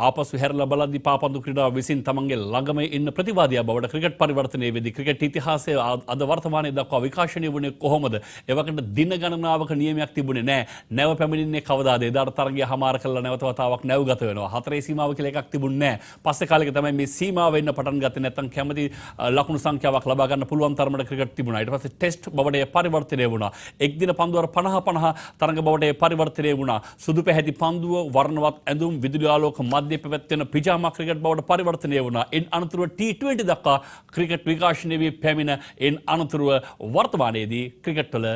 ආපසු හැරලා බලද්දී පාපන්දු ක්‍රීඩාව විසින් තමන්ගේ ළඟම ඉන්න ප්‍රතිවාදියා බවට ක්‍රිකට් පරිවර්තනයේ වෙදී ක්‍රිකට් ඉතිහාසයේ අද වර්තමානයේ දක්වා විකාශනය වුණේ කොහොමද? එවකට දින ගණනාවක නියමයක් තිබුණේ නැහැ. නැව පැමිණෙන්නේ කවදාද? එදාට තරගය හමාර කළා නැවත වතාවක් නැව් ගත වෙනවා. හතරේ සීමාව කියලා එකක් තිබුණේ නැහැ. පස්සේ කාලෙක තමයි මේ සීමාව වෙන්න පටන් ගත්තේ. නැත්නම් කැමති ලකුණු සංඛ්‍යාවක් ලබා ගන්න පුළුවන් තරමට ක්‍රිකට් තිබුණා. ඊට පස්සේ ටෙස්ට් බවට පරිවර්තනය වුණා. එක් දින පන්දුවර 50 තරඟ බවට පරිවර්තනය වුණා. සුදු පැහැති පන්දුව වර්ණවත් ඇඳුම් විදුලි ආලෝක මැද පැවැත්වෙන පිජාමා ක්‍රිකට් බවට පරිවර්තනය වුණා. ඉන් අනතුරුව T20 දක්වා ක්‍රිකට් විකාශනය වී පැමිණ ඉන් අනතුරුව වර්තමානයේදී ක්‍රිකට් වල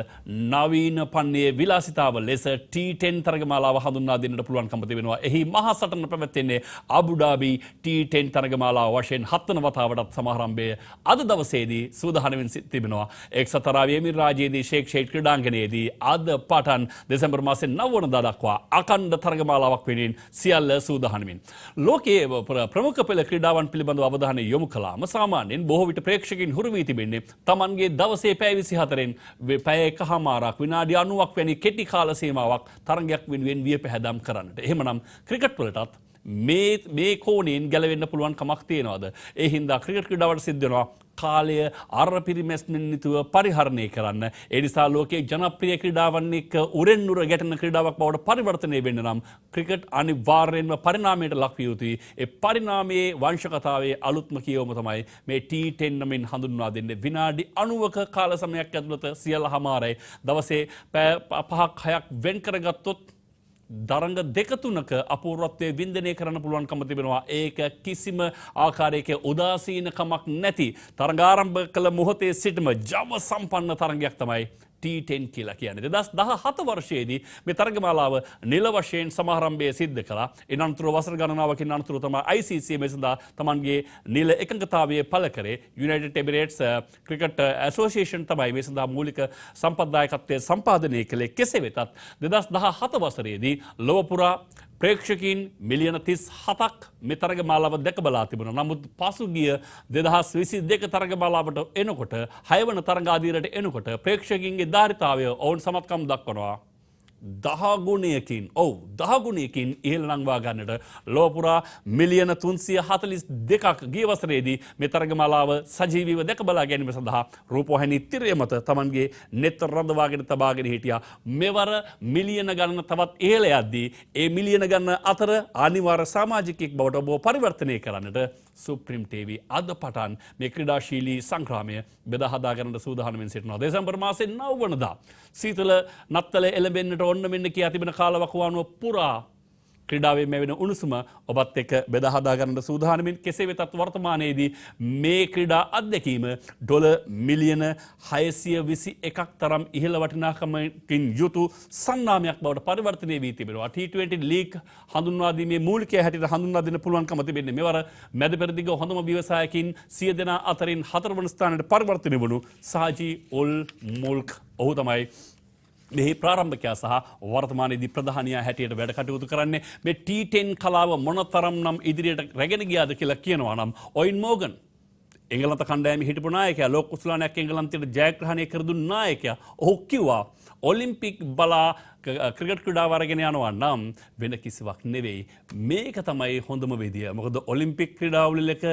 නවීන පන්නේ විලාසිතාව ලෙස T10 තරගමාලාව හඳුන්වා දෙන්නට පුළුවන්කම තිබෙනවා. එහි මහා සටන පැවැත්වෙන්නේ අබු ඩාබි T10 තරගමාලාව වශයෙන් 7 වන වතාවටත් සමාරම්භය අද දවසේදී සූදානම්වෙන් තිබෙනවා. එක්සත් අරාබි එමිරාජයේදී ෂේක් ෂෙයිඩ් ක්‍රීඩාංගණයේදී අද පටන් දෙසැම්බර් මාසයේ 9 වනදා දක්වා අඛණ්ඩ තරගමාලාවක් වෙනින් සියල්ල සූදානම්මින්. ලෝකයේ ප්‍රමුඛ පෙළ ක්‍රීඩාවන් පිළිබඳව අවධානය යොමු කළාම සාමාන්‍යයෙන් බොහෝ විට ප්‍රේක්ෂකයන් හුරු වී තිබෙන්නේ තමන්ගේ දවසේ පැය 24න් පැය එකහමාරක් විනාඩි 90ක් වැනි කෙටි කාල සීමාවක් තරගයක් වෙනුවෙන් වියපැහැදම් කරන්නට. එහෙමනම් ක්‍රිකට් වලටත් මේ කෝණයෙන් ගැලවෙන්න පුළුවන් කමක් තියනවාද? ඒ හින්දා ක්‍රිකට් ක්‍රීඩාවට සිද්ධ වෙනවා කාලය අර පිරිමැස්මෙන් නිතුව පරිහරණය කරන්න. ඒ නිසා ලෝකයේ ජනප්‍රිය ක්‍රීඩාවන් එක්ක උරෙන් උර ගැටෙන ක්‍රීඩාවක් බවට පරිවර්තනය වෙන්න නම් ක්‍රිකට් අනිවාර්යයෙන්ම පරිණාමයට ලක් විය යුතුයි. ඒ පරිණාමයේ වංශ කතාවේ අලුත්ම කියවම තමයි මේ T10 නමින් හඳුන්වා දෙන්නේ. විනාඩි 90ක කාල සමයක් ඇතුළත සියල්ලමාරයි. දවසේ පැය 5ක් 6ක් වෙන් කරගත්තොත් දරංග දෙක තුනක අපූර්වත්වයේ වින්දනය කරන්න පුළුවන්කම තිබෙනවා. ඒක කිසිම ආකාරයක උදාසීනකමක් නැති තරගාරම්භ කළ මොහොතේ සිටම ජව සම්පන්න තරගයක් තමයි T10 කියලා කියන්නේ. 2017 වර්ෂයේදී මේ තරගමාලාව නිල වශයෙන් සමාරම්භය සිද්ධ කළා. ඒ අනතුරු වසර ගණනාවකින් අනතුරු තමයි ICC මේ සඳහා තමන්ගේ නිල එකඟතාවය පළ කරේ. United Emirates Cricket Association තමයි මේ සඳහා මූලික සම්පත්දායකත්වයේ සම්පාදනය කළේ. කෙසේ වෙතත් 2017 වසරේදී ලොව පුරා ප්‍රේක්ෂකීන් මිලියන 37ක් මේ තරගමාලාව දැක බලා තිබුණා. නමුත් පසුගිය 2022 තරගමාලාවට එනකොට 6 වන තරගාදීරට එනකොට ප්‍රේක්ෂකීන්ගේ ධාරිතාවය ඔවුන් සමත්කම් දක්වනවා 10 ගුණයකින් ඉහළ නංවා ගන්නට ලොව පුරා මිලියන 342ක් ගිය වසරේදී මේ තරගමාලාව සජීවීව දැක බලා ගැනීම සඳහා රූපවාහිනී තිරය මත තමන්ගේ නෙත් රඳවාගෙන තබාගෙන හිටියා. මෙවර මිලියන ගණන තවත් ඉහළ යද්දී ඒ මිලියන ගණන අතර අනිවාර්ය සමාජිකයෙක් බවට ඔබ පරිවර්තනය කරන්නට සුප්‍රීම් TV අද පටන් මේ ක්‍රීඩාශීලී සංග්‍රාමය බෙදා හදා ගන්නට සූදානම්වෙන් සිටිනවා. දෙසැම්බර් මාසයේ 9 වනදා සීතල නත්තල එළඹෙන්නට ඔන්න මෙන්න කියා තිබෙන කාලවකවානුව පුරා ක්‍රීඩාවේ මෙවැනි උණුසුම ඔබත් එක්ක බෙදා හදා ගන්නට සූදානම්වෙන්. කෙසේ වෙතත් වර්තමානයේදී මේ ක්‍රීඩා අත්දැකීම ඩොලර් මිලියන 621ක් තරම් ඉහළ වටිනාකමකින් යුතු සන්නාමයක් බවට පරිවර්තනය වී තිබෙනවා. T20 League හඳුන්වා දීමේ මූලිකය හැටියට හඳුන්වා දෙන්න පුළුවන්කම තිබෙන්නේ මෙවර මැද පෙරදිග හොඳම ව්‍යවසායකින් 100 දෙනා අතරින් 4 වන ස්ථානයට පරිවර්තනය වුණු සාජි උල් මුල්ක්. ඔහු තමයි මෙහි ප්‍රාරම්භකයා සහ වර්තමානයේදී ප්‍රධානියා හැටියට වැඩ කටයුතු කරන්නේ. මේ T10 කලාව මොනතරම් නම් ඉදිරියට රැගෙන ගියාද කියලා කියනවා නම් ඔයින් මෝගන් එංගලන්ත කණ්ඩායමේ හිටපු නායකයා ලෝක කුසලානයක් එංගලන්තයට ජයග්‍රහණය කර දුන් නායකයා ඔහු කිව්වා ඔලිම්පික් බලා ක්‍රිකට් ක්‍රීඩාව අරගෙන යනවා නම් වෙන කිසිවක් නෙවෙයි මේක තමයි හොඳම විදිය. මොකද ඔලිම්පික් ක්‍රීඩාවලක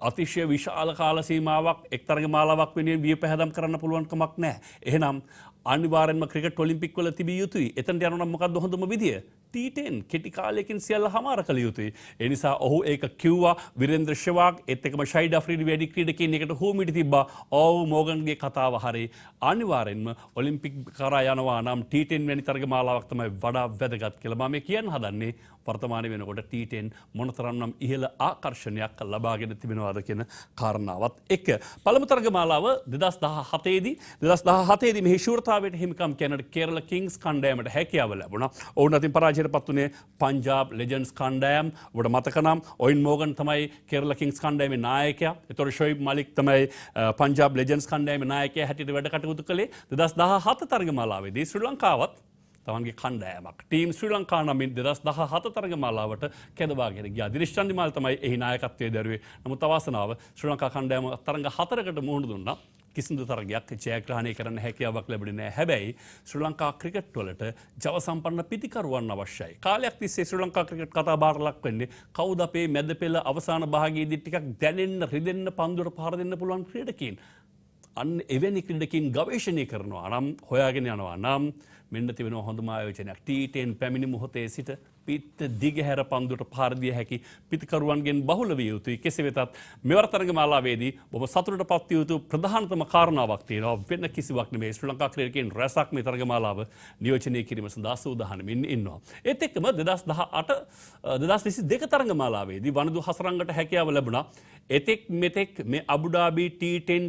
අතිශය විශාල කාල සීමාවක් එක් තරගමාලාවක් වෙනුවෙන් වියපැහැදම් කරන්න පුළුවන් කමක් නැහැ. එහෙනම් අනිවාර්යෙන්ම ක්‍රිකට් ඔලිම්පික් වල තිබිය යුතුයි. එතනට යනවා නම් මොකද්ද හොඳම විදිය? T10 කෙටි කාලයකින් සියල්ල හමාර කළ යුතුයි. ඒ නිසා ඔහු ඒක කිව්වා. විරේන්ද්‍ර ෂෙවාග් එත් එක්කම ෂයිඩ් අෆ්රිඩි වැඩි ක්‍රීඩකයින් එකට හුමිටි තිබ්බා. ඔව් මෝගන්ගේ කතාව හරි. අනිවාර්යෙන්ම ඔලිම්පික් කරා යනවා නම් T10 වැනි තරගමාලාවක් තමයි වඩා වැදගත් කියලා මම කියන්න හදන්නේ. වර්තමානයේ වෙනකොට T10 මොනතරම්නම් ඉහළ ආකර්ෂණයක් ලබාගෙන තිබෙනවද කියන කාරණාවත් එක්ක පළමු තරගමාලාව 2017 දී මෙහි ශූරතාවයට හිමිකම් කියනට කේරළ කිංස් කණ්ඩායමට හැකියාව ලැබුණා. ඔවුන් අතින් පරාජයට පත් වුණේ පංජාබ් ලෙජන්ඩ්ස් කණ්ඩායම. ඔබට මතක නම් ඔයින් මෝගන් තමයි කේරළ කිංස් කණ්ඩායමේ නායකයා. ඒතකොට ෂොයිබ් මලික් තමයි පංජාබ් ලෙජන්ඩ්ස් කණ්ඩායමේ නායකයා හැටියට වැඩ කටයුතු කළේ. 2017 තරගමාලාවේදී ශ්‍රී ලංකාවත් තමන්ගේ කණ්ඩායමක් ටීම් ශ්‍රී ලංකා නමින් 2017 තරගමාලාවට කැඳවාගෙන ගියා. දිනේෂ් චන්දිමාල් තමයි එහි නායකත්වයේ දරුවේ. නමුත් අවාසනාව ශ්‍රී ලංකා කණ්ඩායම තරග 4කට මුහුණ දුන්නා. කිසිදු තරගයක් ජයග්‍රහණය කරන්න හැකියාවක් ලැබුණේ නැහැ. හැබැයි ශ්‍රී ලංකා ක්‍රිකට් වලට ජව සම්පන්න පිතිකරුවන් අවශ්‍යයි. කාලයක් තිස්සේ ශ්‍රී ලංකා ක්‍රිකට් කතා බාර ලක් වෙන්නේ කවුද අපේ මැද පෙළ අවසාන භාගයේදී ටිකක් දැනෙන්න රිදෙන්න පන්දුවට පහර දෙන්න පුළුවන් ක්‍රීඩකීන්. අන්න එවැනි ක්‍රීඩකීන් ගවේෂණය කරනවා නම් හොයාගෙන යනවා නම් මෙන්න තිබෙනවා හොඳම ආයෝජනයක්. T10 පැමිණි මොහොතේ සිට පිට දිගහැර පන්දුවට පාර දිය හැකි පිතිකරුවන්ගෙන් බහුල විය යුතුයි. කෙසේ වෙතත් මෙවර තරගමාලාවේදී බොහොම සතුටටපත් විය යුතු ප්‍රධානතම කාරණාවක් තියෙනවා. වෙන කිසිවක් නෙමෙයි. ශ්‍රී ලංකා ක්‍රීඩකයන් රැසක් මේ තරගමාලාව නියෝජනය කිරීම සඳහා සූදානම්ින් ඉන්නවා. ඒත් එක්කම 2022 තරගමාලාවේදී වනදු හසරංගට හැකියාව ලැබුණා. එතෙක් මෙතෙක් මේ අබුඩාබි T10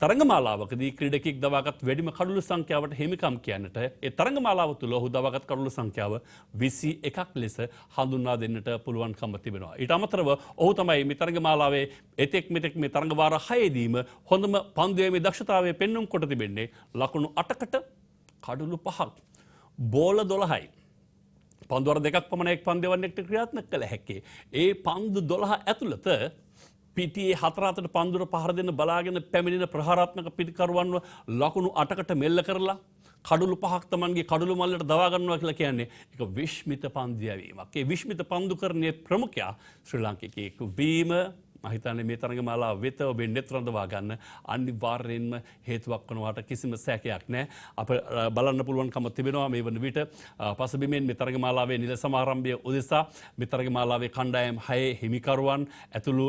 තරගමාලාවකදී ක්‍රීඩකෙක් දවාගත් වැඩිම කඩුළු සංඛ්‍යාවට හිමිකම් කියන්නට ඒ තරගමාලාව තුළ ඔහු දවාගත් කඩුළු සංඛ්‍යාව 21ක් ලෙස හඳුන්වා දෙන්නට පුළුවන්කම තිබෙනවා. ඊට අමතරව ඔහු තමයි මේ තරගමාලාවේ එතෙක් මෙතෙක් මේ තරග වාර 6ේදීම හොඳම පන්දුවේ දක්ෂතාවය පෙන්වුම් කොට තිබෙන්නේ ලකුණු 8කට කඩුළු 5ක්. බෝල 12යි. පන්දුවර දෙකක් පමණ එක් පන්දුවන්නේට ක්‍රියාත්මක කළ හැකි. ඒ පන්දු 12 ඇතුළත පිටියේ 4-4 පන්දුවට පහර දෙන්න බලාගෙන පැමිණෙන ප්‍රහාරාත්මක පිටිකරුවන්ව ලකුණු 8කට මෙල්ල කරලා කඩුළු 5ක් තමන්ගේ කඩුළු මල්ලට දවා ගන්නවා කියලා කියන්නේ ඒක විශ්මිත පන්දු යැවීමක්. ඒ විශ්මිත පන්දුකරණයේ ප්‍රමුඛයා ශ්‍රී ලාංකිකයෙක් වීම මම හිතන්නේ මේ තරගමාලාව වෙත ඔබේ නෙත් රඳවා ගන්න අනිවාර්යයෙන්ම හේතුවක් වනවාට කිසිම සැකයක් නැහැ. අප බලන්න පුළුවන්කම තිබෙනවා මේ වන විට පසුබිමෙන් මේ තරගමාලාවේ නිල සමාරම්භය උදෙසා මේ තරගමාලාවේ කණ්ඩායම් 6 හිමිකරුවන් ඇතුළු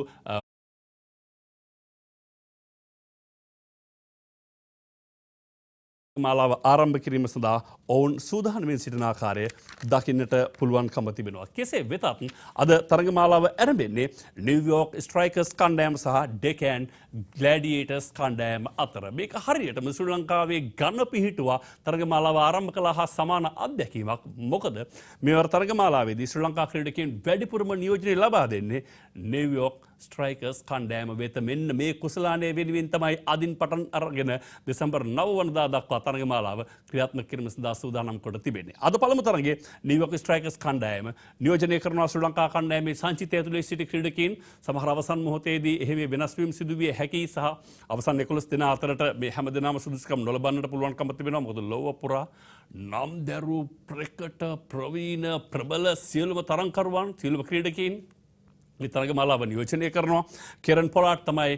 මාලාව ආරම්භ කිරීම සඳහා ඔවුන් සූදානමින් සිටින ආකාරය දකින්නට පුළුවන්කම තිබෙනවා. කෙසේ වෙතත් අද තරගමාලාව ආරම්භෙන්නේ නිව්යෝර්ක් ස්ට්‍රයිකර්ස් කණ්ඩායම සහ ඩෙකන් ග්ලැඩියේටර්ස් කණ්ඩායම අතර. මේක හරියටම ශ්‍රී ලංකාවේ ඝන පිහිටුවා තරගමාලාව ආරම්භ කළා හා සමාන අත්දැකීමක්. මොකද මේවර තරගමාලාවේදී ශ්‍රී ලංකා ක්‍රීඩකයන් වැඩිපුරම නියෝජනය ලබා දෙන්නේ නිව්යෝර්ක් ස්ට්‍රයිකර්ස් කණ්ඩායම වෙත. මෙන්න මේ කුසලානය වෙනුවෙන් තමයි අදින් පටන් අරගෙන දෙසැම්බර් 9 වනදා දක්වා තරගමාලාව ක්‍රියාත්මක කිරීම සඳහා සූදානම් කොට තිබෙන්නේ. අද පළමු තරගයේ නිව්යෝර්ක් ස්ට්‍රයිකර්ස් කණ්ඩායම නියෝජනය කරනවා ශ්‍රී ලංකා කණ්ඩායමේ සංචිතය ඇතුළේ සිටි ක්‍රීඩකීන්. සමහර අවසන් මොහොතේදී එහෙම වෙනස් වීම සිදු විය හැකි සහ අවසන් 11 දෙනා අතරට මේ හැම දෙනාම සුදුසුකම් නොලබන්නට පුළුවන්කම තිබෙනවා. මොකද ලොව පුරා නම් දැරු ප්‍රකට ප්‍රවීණ ප්‍රබල සියලුම තරගකරුවන් සියලුම ක්‍රීඩකීන් මේ තරගමාලාව නියෝජනය කරනවා. කෙරන් පොලාට් තමයි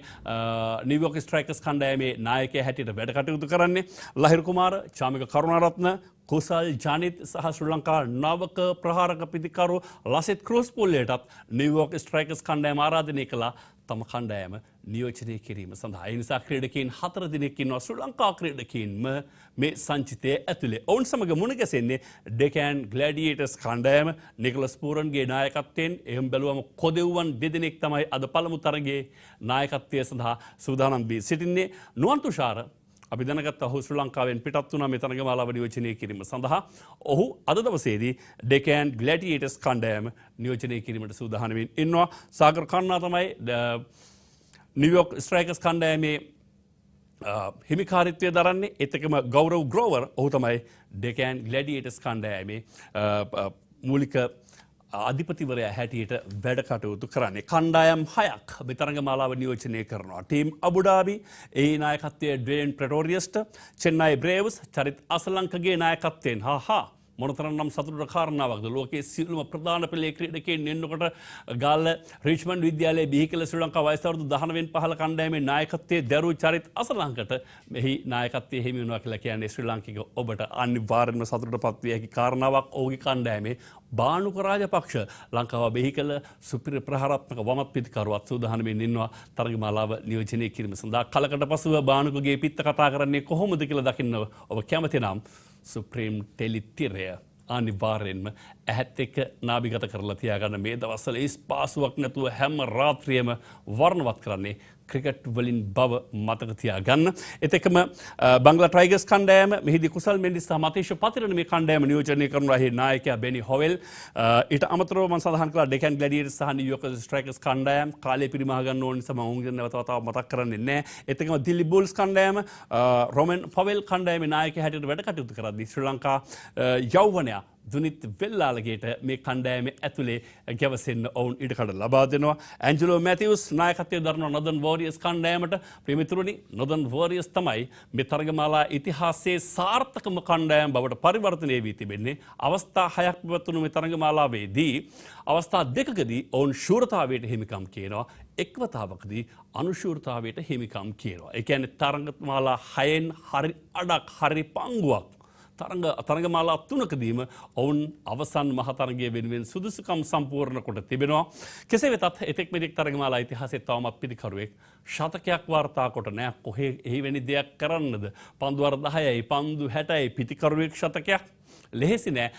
නිව්යෝර්ක් ස්ට්‍රයිකර්ස් කණ්ඩායමේ නායකයා හැටියට වැඩ කටයුතු කරන්නේ. ලහිරු කුමාර, චාමික කරුණාරත්න, කුසල් ජනිත් සහ ශ්‍රී ලංකා නවක ප්‍රහාරක පිතිකරු ලසිත් ක්‍රෝස්පොල්ලේටත් නිව්යෝර්ක් ස්ට්‍රයිකර්ස් කණ්ඩායම ආරාධනය කළා තම කණ්ඩායම නියෝජනය කිරීම සඳහා. ඒ නිසා ක්‍රීඩකයන් 4 දිනක් ඉන්නවා ශ්‍රී ලංකා ක්‍රීඩකයන්ම මේ සංචිතයේ ඇතුලේ. ඔවුන් සමග මුණ ගැසෙන්නේ ඩෙකන් ග්ලැඩියේටර්ස් කණ්ඩායම නිකලස් පූරන්ගේ නායකත්වයෙන්. එහෙම බැලුවම කොදෙව්වන් දෙදෙනෙක් තමයි අද පළමු තරගයේ නායකත්වය සඳහා සූදානම් වී සිටින්නේ. නුවන් තුෂාර අපි දැනගත්ත ඔහු ශ්‍රී ලංකාවෙන් පිටත් වුණා මේ තරගමාලාව නියෝජනය කිරීම සඳහා. ඔහු අද දවසේදී ඩෙකන් ග්ලැඩියේටර්ස් කණ්ඩායම නියෝජනය කිරීමට සූදානම්ින් ඉන්නවා. සාගර් කන්නා තමයි නිව්යෝර්ක් ස්ට්‍රයිකර්ස් කණ්ඩායමේ හිමිකාරිත්වය දරන්නේ. එතකම ගෞරව් ග්‍රෝවර් ඔහු තමයි ඩෙකන් ග්ලැඩියේටර්ස් කණ්ඩායමේ මූලික අධිපතිවරයා හැටියට වැඩ කටයුතු කරන්නේ. කණ්ඩායම් 6ක් මේ තරගමාලාව නියෝජනය කරනවා. ටීම් අබුඩාබි ඒ නායකත්වයේ ඩ්වේන් ප්‍රෙටෝරියස්ට, චෙන්නයි බ්‍රේව්ස් චරිත් අසලංකගේ නායකත්වයෙන් මොනතරම් සතුටට කාරණාවක්ද. ලෝකයේ සියලුම ප්‍රධාන පෙළේ ක්‍රීඩකයන් එන්නකොට ගාල්ල රිච්මන්ඩ් විද්‍යාලයේ බිහි කළ ශ්‍රී ලංකා වයස අවුරුදු 19 පහළ කණ්ඩායමේ නායකත්වයේ දරු චරිත් අසලංකට මෙහි නායකත්වයේ හිමි වෙනවා කියලා කියන්නේ ශ්‍රී ලාංකික ඔබට අනිවාර්යයෙන්ම සතුටටපත් විය හැකි කාරණාවක්. ඔහුගේ කණ්ඩායමේ බානුක රාජපක්ෂ ලංකාව බිහි කළ සුපිරි ප්‍රහාරාත්මක වමත් පිටිකරුවත් සූදානම්ින් ඉන්නවා තරගමාලාව නියෝජනය කිරීම සඳහා. කලකට පසුව බානුකගේ පිත්ත කතා කරන්නේ කොහොමද කියලා දකින්න ඔබ කැමති නම් සුප්‍රීම් ටෙලිතිරය අනිවාර්යෙන්ම ඇහත් එක්ක නාභිගත කරලා තියාගන්න. මේ දවස්වල ස්පාසුවක් නැතුව හැම රාත්‍රියම වර්ණවත් කරන්නේ ක්‍රිකට් වලින් බව මතක තියාගන්න. එතෙකම බංගලා ටයිගර්ස් කණ්ඩායම මෙහිදී කුසල් මෙන්ඩිස් සහ මතීෂ් පතිරණ මේ කණ්ඩායම නියෝජනය කරනවා. එහි නායකයා බෙනි හොවෙල්. ඊට අමතරව මම සඳහන් කළා ඩෙකන් ග්ලැඩියේටර්ස් සහ නිව්යෝර්ක් ස්ට්‍රයිකර්ස් කණ්ඩායම කාලේ පිරිමහ ගන්න ඕන නිසා මම උන්ගෙන් නැවත වතාවක් මතක් කරන්නේ නැහැ. එතෙකම දිල්ලි බුල්ස් කණ්ඩායම රොමන් පවෙල් කණ්ඩායමේ නායකයා හැටියට වැඩ කටයුතු කරද්දී ශ්‍රී ලංකා යෞවනයා දුනිත් වෙල්ලාලගේට මේ කණ්ඩායමේ ඇතුලේ ගැවසෙන්න ඔවුන් ඉඩකඩ ලබා දෙනවා. ඇන්ජලෝ මැතිව්ස් නායකත්වය දරන නොදර්න් වෝරියර්ස් කණ්ඩායමට ප්‍රේමිතුරුනි නොදර්න් වෝරියර්ස් තමයි මේ තරගමාලා ඉතිහාසයේ සාර්ථකම කණ්ඩායම බවට පරිවර්තනය වී තිබෙන්නේ. අවස්ථා 6ක් පැවතුණු මේ තරගමාලාවේදී අවස්ථා 2කදී ඔවුන් ශූරතාවයට හිමිකම් කියනවා. එක්වතාවකදී අනුශූරතාවයට හිමිකම් කියනවා. ඒ කියන්නේ තරගමාලා 6න් හරි අඩක් හරි පංගුවක් තරගමාලා 3කදීම ඔවුන් අවසන් මහතරගයේ වෙනුවෙන් සුදුසුකම් සම්පූර්ණ කොට තිබෙනවා. කෙසේ වෙතත් එතෙක් මෙතෙක් තරගමාලා ඉතිහාසයේ තවමත් පිටිකරුවෙක් ශතකයක් වාර්තා කොට නැහැ. කොහේ එහිවැනි දෙයක් කරන්නද? පන්දු 10යි පන්දු 60යි පිටිකරුවෙක් ශතකයක් ලෙහෙසි නෑ.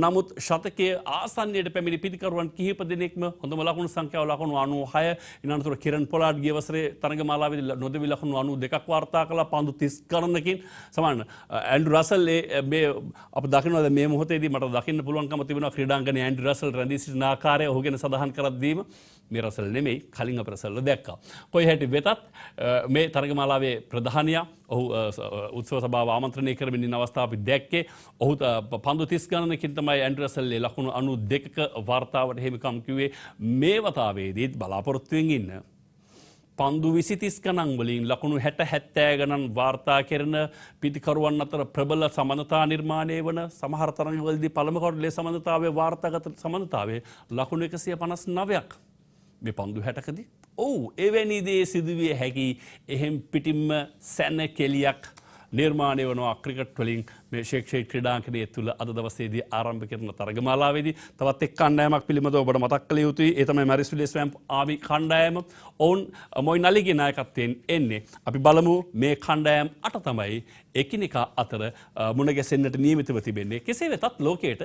නමුත් ශතකයේ ආසන්නයට පැමිණි පිටිකරුවන් කිහිප දෙනෙක්ම හොඳම ලකුණු සංඛ්‍යාව ලකුණු 96 ඉනතුරු කිරන් පොලාඩ් ගිය වසරේ තරගමාලාවේදී නොදෙවි ලකුණු 92ක් වාර්තා කළා පන්දු 30 ගණනකින්. සමාන ඇන්ඩ්‍රු රසල් මේ අප දකින්නද මේ මොහොතේදී මට දකින්න පුළුවන්කම තිබෙනවා ක්‍රීඩාංගණයේ ඇන්ඩ්‍රු රසල් රැඳී සිටින ආකාරය ඔහු ගැන සඳහන් කරද්දීම මේ රසල් නෙමෙයි කලින් අප රසල්ව දැක්කා. කොයි හැටි වෙතත් මේ තරගමාලාවේ ප්‍රධානියා ඔහු උත්සව සභාව ආමන්ත්‍රණය කරමින් ඉන්න අවස්ථාව අපි දැක්කේ. ඔහු පන්දු 30 ගණනකින් තමයි ඇන්ඩ්‍රු රසල් ලකුණු 92ක වාර්තාවට හිමිකම් කිව්වේ. මේ වතාවේදීත් බලාපොරොත්තුවෙන් ඉන්න පන්දු 20-30 ගණන් වලින් ලකුණු 60-70 ගණන් වාර්තා කරන පිටිකරුවන් අතර ප්‍රබල සමානතා නිර්මාණය වන සමහර තරඟවලදී පළමු කඩලේ සමානතාවයේ වාර්තාගත සමානතාවයේ ලකුණු 159ක් මේ පන්දු 60කදී. එවැනි දේ සිදුවිය හැකි එහෙම් පිටින්ම සැන කෙලියක් නිර්මාණය වනවා ක්‍රිකට් වලින් මේ ශේක්ෂේත් ක්‍රීඩාංගණය තුළ අද දවසේදී ආරම්භ කරන තරගමාලාවේදී තවත් එක් කණ්ඩායමක් පිළිබඳව ඔබට මතක් කළ යුතුයි. ඒ තමයි මැරිස්විලේ ස්වැම්ප් ආමි කණ්ඩායම. ඔවුන් මොයින් අලිගේ නායකත්වයෙන් එන්නේ. අපි බලමු මේ කණ්ඩායම් 8 තමයි එකිනෙකා අතර මුණ ගැසෙන්නට නියමිතව තිබෙන්නේ. කෙසේ වෙතත් ලෝකයට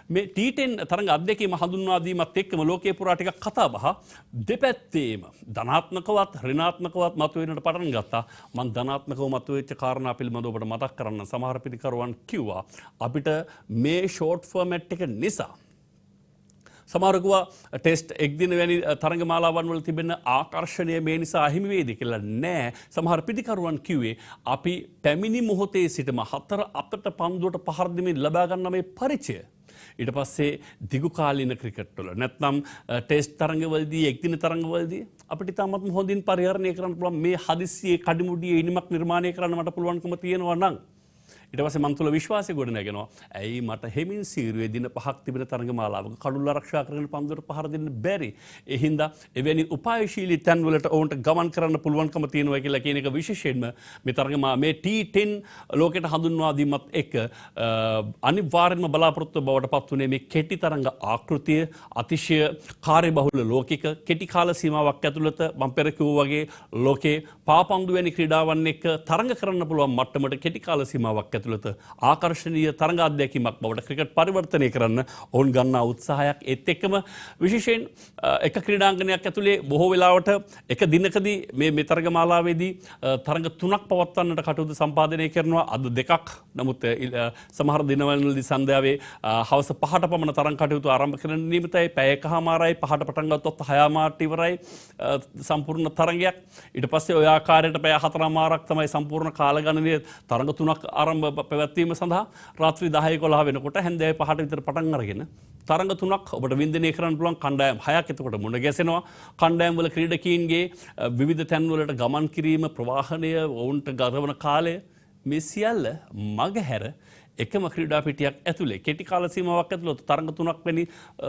මේ T10 තරඟ අධ්‍යක්ෂකම හඳුන්වා දීමත් එක්කම ලෝකයේ පුරා ටිකක් කතා බහ දෙපැත්තේම ධනාත්මකවත් ඍණාත්මකවත් මතුවෙන්නට පටන් ගත්තා. මම ධනාත්මකව මතුවෙච්ච කාරණා පිළිබඳව ඔබට මතක් කරන්න. සමහර පිටිකරුවන් කිව්වා අපිට මේ ෂෝට් ෆෝමැට් එක නිසා සමහරකුවා ටෙස්ට් එක්දින වැනි තරගමාලාවන් වල තිබෙන ආකර්ෂණය මේ නිසා අහිමි වේද කියලා නෑ. සමහර පිටිකරුවන් කිව්වේ අපි පැමිණි මොහොතේ සිටම 4 අපට පන්දුවට පහර දෙමින් ලබා ගන්න මේ පරිචය ඊට පස්සේ දිගු කාලීන ක්‍රිකට් වල නැත්නම් ටෙස්ට් තරඟවලදී එක්දින තරඟවලදී අපිට තාමත් හොඳින් පරිහරණය කරන්න පුළුවන් මේ හදිස්සියේ කඩිමුඩියේ ඉනිමක් නිර්මාණය කරන්න මට පුළුවන්කම තියෙනවා නම් ඊට පස්සේ මන් තුළ විශ්වාසය ගොඩ නැගෙනවා. ඇයි මට හෙමින් සීරුවේ දින 5ක් තිබෙන තරගමාලාවක කඩුල්ල ආරක්ෂා කරගෙන පන්දුවට පහර දෙන්න බැරි. ඒ හින්දා එවැනි උපායශීලී තැන් වලට ඔවුන්ට ගමන් කරන්න පුළුවන්කම තියෙනවා කියලා කියන එක විශේෂයෙන්ම මේ තරගමා මේ T10 ලෝකෙට හඳුන්වා දීමත් එක්ක අනිවාර්යයෙන්ම බලාපොරොත්තු බවට පත් වුණේ මේ කෙටි තරඟ ආකෘතිය අතිශය කාර්යබහුල ලෝකික කෙටි කාල සීමාවක් ඇතුළත මම පෙර කිව්වා වගේ ලෝකේ පාපන්දු වැනි ක්‍රීඩාවන් එක්ක තරඟ කරන්න පුළුවන් මට්ටමට කෙටි කාල සීමාවක් ඇතුළත ආකර්ශනීය තරඟ අධ්‍යක්ීමක් බවට ක්‍රිකට් පරිවර්තනය කරන්න ඔවුන් ගන්නා උත්සාහයක් ඒත් එක්කම විශේෂයෙන් එක ක්‍රීඩාංගණයක් ඇතුලේ බොහෝ වෙලාවට එක දිනකදී මේ තරගමාලාවේදී තරඟ 3ක් පවත්වන්නට කටයුතු සම්පාදනය කරනවා. අද 2ක්. නමුත් සමහර දිනවලදී සන්ධ්‍යාවේ හවස 5ට පමණ තරඟ කටයුතු ආරම්භ කරන්න නියමිතයි. පැය එකමාරයි 5ට පටන් ගත්තොත් 6:00 ඉවරයි සම්පූර්ණ තරඟයක්. ඊට පස්සේ ඔය ආකාරයට පැය 4:00ක් තමයි සම්පූර්ණ කාල ගණනය තරඟ 3ක් ආරම්භ පැවැත්වීම සඳහා රාත්‍රී 10:11 වෙනකොට හැන්දෑවේ 5ට විතර පටන් අරගෙන තරඟ 3ක් ඔබට වින්දනය කරන්න පුළුවන් කණ්ඩායම් 6ක් එතකොට මුණ ගැසෙනවා. කණ්ඩායම් වල ක්‍රීඩකීන්ගේ විවිධ තැන් වලට ගමන් කිරීම ප්‍රවාහනය ඔවුන්ට ගතවන කාලය මේ සියල්ල මගහැර එකම ක්‍රීඩා පිටියක් ඇතුලේ කෙටි කාල සීමාවක් ඇතුළත තරඟ 3ක් වැනි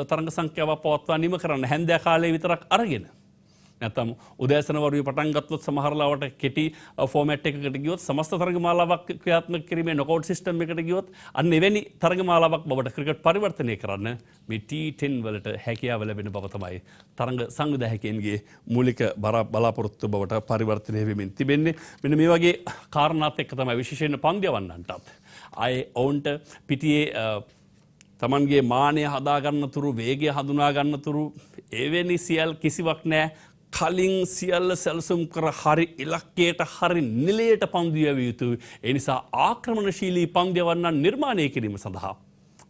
තරඟ සංඛ්‍යාවක් පවත්වා නිම කරන්න හැන්දෑ කාලයේ විතරක් අරගෙන නැත්නම් උදෑසන වරුවේ පටන් ගත්තොත් සමහර ලාවට කෙටි ෆෝමැට් එකකට ගියොත් සමස්ත තරගමාලාවක් ක්‍රියාත්මක කිරීමේ නොකවුට් සිස්ටම් එකකට ගියොත් අන්න එවැනි තරගමාලාවක් බවට ක්‍රිකට් පරිවර්තනය කරන්න මේ T10 වලට හැකියාව ලැබෙන බව තමයි තරඟ සංවිධායකයන්ගේ මූලික බලාපොරොත්තු බවට පරිවර්තනය වෙමින් තිබෙන්නේ. මෙන්න මේ වගේ කාරණාත් එක්ක තමයි විශේෂයෙන් පන්දියවන්නන්ටත් ආයේ ඔවුන්ට පිටියේ තමන්ගේ මානය හදා ගන්න තුරු වේගය හඳුනා ගන්න තුරු එවැනි සියල් කිසිවක් නැහැ. කලින් සියල්ල සැලසුම් කර හරි ඉලක්කයට හරි නිලයට පන්දු යවිය යුතුයි. ඒ නිසා ආක්‍රමණශීලී පන්දියවන්නන් නිර්මාණය කිරීම සඳහා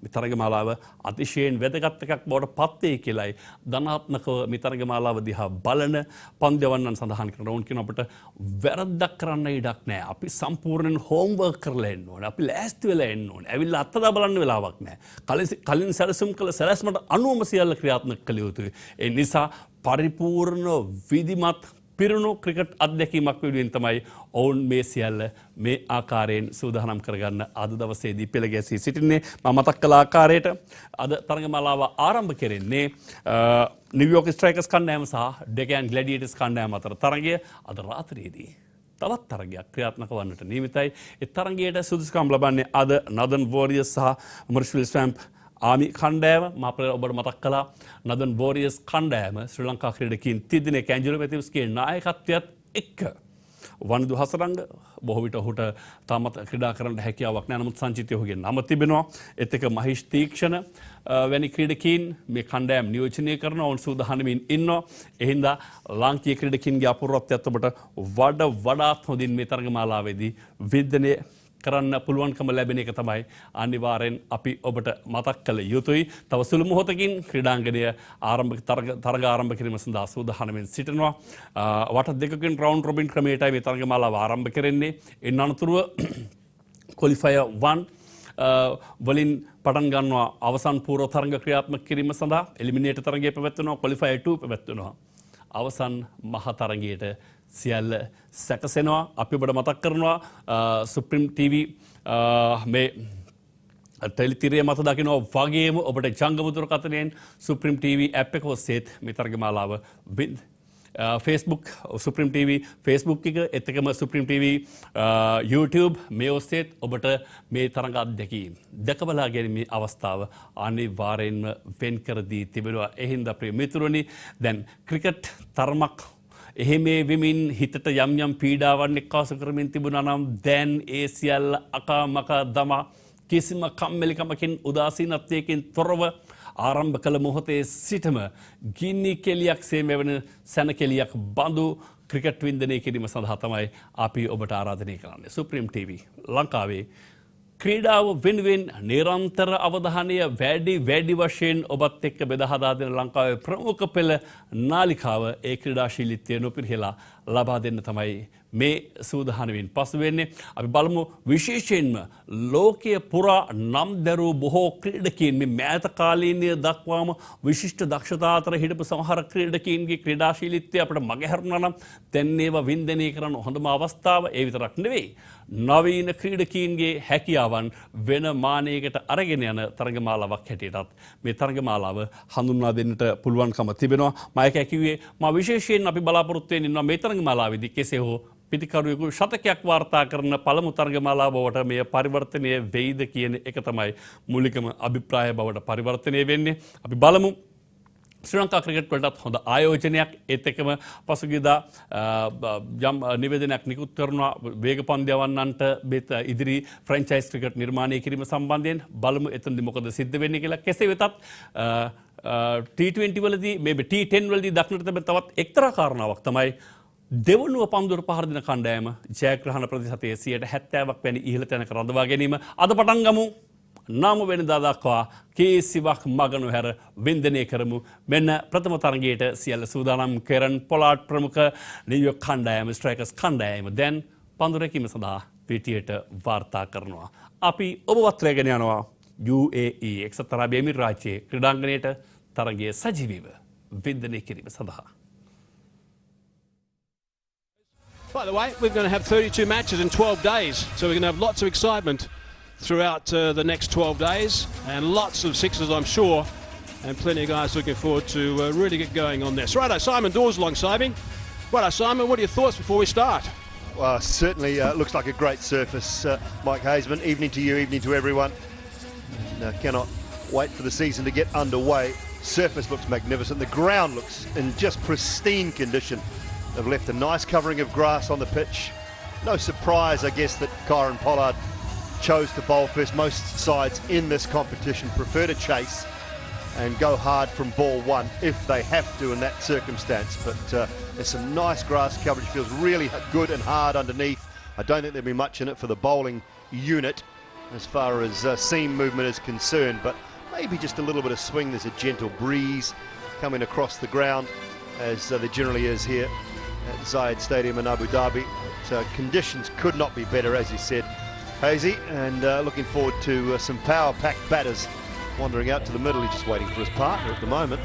මේ තරගමාලාව අතිශයින් වැදගත් එකක් බවට පත් වෙයි කියලායි ධනාත්මකව මේ තරගමාලාව දිහා බලන පන්දවන්නන් සඳහන් කරන රවුන්ඩ් කියන අපිට වැරද්දක් කරන්න ඉඩක් නැහැ. අපි සම්පූර්ණයෙන් හෝම්වර්ක් කරලා එන්න ඕනේ. අපි ලෑස්ති වෙලා එන්න ඕනේ. ඇවිල්ලා අත්දැක බලන්න වෙලාවක් නැහැ. කලින් සැලසුම් කළ සැලැස්මට අනුවම සියල්ල ක්‍රියාත්මක කළ යුතුයි. ඒ නිසා පරිපූර්ණ විධිමත් පිරුණු ක්‍රිකට් අත්දැකීමක් වෙනුවෙන් තමයි ඔවුන් මේ සියල්ල මේ ආකාරයෙන් සූදානම් කරගන්න අද දවසේදී පෙළ ගැසී සිටින්නේ. මම මතක් කළ ආකාරයට අද තරගමාලාව ආරම්භ කෙරෙන්නේ නිව්යෝර්ක් ස්ට්‍රයිකර්ස් කණ්ඩායම සහ ඩෙකන් ග්ලැඩියේටර්ස් කණ්ඩායම අතර තරගය අද රාත්‍රියේදී තවත් තරගයක් ක්‍රියාත්මක වන්නට නියමිතයි. ඒ තරගයට සුදුසුකම් ලබන්නේ අද නදන් වෝරියර්ස් සහ මර්ෂවිල් ස්වැම්ප් ආමි කණ්ඩායම. මම ඔබට මතක් කළා නදන් වෝරියර්ස් කණ්ඩායම ශ්‍රී ලංකා ක්‍රීඩකයන් 30 දෙනෙක් ඇන්ජලෝ මැතිව්ස්ගේ නායකත්වයත් එක්ක වනිදු හසරංග බොහෝ විට ඔහුට තාමත් ක්‍රීඩා කරන්න හැකියාවක් නැහැ. නමුත් සංචිතය ඔහුගේ නම තිබෙනවා. ඒත් එක මහේෂ් තීක්ෂණ වැනි ක්‍රීඩකයන් මේ කණ්ඩායම නියෝජනය කරන ඔවුන් සූදානමින් ඉන්නවා. ඒ හින්දා ලාංකීය ක්‍රීඩකයන්ගේ අපූර්වත්වයත් ඔබට වඩාත් හොඳින් මේ තරගමාලාවේදී වින්දනය කරන්න පුළුවන්කම ලැබෙන එක තමයි අනිවාර්යෙන් අපි ඔබට මතක් කළ යුතුයි. තව සුළු මොහොතකින් ක්‍රීඩාංගණය තරග ආරම්භ කිරීම සඳහා සූදානම්ෙන් සිටිනවා. වට දෙකකින් රවුන්ඩ් රොබින් ක්‍රමයටයි මේ තරගමාලාව ආරම්භ කරන්නේ. ඉන් අනතුරුව ක්වොලිෆයර් 1 වලින් පටන් ගන්නවා අවසන් පූර්ව තරග ක්‍රියාත්මක කිරීම සඳහා. එලිමිනේටර් තරගය පැවැත්වෙනවා. ක්වොලිෆයර් 2 පැවැත්වෙනවා. අවසන් මහ තරගයට සියල්ල සැකසෙනවා. අපි ඔබට මතක් කරනවා සුප්‍රීම් ටීවී මේ ටෙලිතිරය මත දකිනවා වගේම ඔබට ජංගම දුරකථනයෙන් සුප්‍රීම් ටීවී ඇප් එක ඔස්සේත් මේ තරගමාලාව Facebook සුප්‍රීම් ටීවී Facebook එක එතකම සුප්‍රීම් ටීවී YouTube මේ ඔස්සේත් ඔබට මේ තරග අත්දැකීම් දැක බලා ගැනීමේ අවස්ථාව අනිවාර්යෙන්ම වෙන් කර දී තිබෙනවා. ඒ හින්දා ප්‍රිය මිතුරනි, දැන් ක්‍රිකට් තරමක් එහෙමේ වෙමින් හිතට යම් පීඩාවන් එක්කාසු කරමින් තිබුණා නම් දැන් ඒ සියල්ල අකාමකා දමා කිසිම කම්මැලිකමකින් උදාසීනත්වයකින් තොරව ආරම්භ කළ මොහොතේ සිටම ගිනි කෙලියක් සේමවන සැනකෙලියක් බඳු ක්‍රිකට් වින්දනය කිරීම සඳහා තමයි අපි ඔබට ආරාධනය කරන්නේ. සුප්‍රීම් ටීවී ලංකාවේ ක්‍රීඩාව වෙනුවෙන් නිරන්තර අවධානය වැඩි වශයෙන් ඔබත් එක්ක බෙදා හදා දෙන ලංකාවේ ප්‍රමුඛ පෙළ නාලිකාව ඒ ක්‍රීඩාශීලීත්වය නොපිරිහෙලා ලබා දෙන්න තමයි මේ සූදානමින් පසු වෙන්නේ. අපි බලමු විශේෂයෙන්ම ලෝකයේ පුරා නම් දැරූ බොහෝ ක්‍රීඩකයන් මේ මෑත කාලීනය දක්වාම විශිෂ්ට දක්ෂතා අතර හිටපු සමහර ක්‍රීඩකයන්ගේ ක්‍රීඩාශීලීත්වය අපිට මගහැරුණා නම් දැන් ඒවා වින්දනය කරන්න හොඳම අවස්ථාව. ඒ විතරක් නෙවෙයි, නවීන ක්‍රීඩකයන්ගේ හැකියාවන් වෙන මානයකට අරගෙන යන තරගමාලාවක් හැටියටත් මේ තරගමාලාව හඳුන්වා දෙන්නට පුළුවන්කම තිබෙනවා. මම ඒක කිව්වේ විශේෂයෙන් අපි බලාපොරොත්තු වෙන ඉන්නවා මේ තරගමාලාවේදී කෙසේ හෝ පිටිකරුවෙකු ශතකයක් වාර්තා කරන පළමු තරගමාලාව බවට මේ පරිවර්තනය වෙයිද කියන එක තමයි මූලිකම අභිප්‍රාය බවට පරිවර්තනය වෙන්නේ. අපි බලමු. ශ්‍රී ලංකා ක්‍රිකට් වලටත් හොඳ ආයෝජනයක් ඒත් එක්කම පසුගියදා යම් නිවේදනයක් නිකුත් කරනවා වේගපන්දයවන්නන්ට බෙත ඉදිරි ෆ්‍රැන්චයිස් ක්‍රිකට් නිර්මාණය කිරීම සම්බන්ධයෙන්. බලමු එතනදී මොකද සිද්ධ වෙන්නේ කියලා. කෙසේ වෙතත් T20 වලදී මේ T10 වලදී දක්නට තිබෙන තවත් එක්තරා කාරණාවක් තමයි දෙවනුව පන්දුර පහර දෙන කණ්ඩායම ජයග්‍රහණ ප්‍රතිශතයේ 70ක් වැනි ඉහළ තැනක රඳවා ගැනීම. අද පටන් ගමු. නාම වෙනදා දක්වා කේසිවක් මග නොහැර වින්දනය කරමු. මෙන්න ප්‍රථම තරගයට සියල්ල සූදානම් කරන පොලාඩ් ප්‍රමුඛ නිව්යෝර්ක් කණ්ඩායම ස්ට්‍රයිකර්ස් කණ්ඩායම දැන් පන්දු රැකීම සඳහා පිටියට වාර්තා කරනවා. අපි ඔබවත් රැගෙන යනවා UAE එක්සත් අරාබි එමිරාජ්‍යයේ ක්‍රීඩාංගණයට තරගයේ සජීවීව වින්දනය කිරීම සඳහා. By the way, we're going to have 32 matches in 12 days, so we're going to have lots of excitement throughout the next 12 days, and lots of sixes, I'm sure, and plenty of guys looking forward to really get going on this. Righto, Simon Dawes alongside me. Righto, Simon, what are your thoughts before we start? Well, certainly looks like a great surface, Mike Hazeman. Evening to you, evening to everyone. Cannot wait for the season to get underway. Surface looks magnificent. The ground looks in just pristine condition. They've left a nice covering of grass on the pitch. No surprise, I guess, that Kyron Pollard chose to bowl first. Most sides in this competition prefer to chase and go hard from ball one if they have to in that circumstance. But there's some nice grass coverage. Feels really good and hard underneath. I don't think there'll be much in it for the bowling unit. as far as seam movement is concerned, but maybe just a little bit of swing. There's a gentle breeze coming across the ground, as there generally is here at Zayed Stadium in Abu Dhabi. But, conditions could not be better, as you said, Hazy, and looking forward to some power-packed batters wandering out to the middle. He's just waiting for his partner at the moment.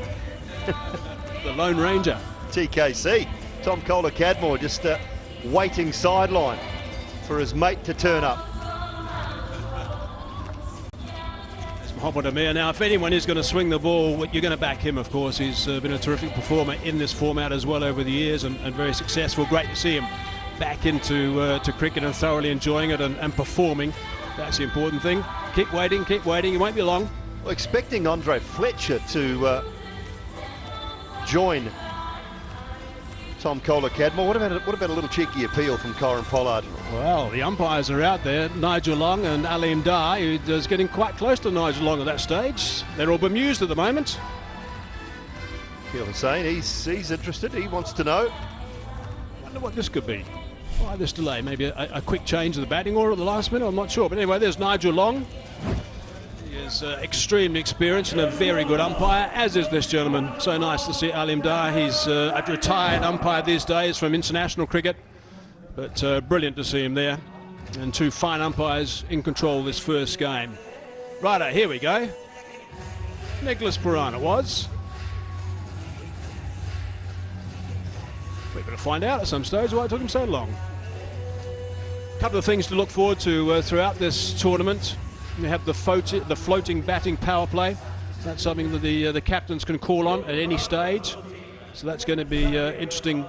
The Lone Ranger. TKC, Tom Kohler-Cadmore, just waiting sideline for his mate to turn up. It's Mohamed Amir. Now, if anyone is going to swing the ball, you're going to back him, of course. He's been a terrific performer in this format as well over the years, and very successful. Great to see him back into to cricket and thoroughly enjoying it and performing. That's the important thing. Keep waiting, it won't be long. Well, expecting Andre Fletcher to join Tom Kohler-Cadmore. What about a little cheeky appeal from Corin Pollard? Well, the umpires are out there, Nigel Long and Alim Dar, who's getting quite close to Nigel Long at that stage. They're all bemused at the moment. Keelan Hussain, he's interested, he wants to know. Wonder what this could be. Why this delay? Maybe a quick change of the batting order at the last minute, I'm not sure. But anyway, there's Nigel Long. He is extremely experienced and a very good umpire, as is this gentleman. So nice to see Alim Dar. He's a retired umpire these days from international cricket, but brilliant to see him there. And two fine umpires in control of this first game. Righto, here we go. Nicholas Purana was. We're going to find out at some stage why it took him so long. A couple of things to look forward to throughout this tournament. We have the floating batting power play. That's something that the captains can call on at any stage. So that's going to be interesting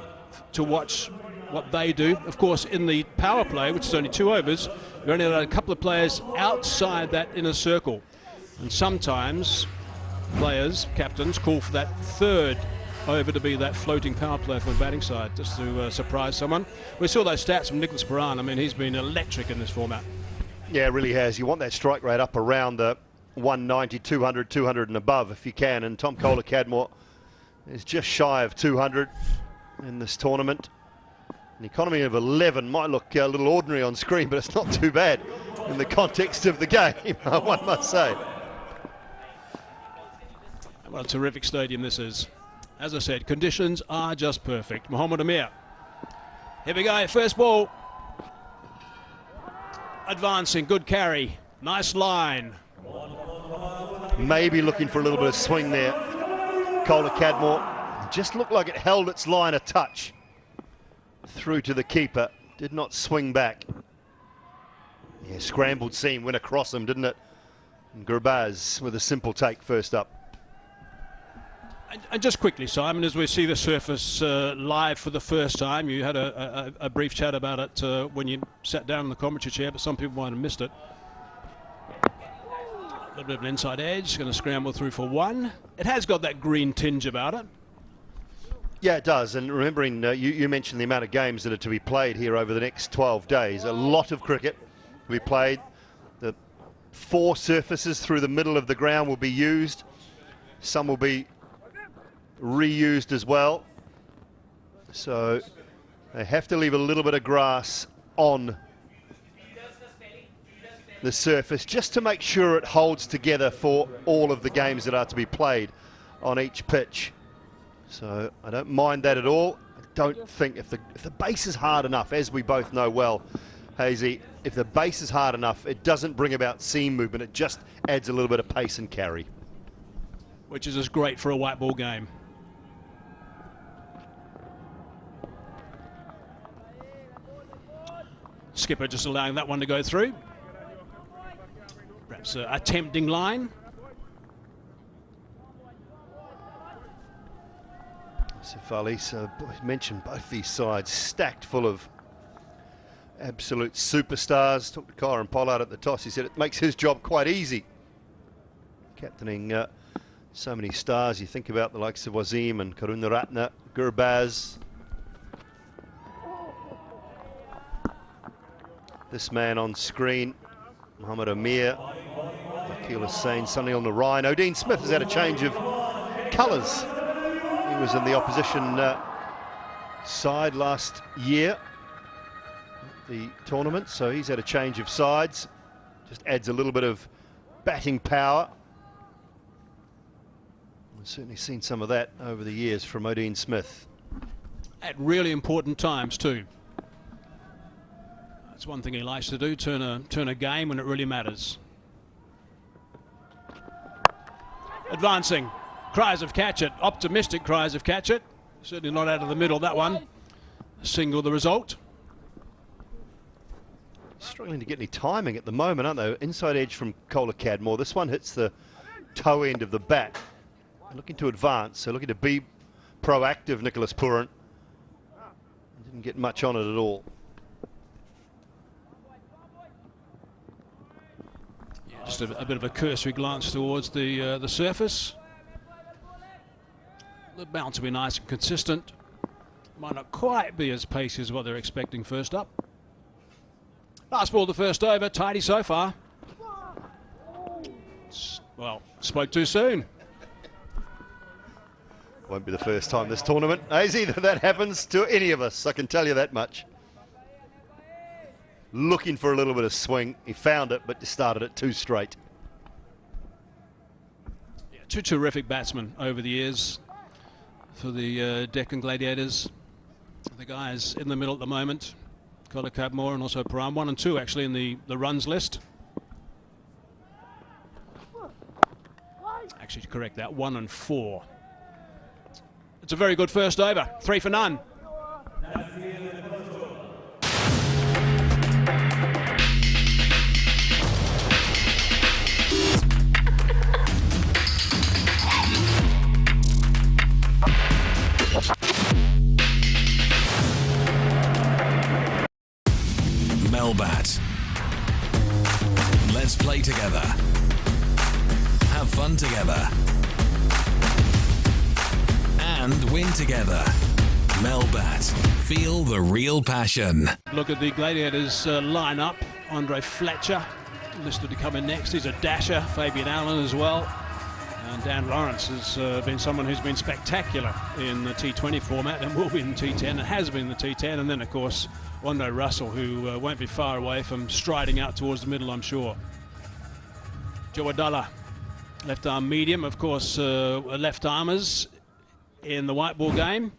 to watch what they do. Of course, in the power play, which is only 2 overs, you're only allowed a couple of players outside that inner circle. And sometimes players, captains, call for that third over to be that floating power play from the batting side, just to surprise someone. We saw those stats from Nicholas Purana. I mean, he's been electric in this format. Yeah, it really has. You want that strike rate up around the 190, 200, 200 and above if you can. And Tom Kohler-Cadmore is just shy of 200 in this tournament. An economy of 11 might look a little ordinary on screen, but it's not too bad in the context of the game, one must say. What a terrific stadium this is. As I said, conditions are just perfect. Mohamed Amir. Here we go, first ball. Advancing, good carry. Nice line. Maybe looking for a little bit of swing there. Kohler-Cadmore just looked like it held its line a touch through to the keeper. Did not swing back. Yeah, scrambled seam went across him, didn't it? And Gurbaz with a simple take first up. And just quickly, Simon, as we see the surface live for the first time, you had a brief chat about it when you sat down in the commentary chair, but some people might have missed it. A little bit of an inside edge, going to scramble through for 1. It has got that green tinge about it. Yeah, it does. And remembering, you mentioned the amount of games that are to be played here over the next 12 days. A lot of cricket will be played. The 4 surfaces through the middle of the ground will be used. Some will be reused as well, so they have to leave a little bit of grass on the surface just to make sure it holds together for all of the games that are to be played on each pitch. So I don't mind that at all. I don't think if the base is hard enough, as we both know well, Hazy, if the base is hard enough, it doesn't bring about seam movement, it just adds a little bit of pace and carry, which is just great for a white ball game. Skipper just allowing that one to go through. Perhaps a tempting line. Sifali, mentioned both these sides stacked full of absolute superstars. Talked to Corin Pollard at the toss. He said it makes his job quite easy. Captaining so many stars. You think about the likes of Wasim and Karunaratne, Gurbaz. This man on screen, Mohamed Amir, Keelan Hussain, Sunny on the Rhine. Odin Smith has had a change of colours. He was in the opposition side last year, the tournament, so he's had a change of sides Just adds a little bit of batting power. We've certainly seen some of that over the years from Odin Smith. At really important times too. That's one thing he likes to do, turn a game when it really matters. Advancing, cries of catch it, optimistic cries of catch it. Certainly not out of the middle, that one. Single the result. Struggling to get any timing at the moment, aren't they? Inside edge from Kohler Cadmore. This one hits the toe end of the bat. Looking to advance, so looking to be proactive, Nicholas Pooran. Didn't get much on it at all. Yeah, just a bit of a cursory glance towards the surface. The bounce will be nice and consistent. Might not quite be as pacey as what they're expecting first up. Last ball the first over, tidy so far. Well, spoke too soon. Won't be the first time this tournament, Hazy, that happens to any of us, I can tell you that much. Looking for a little bit of swing, he found it, but just started it too straight. Yeah, two terrific batsmen over the years for the Deccan Gladiators. The guys in the middle at the moment, Kohler Cadmore and also Pooran, 1 and 2 actually in the runs list. Actually, to correct that, 1 and 4. It's a very good first over, 3 for none. Melbat. Let's play together. Have fun together. And win together. Melbat. Feel the real passion. Look at the Gladiators lineup. Andre Fletcher listed to come in next. He's a dasher. Fabian Allen as well. And Dan Lawrence has been someone who's been spectacular in the T20 format and will be in T10 and has been in the T10. And then, of course, Wando Russell, who won't be far away from striding out towards the middle, I'm sure. Jawadala, left arm medium, of course, left armers in the white ball game,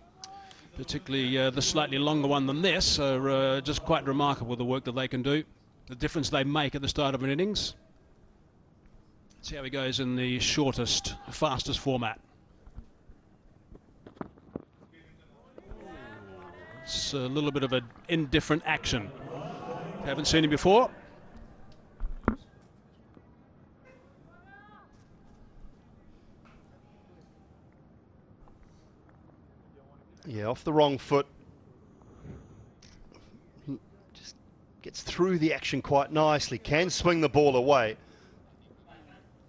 particularly the slightly longer one than this, are just quite remarkable, the work that they can do, the difference they make at the start of an innings. See how he goes in the shortest, fastest format. It's a little bit of an indifferent action. Haven't seen him before. Yeah, off the wrong foot. Just gets through the action quite nicely. Can swing the ball away.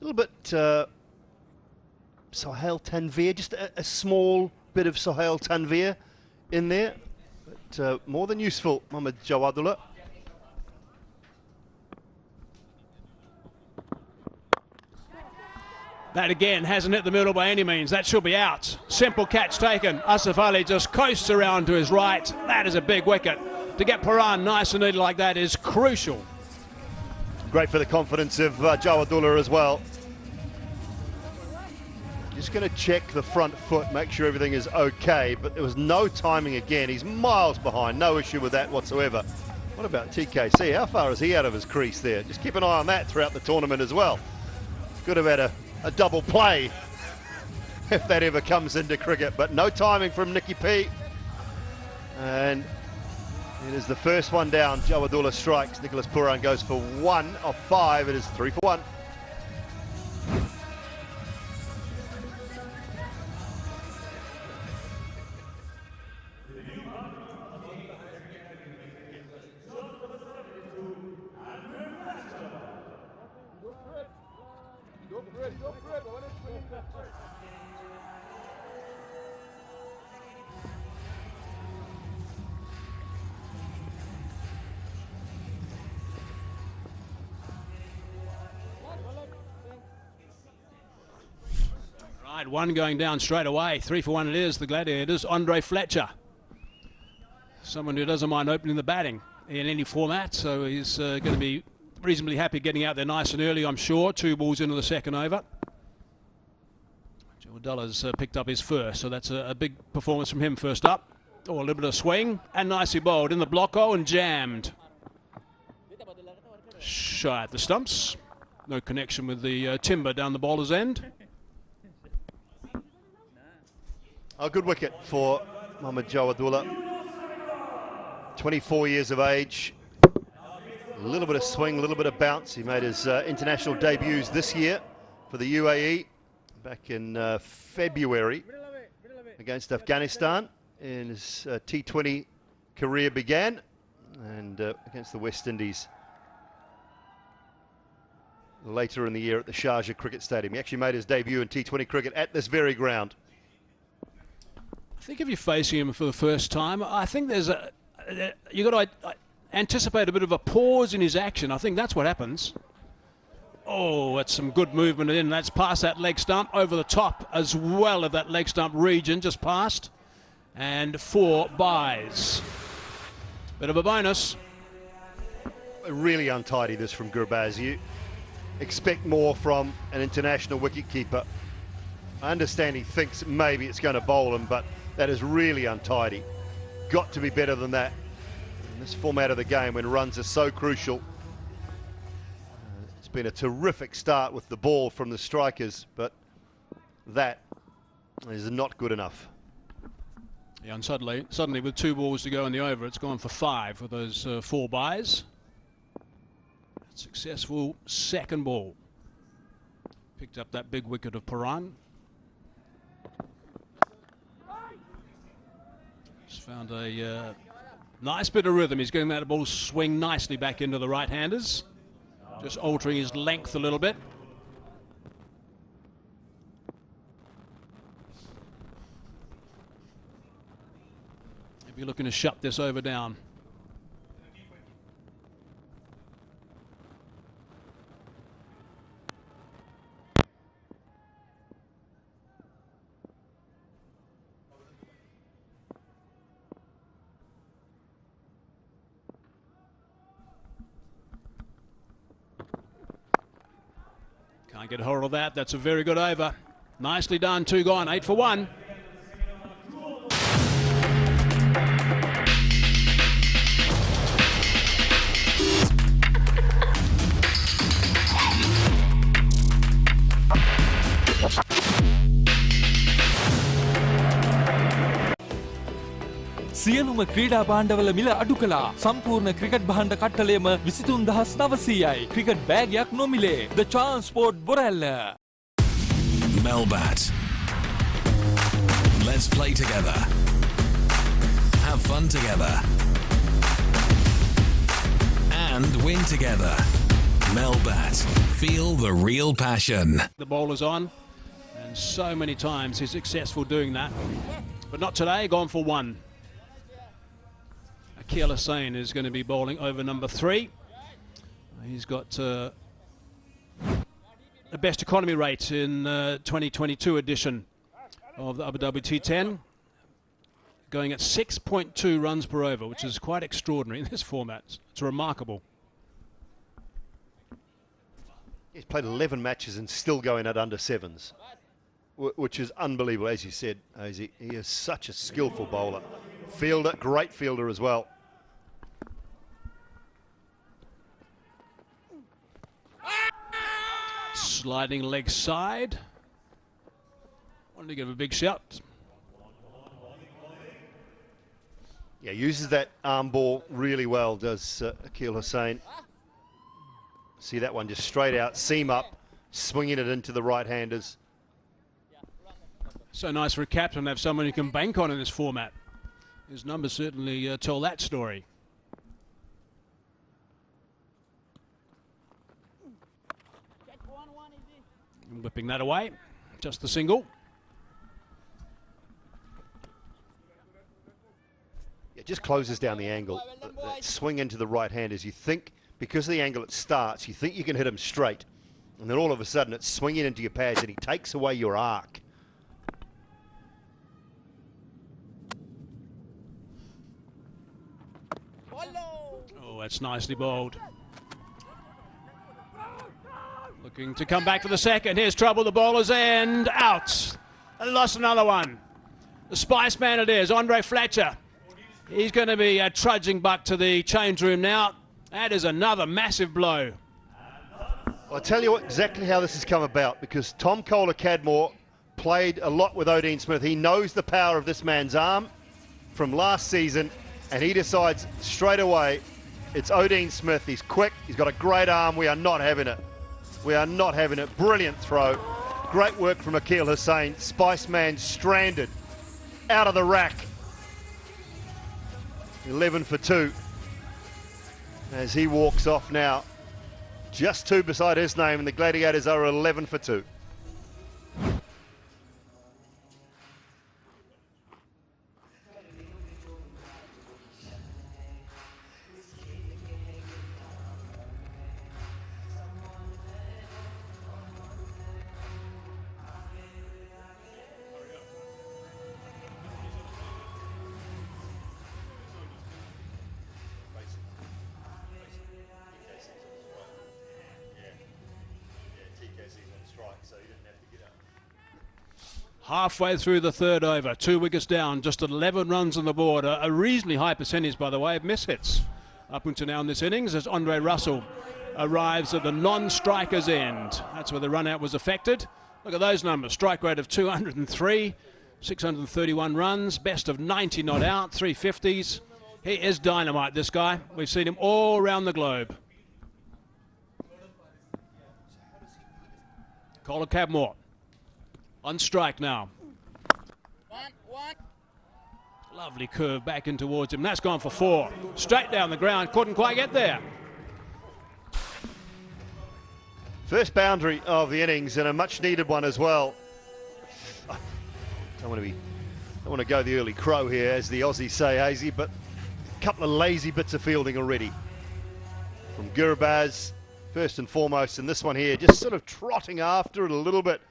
A little bit Sohail Tanvir, just a small bit of Sohail Tanvir in there. But more than useful, Mohamed Jawadullah. That again hasn't hit the middle by any means. That should be out. Simple catch taken. Asif Ali just coasts around to his right. That is a big wicket. To get Pooran nice and neat like that is crucial. Great for the confidence of Jawadullah as well. Just going to check the front foot, make sure everything is okay, but there was no timing again. He's miles behind, no issue with that whatsoever. What about TKC? How far is he out of his crease there? Just keep an eye on that throughout the tournament as well. Could have had a double play if that ever comes into cricket, but no timing from Nicky P. And it is the first one down. Jawadullah strikes. Nicholas Pooran goes for 1 of 5. It is 3 for 1. Right, one going down straight away. 3 for 1 it is, the Gladiators. Andre Fletcher. Someone who doesn't mind opening the batting in any format, so he's going to be reasonably happy getting out there nice and early, I'm sure. 2 balls into the second over. Joe Dulla's picked up his first, so that's a big performance from him first up. Oh, a little bit of swing, and nicely bowled in the block hole and jammed. Shy at the stumps. No connection with the timber down the bowler's end. A good wicket for Mohammad Jawadullah. 24 years of age. A little bit of swing, a little bit of bounce. He made his international debuts this year for the UAE back in February against Afghanistan. And his T20 career began, and against the West Indies later in the year at the Sharjah Cricket Stadium. He actually made his debut in T20 cricket at this very ground. I think if you're facing him for the first time, I think there's you've got to anticipate a bit of a pause in his action. I think that's what happens. Oh, that's some good movement in. That's past that leg stump, over the top as well of that leg stump region, just past. And 4 byes. Bit of a bonus. Really untidy this from Gurbaz. You expect more from an international wicketkeeper. I understand he thinks maybe it's going to bowl him, but that is really untidy. Got to be better than that in this format of the game when runs are so crucial. It's been a terrific start with the ball from the strikers, but that is not good enough. Yeah, and suddenly with 2 balls to go in the over, it's gone for 5 with those 4 byes. Successful second ball. Picked up that big wicket of Paran. Just found a nice bit of rhythm. He's getting that ball swing nicely back into the right-handers. Just altering his length a little bit. Be looking to shut this over down. Can't get a hold of that. That's a very good over. Nicely done. 2 gone. 8 for 1. සියලුම ක්‍රීඩා භාණ්ඩවල මිල අඩු කළා. සම්පූර්ණ cricket භාණ්ඩ කට්ටලයම 23900යි. Cricket බෑගයක් නොමිලේ. The Transport Borella. Melbat. Let's play together. Have fun together. And win together. Melbat. Feel the real passion. The bowler's on, and so many times he's successful doing that. But not today, gone for 1. Akil Hussain is going to be bowling over number 3. He's got the best economy rate in 2022 edition of the Abu Dhabi T10, going at 6.2 runs per over, which is quite extraordinary in this format. It's remarkable. He's played 11 matches and still going at under 7s, which is unbelievable, as you said, Ozzy. He is such a skillful bowler. Fielder, great fielder as well. Sliding leg side. Wanted to give a big shout. Yeah, uses that arm ball really well, does Akil Hussain. See that one just straight out, seam up, swinging it into the right-handers. So nice for a captain to have someone who can bank on in this format. His numbers certainly tell that story. Whipping that away, just the single. It just closes down the angle. That swing into the right-handers, you think, because of the angle it starts, you think you can hit him straight. And then all of a sudden it's swinging into your pads and he takes away your arc. Oh, that's nicely bowled. Looking to come back for the second. Here's trouble, the bowler's end, out. And lost another one. The Spice Man it is, Andre Fletcher. He's going to be trudging back to the change room now. That is another massive blow. I'll tell you exactly how this has come about, because Tom Kohler-Cadmore played a lot with Odean Smith. He knows the power of this man's arm from last season, and he decides straight away, it's Odean Smith. He's quick, he's got a great arm. We are not having it. We are not having it. Brilliant throw. Great work from Akeal Hussain. Spice Man stranded out of the rack. 11 for 2 as he walks off now. Just 2 beside his name, and the Gladiators are 11 for 2. Halfway through the third over, 2 wickets down, just 11 runs on the board. A reasonably high percentage, by the way, of mishits up until now in this innings, as Andre Russell arrives at the non-striker's end. That's where the run-out was affected. Look at those numbers. Strike rate of 203, 631 runs, best of 90 not out, 350s. He is dynamite, this guy. We've seen him all around the globe. Kohler-Cadmore on strike now. Lovely curve back in towards him. That's gone for 4. Straight down the ground. Couldn't quite get there. First boundary of the innings, and a much needed one as well. Don't want to go the early crow here, as the Aussies say, Hazy, but a couple of lazy bits of fielding already from Gurbaz, first and foremost, and this one here just sort of trotting after it a little bit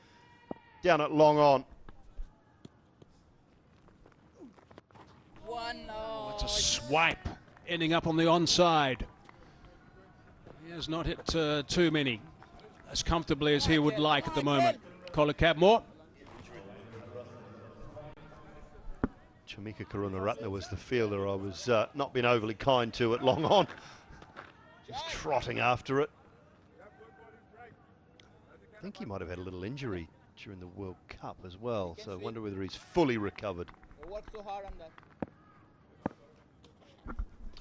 down at long on. It's a swipe, ending up on the onside. He has not hit too many as comfortably as he would like at the moment. Kohler-Cadmore. Chamika Karunaratne was the fielder I was not been overly kind to at long on. Just trotting after it. I think he might have had a little injury during the World Cup as well, so I wonder whether he's fully recovered.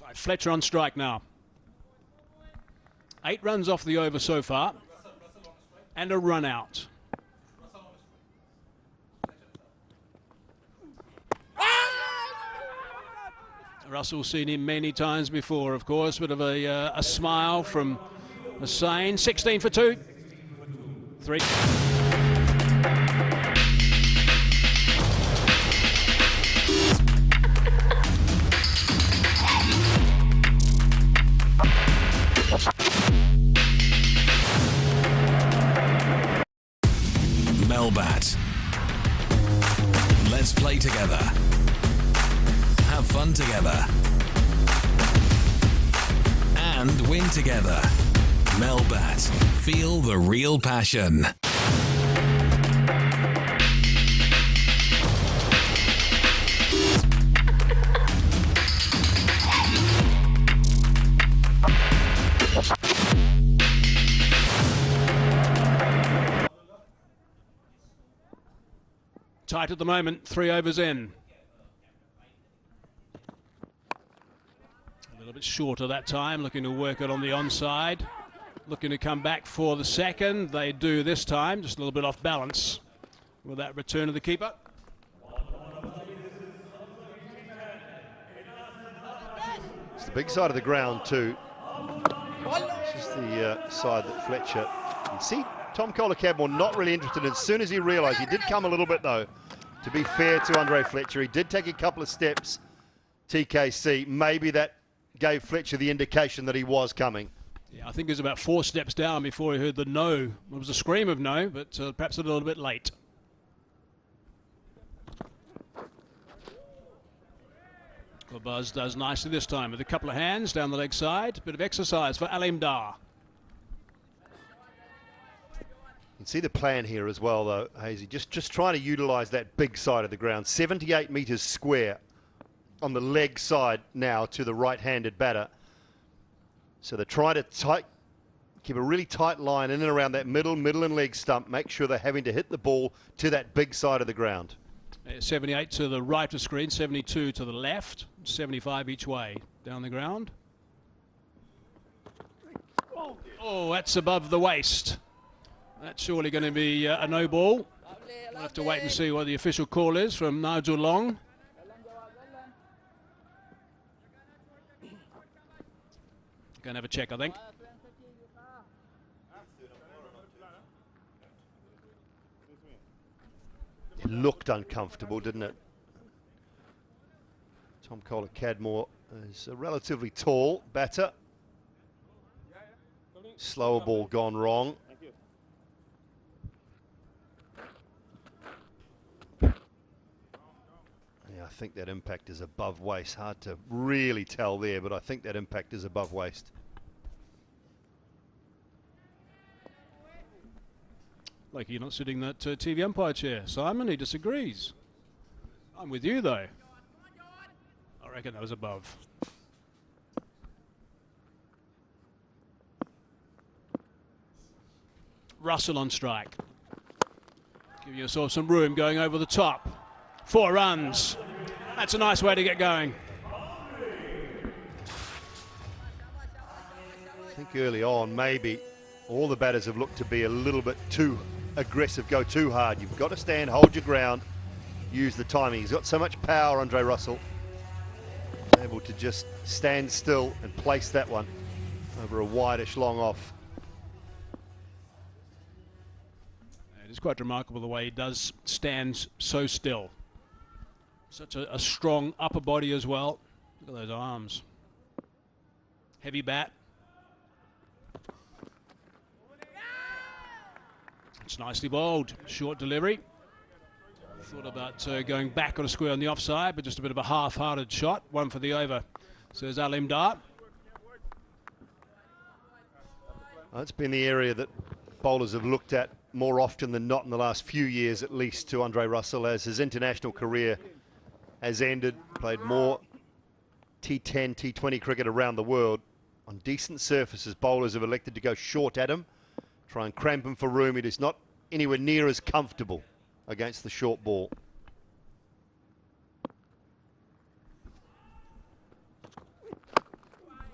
Right, Fletcher on strike now. 8 runs off the over so far, and a run out. Russell's seen him many times before, of course. Bit of a smile from Hussain. 16 for 2. 3. Melbat. Let's play together. Have fun together. And win together. Melbat. Feel the real passion. Tight at the moment, 3 overs in. A little bit shorter that time, looking to work it on the onside. Looking to come back for the second. They do this time, just a little bit off balance with that return of the keeper. It's the big side of the ground too. This is the side that Fletcher, you see Tom Kohler-Cadmore not really interested in. As soon as he realised, he did come a little bit though, to be fair to Andre Fletcher. He did take a couple of steps, TKC. Maybe that gave Fletcher the indication that he was coming. Yeah, I think he was about 4 steps down before he heard the no. It was a scream of no, but perhaps a little bit late. Buzz does nicely this time with a couple of hands down the leg side. Bit of exercise for Alim Dar. can see the plan here as well, though, Hazy. Just trying to utilise that big side of the ground. 78 metres square on the leg side now to the right-handed batter. So they're trying to keep a really tight line in and around that middle and leg stump. Make sure they're having to hit the ball to that big side of the ground. 78 to the right of screen, 72 to the left, 75 each way down the ground. Oh, that's above the waist. That's surely going to be a no ball. We'll have to wait and see what the official call is from Nigel Long. Going to have a check, I think. It looked uncomfortable, didn't it? Tom Kohler-Cadmore is a relatively tall batter. Slower ball gone wrong. Yeah, I think that impact is above waist. Hard to really tell there, but I think that impact is above waist. Like you're not sitting in that TV umpire chair. Simon, he disagrees. I'm with you, though. I reckon that was above. Russell on strike. Give yourself some room going over the top. 4 runs. That's a nice way to get going. I think early on, maybe all the batters have looked to be a little bit too aggressive, go too hard. You've got to stand, hold your ground, use the timing. He's got so much power, Andre Russell. Able to just stand still and place that one over a wideish long off. It is quite remarkable the way he does stand so still. Such a strong upper body as well. Look at those arms. Heavy bat. It's nicely bowled. Short delivery. Thought about going back on a square on the offside, but just a bit of a half-hearted shot. One for the over, says Alim Dar. That's been the area that bowlers have looked at more often than not in the last few years, at least, to Andre Russell, as his international career has ended. Played more T10, T20 cricket around the world. On decent surfaces, bowlers have elected to go short at him, try and cramp him for room. It is not anywhere near as comfortable against the short ball.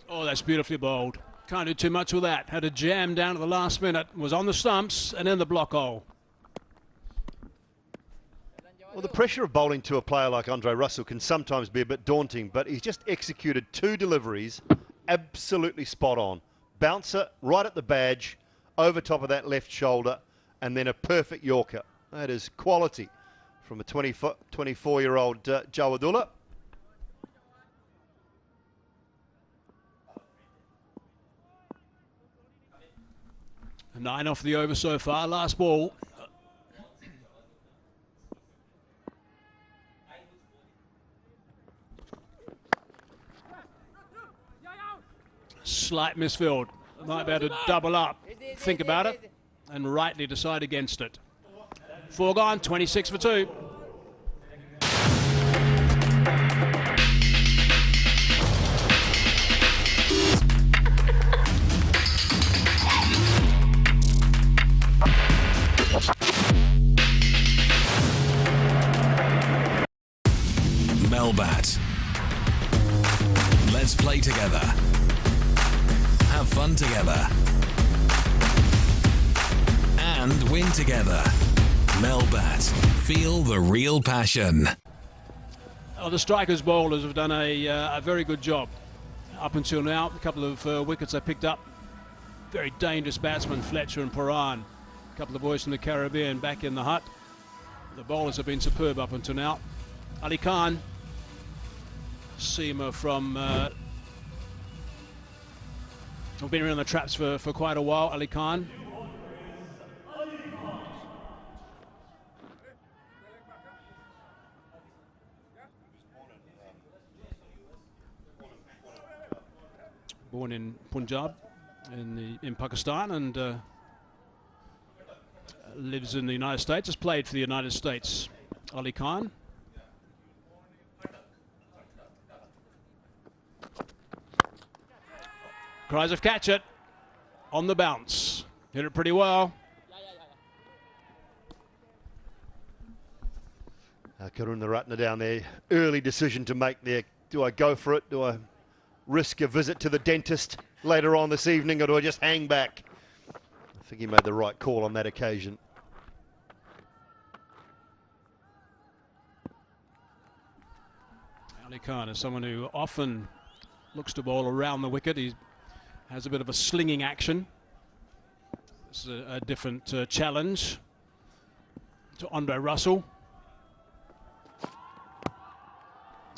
Oh, that's beautifully bowled. Can't do too much with that. Had a jam down at the last minute. Was on the stumps and in the block hole. Well, the pressure of bowling to a player like Andre Russell can sometimes be a bit daunting, but he's just executed 2 deliveries absolutely spot on. Bouncer right at the badge, over top of that left shoulder, and then a perfect Yorker. That is quality from a 24-year-old Jawadullah. A 9 off the over so far. Last ball. Slight misfield. Might be able to double up. Think about it and rightly decide against it. 4 gone, 26 for 2. Melbat. Let's play together. Have fun together. And win together. Melbat. Feel the real passion. Oh, the strikers bowlers have done a very good job up until now. A couple of wickets they picked up. Very dangerous batsmen, Fletcher and Paran. A couple of boys from the Caribbean back in the hut. The bowlers have been superb up until now. Ali Khan, seamer from... I've been around the traps for quite a while, Ali Khan. Born in Punjab in Pakistan, and lives in the United States, has played for the United States. Ali Khan. Cries of catch it on the bounce. Hit it pretty well. Karun Ratna down there. Early decision to make there. Do I go for it? Do I risk a visit to the dentist later on this evening, or do I just hang back? I think he made the right call on that occasion. Ali Khan is someone who often looks to bowl around the wicket. He has a bit of a slinging action. This is a different challenge to Andre Russell.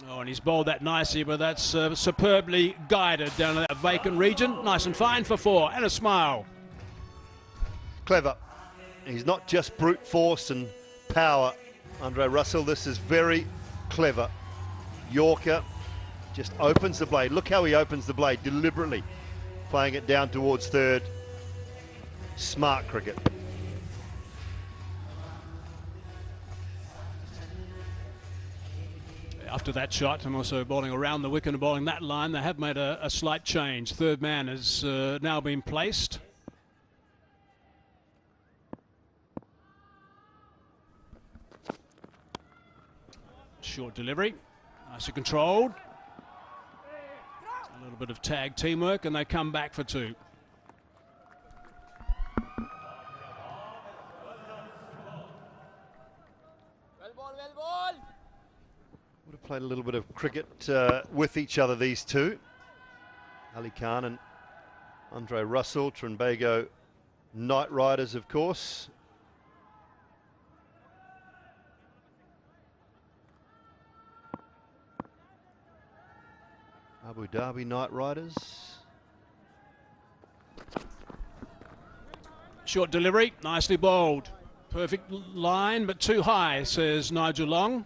Oh, and he's bowled that nicely, but that's superbly guided down to that vacant region. Nice and fine for 4, and a smile. Clever. He's not just brute force and power, Andre Russell. This is very clever. Yorker just opens the blade. Look how he opens the blade deliberately, playing it down towards third. Smart cricket. After that shot, and also bowling around the wicket and bowling that line, they have made a slight change. Third man has now been placed. Short delivery, nicely controlled. A little bit of tag teamwork, and they come back for 2. Would have played a little bit of cricket with each other, these two. Ali Khan and Andre Russell, Trinbago Knight Riders, of course. Abu Dhabi Knight Riders. Short delivery, nicely bowled. Perfect line, but too high, says Nigel Long.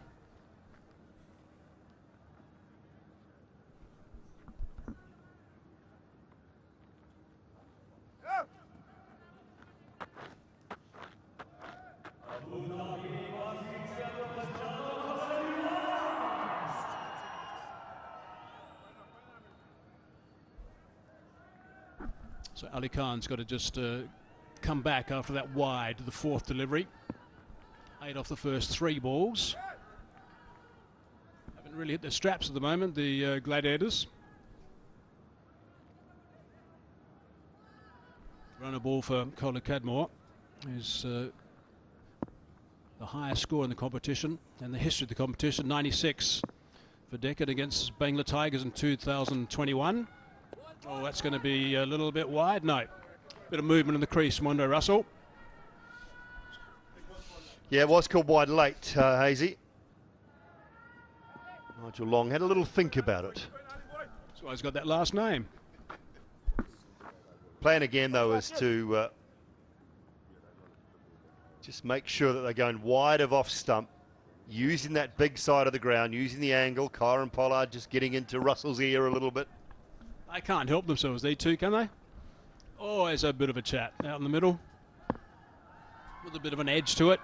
So Ali Khan's got to just come back after that wide, the 4th delivery. 8 off the first 3 balls. Haven't really hit their straps at the moment, the Gladiators. Run a ball for Colin Cadmore, who's the highest score in the competition and the history of the competition, 96 for Deccan against Bangla Tigers in 2021. Oh, that's going to be a little bit wide. No. Bit of movement in the crease from Andre Russell. Yeah, it was called wide late, Hazy. Nigel Long had a little think about it. That's why he's got that last name. Plan again, though, is to just make sure that they're going wide of off stump, using that big side of the ground, using the angle. Kyron Pollard just getting into Russell's ear a little bit. They can't help themselves, they two, can they? Always a bit of a chat out in the middle, with a bit of an edge to it.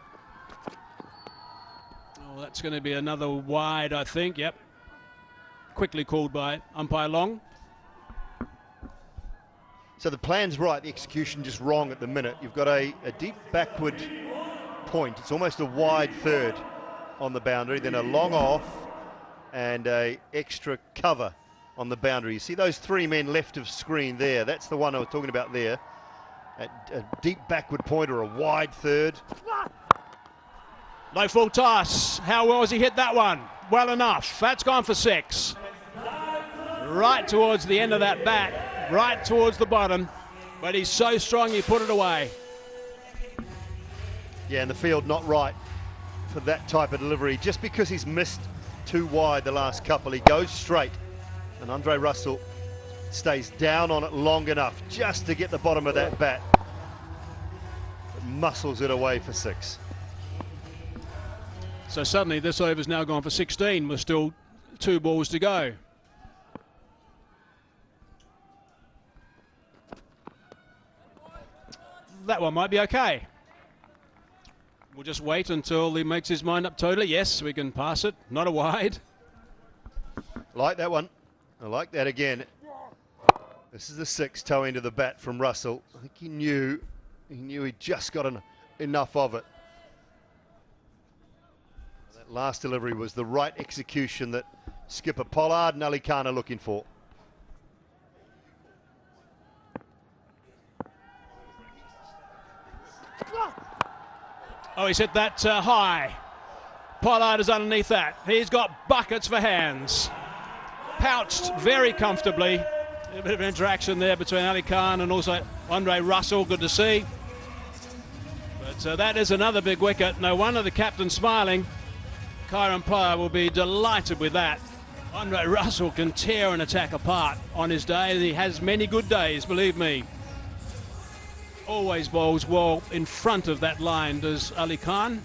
Oh, that's going to be another wide, I think. Yep. Quickly called by umpire Long. So the plan's right, the execution just wrong at the minute. You've got a deep backward point. It's almost a wide third on the boundary, then a long off and a extra cover on the boundary. You see those 3 men left of screen there? That's the one I was talking about there. A deep backward point or a wide third. No full toss. How well has he hit that one? Well enough. That's gone for 6. Right towards the end of that bat, right towards the bottom, but he's so strong he put it away. Yeah, and the field not right for that type of delivery. Just because he's missed too wide the last couple, he goes straight. And Andre Russell stays down on it long enough just to get the bottom of that bat. But muscles it away for 6. So suddenly this over's now gone for 16 with still 2 balls to go. That one might be okay. We'll just wait until he makes his mind up totally. Yes, we can pass it. Not a wide. Like that one. I like that again. This is the 6 toe into the bat from Russell. I think he knew he'd just got enough of it. That last delivery was the right execution that skipper Pollard and Ali Khan are looking for. Oh, he's hit that high. Pollard is underneath that. He's got buckets for hands. Pouched very comfortably. A bit of interaction there between Ali Khan and also Andre Russell. Good to see. But that is another big wicket. No wonder the captain's smiling. Kieran Pryor will be delighted with that. Andre Russell can tear an attack apart on his day. He has many good days, believe me. Always bowls well in front of that line, does Ali Khan.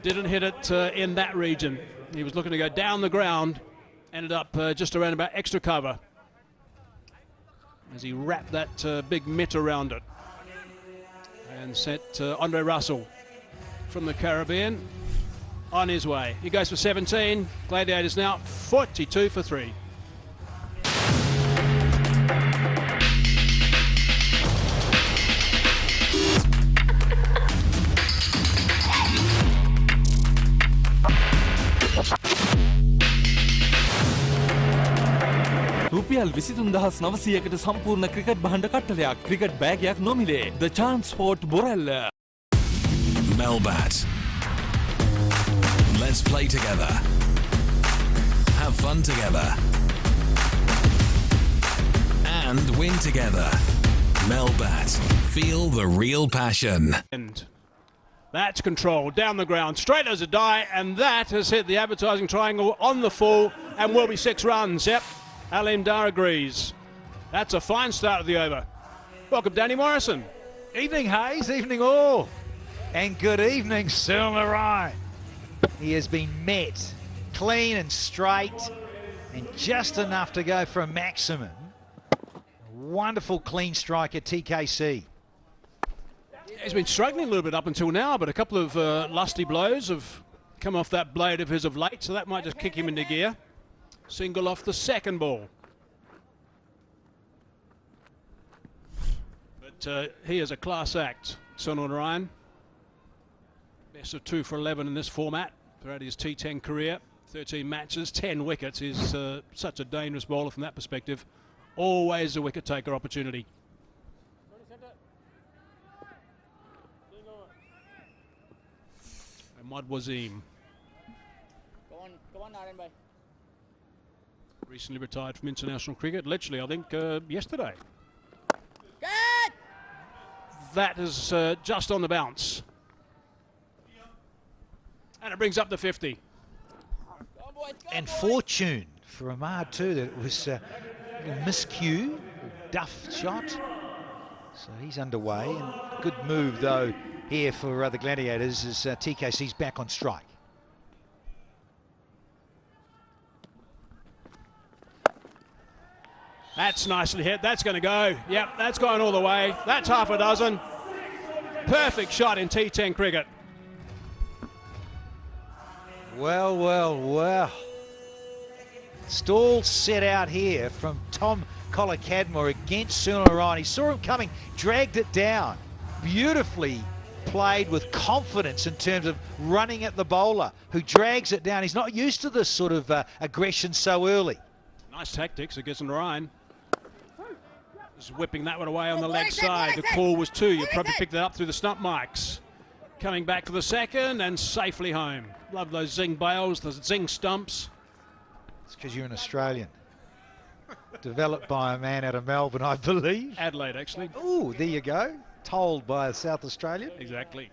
Didn't hit it in that region. He was looking to go down the ground. Ended up just around about extra cover as he wrapped that big mitt around it and sent Andre Russell from the Caribbean on his way. He goes for 17. Gladiators now 42 for 3. රුපියල් 23,900කට සම්පූර්ණ cricket භාණ්ඩ කට්ටලයක් cricket බෑගයක් නොමිලේ The Chance Sport Borella Melbat. Let's play together. Have fun together. And win together. Melbat. Feel the real passion. And that's controlled down the ground, straight as a die, and that has hit the advertising triangle on the full and will be 6 runs. Yep. Alim Dar agrees. That's a fine start of the over. Welcome, Danny Morrison. Evening, Hayes. Evening, all. And good evening, Cyril Narai. He has been met clean and straight and just enough to go for a maximum. Wonderful clean strike at TKC. He's been struggling a little bit up until now, but a couple of lusty blows have come off that blade of his of late, so that might just kick him into gear. Single off the second ball. But he is a class act, Sunil Narayan. Best of 2 for 11 in this format throughout his T10 career. 13 matches, 10 wickets. He's such a dangerous bowler from that perspective. Always a wicket taker opportunity. Ahmad Wazeem. Go on, Naren bhai. Recently retired from international cricket, literally, I think, yesterday. Good! That is just on the bounce. And it brings up the 50. Go on, boys, go on, And boys. fortune for Ahmad too, that it was a little miscue, duff shot. So he's underway, and good move though here for the Gladiators as TKC's back on strike. That's nicely hit. That's going to go. Yep, that's going all the way. That's half a dozen. Perfect shot in T10 cricket. Well, well, well. Stall set out here from Tom Collar-Cadmore against Sunil Narayan. He saw him coming, dragged it down. Beautifully played with confidence in terms of running at the bowler, who drags it down. He's not used to this sort of aggression so early. Nice tactics against Narayan. Just whipping that one away on the leg side. The call was 2. You probably picked that up through the stump mics. Coming back for the second and safely home. Love those zing bails, the zing stumps. It's because you're an Australian. Developed by a man out of Melbourne, I believe. Adelaide, actually. Oh, there you go. Told by a South Australian. Exactly.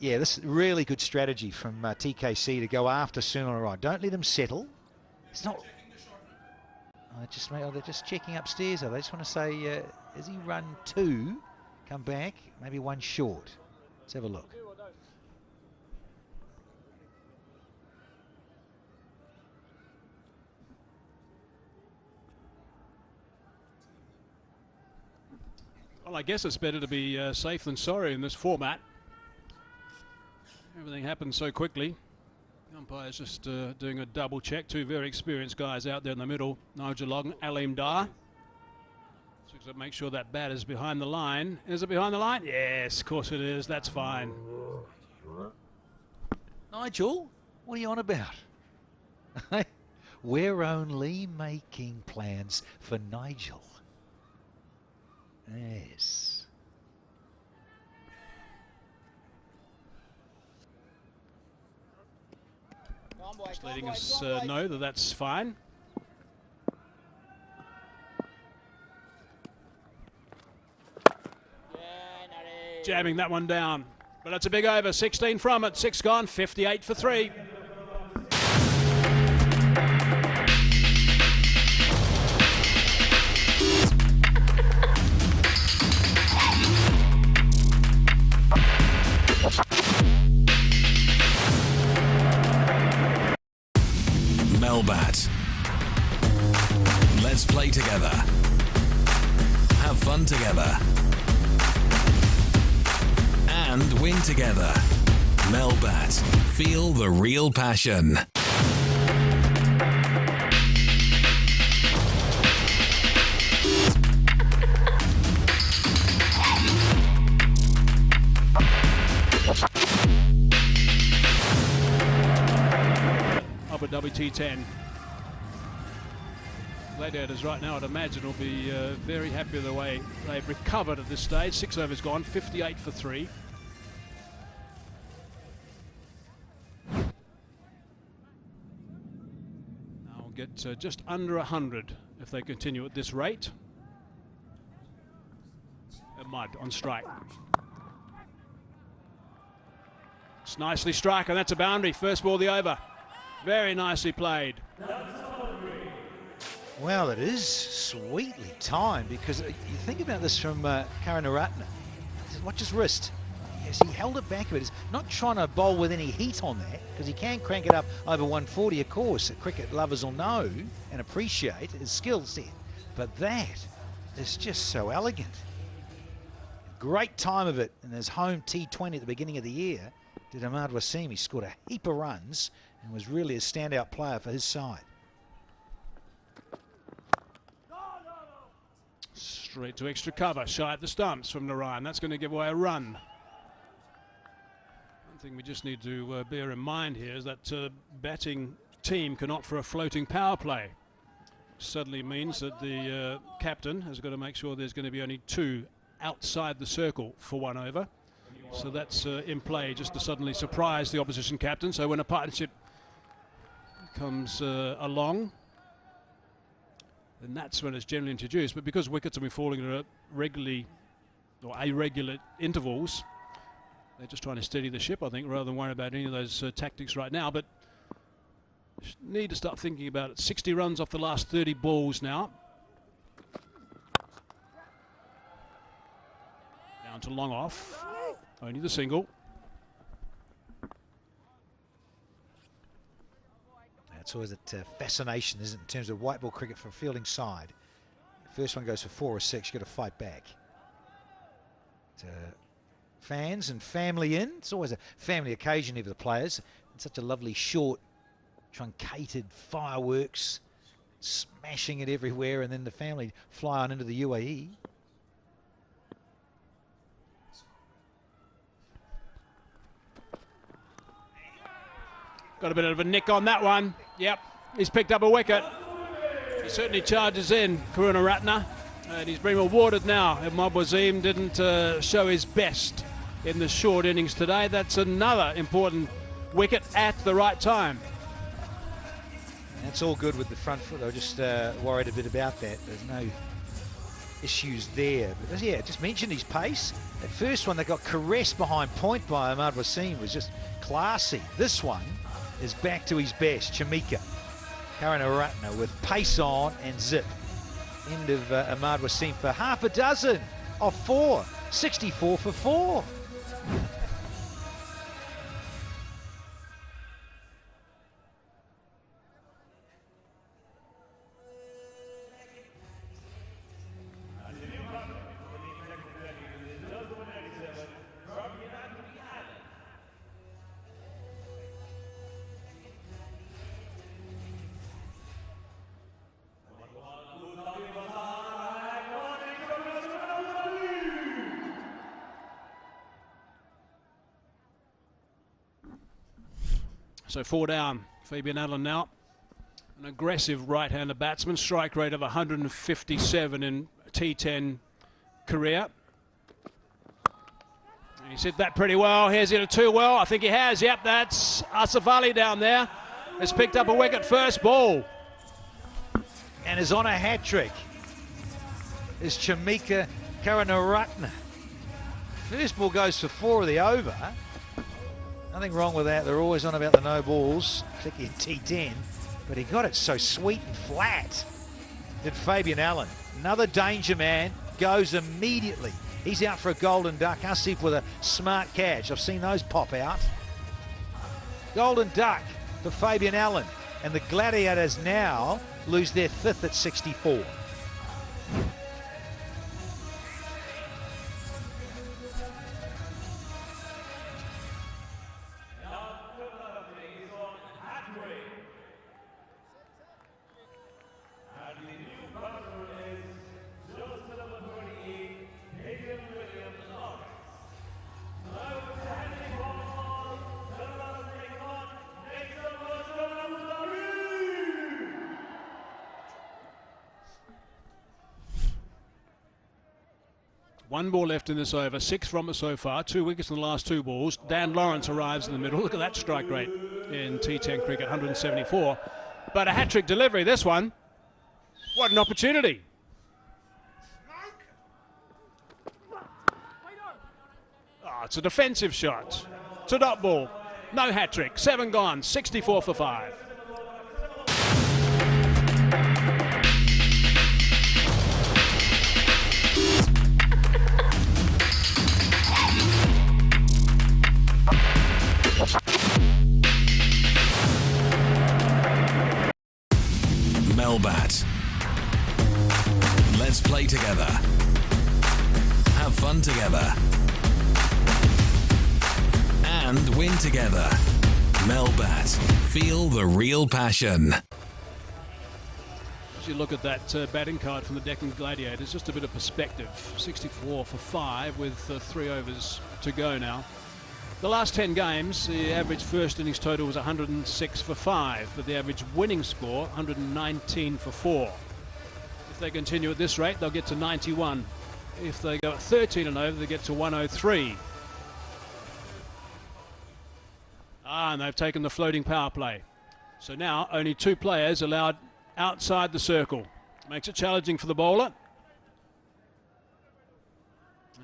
Yeah, this is really good strategy from TKC to go after Sunil Narayan. Don't let him settle. It's not... they're just checking upstairs. They just want to say, has he run 2? Come back, maybe 1 short. Let's have a look. Well, I guess it's better to be safe than sorry in this format. Everything happens so quickly. The umpire's just doing a double check. Two very experienced guys out there in the middle. Nigel Long, Alim Dar. So make sure that bat is behind the line. Is it behind the line? Yes, of course it is. That's fine. Nigel, what are you on about? We're only making plans for Nigel. Yes. Come on, boy. Just Come on, letting boy. us Come on, boy. know that that's fine. Yeah, nutty. Jamming that one down. But that's a big over. 16 from it. 6 gone. 58 for 3. Melbat. Let's play together. Have fun together. And win together. Melbat. Feel the real passion. Up at Dhabi T10. Gladiators right now, I'd imagine, will be very happy with the way they've recovered at this stage. 6 overs gone, 58 for 3. Now we'll get just under 100 if they continue at this rate. Mud on strike. It's nicely struck, and that's a boundary. First ball of the over. Very nicely played. Well, it is sweetly timed, because you think about this from Karunaratne. Watch his wrist. Yes, he held it back a bit. He's not trying to bowl with any heat on that, because he can crank it up over 140, of course. Cricket lovers will know and appreciate his skill set. But that is just so elegant. Great time of it in his home T20 at the beginning of the year. Did Ahmad Wasim. He scored a heap of runs and was really a standout player for his side. Straight to extra cover, shy at the stumps from Narayan. That's going to give away a run. One thing we just need to bear in mind here is that batting team can opt for a floating power play. Suddenly means that the captain has got to make sure there's going to be only 2 outside the circle for 1 over. So that's in play just to suddenly surprise the opposition captain. So when a partnership comes along, then that's when it's generally introduced. But because wickets have been falling at regularly or irregular intervals, they're just trying to steady the ship, I think, rather than worry about any of those tactics right now. But need to start thinking about it. 60 runs off the last 30 balls now. Down to long off. Only the single. It's always a fascination, isn't it, in terms of white ball cricket for a fielding side. First one goes for 4 or 6, you've got to fight back. Fans and family in. It's always a family occasion here for the players. It's such a lovely, short, truncated fireworks, smashing it everywhere, and then the family fly on into the UAE. Got a bit of a nick on that one. Yep, he's picked up a wicket. He certainly charges in, Karunaratne, and he's been rewarded now. Ahmad Wasim didn't show his best in the short innings today. That's another important wicket at the right time. That's all good with the front foot. They were just worried a bit about that. There's no issues there. But yeah, just mentioned his pace. That first one that got caressed behind point by Ahmad Wasim was just classy. This one is back to his best. Chamika, Karunaratne with pace on and zip. End of Ahmad Wasim for half a dozen off 4. 64 for 4. So 4 down. Fabian Allen now. An aggressive right-hander batsman. Strike rate of 157 in T10 career. He's hit that pretty well. Here's hit it too well. I think he has. Yep, that's Asif Ali down there. Has picked up a wicket first ball. And is on a hat-trick. Is Chamika Karunaratne. First ball goes for 4 of the over. Nothing wrong with that. They're always on about the no balls, particularly in T10. But he got it so sweet and flat. Did Fabian Allen. Another danger man. Goes immediately. He's out for a golden duck. Asif with a smart catch. I've seen those pop out. Golden duck for Fabian Allen. And the Gladiators now lose their 5th at 64. One ball left in this over, 6 from it so far, 2 wickets in the last 2 balls. Dan Lawrence arrives in the middle. Look at that strike rate in T10 cricket, 174. But a hat-trick delivery, this one. What an opportunity. Oh, it's a defensive shot. It's a dot ball. No hat-trick, 7 gone, 64 for 5. Melbat. Let's play together. Have fun together. And win together. Melbat. Feel the real passion. As you look at that batting card from the Deccan Gladiators, just a bit of perspective. 64 for 5 with 3 overs to go now. The last 10 games, the average first innings total was 106 for 5, but the average winning score, 119 for 4. If they continue at this rate, they'll get to 91. If they go at 13 and over, they get to 103. And they've taken the floating power play. So now only 2 players allowed outside the circle. Makes it challenging for the bowler.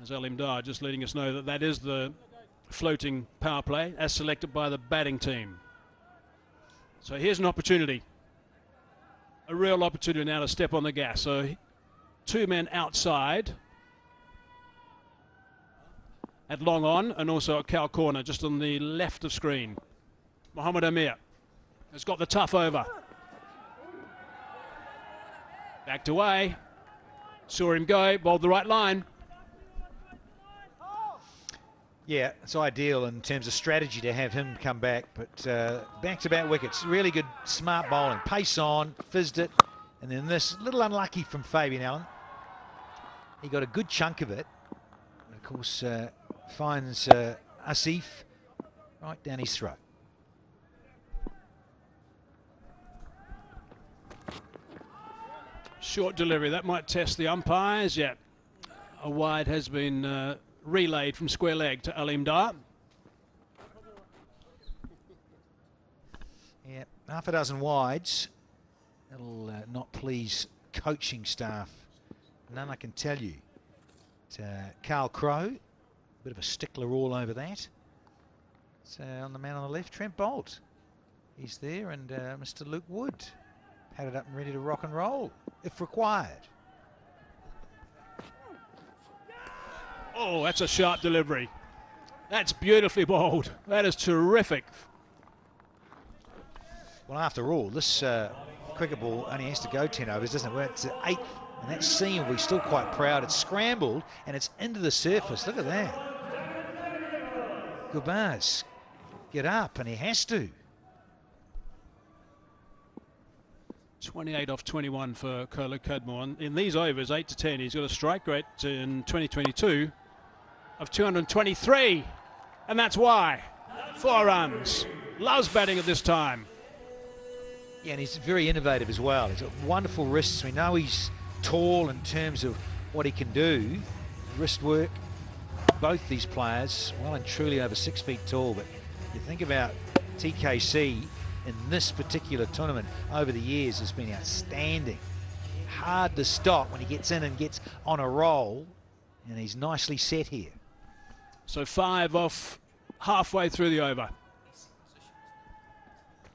As Alim Dar just letting us know that that is the floating power play as selected by the batting team. So here's an opportunity. A real opportunity now to step on the gas. So 2 men outside at long on and also at cow corner just on the left of screen. Mohammad Amir has got the tough over. Backed away. Saw him go, bowled the right line. Yeah, it's ideal in terms of strategy to have him come back, but back-to-back wickets, really good, smart bowling. Pace on, fizzed it, and then this, a little unlucky from Fabian Allen. He got a good chunk of it, and of course finds Asif right down his throat. Short delivery, that might test the umpires, yet a wide has been relayed from square leg to Alim Dar. Yeah, half a dozen wides. That'll not please coaching staff. None, I can tell you. Carl Crowe, bit of a stickler all over that. So on the man on the left, Trent Bolt. He's there, and Mr. Luke Wood padded up and ready to rock and roll if required. Oh, that's a sharp delivery. That's beautifully bowled. That is terrific. Well, after all, this cricket ball only has to go 10 overs, doesn't it? We're at 8th, and that seam will be still quite proud. It's scrambled, and it's into the surface. Look at that. Gurbaz, get up, and he has to. 28 off 21 for Kola Cadmore. In these overs, 8 to 10, he's got a strike rate in 2022 of 223. And that's why. 4 runs. loves batting at this time. Yeah, and he's very innovative as well. He's got wonderful wrists. We know he's tall in terms of what he can do. Wrist work, both these players, well and truly over 6 feet tall. But you think about TKC in this particular tournament over the years has been outstanding. Hard to stop when he gets in and gets on a roll, and he's nicely set here. So 5 off halfway through the over.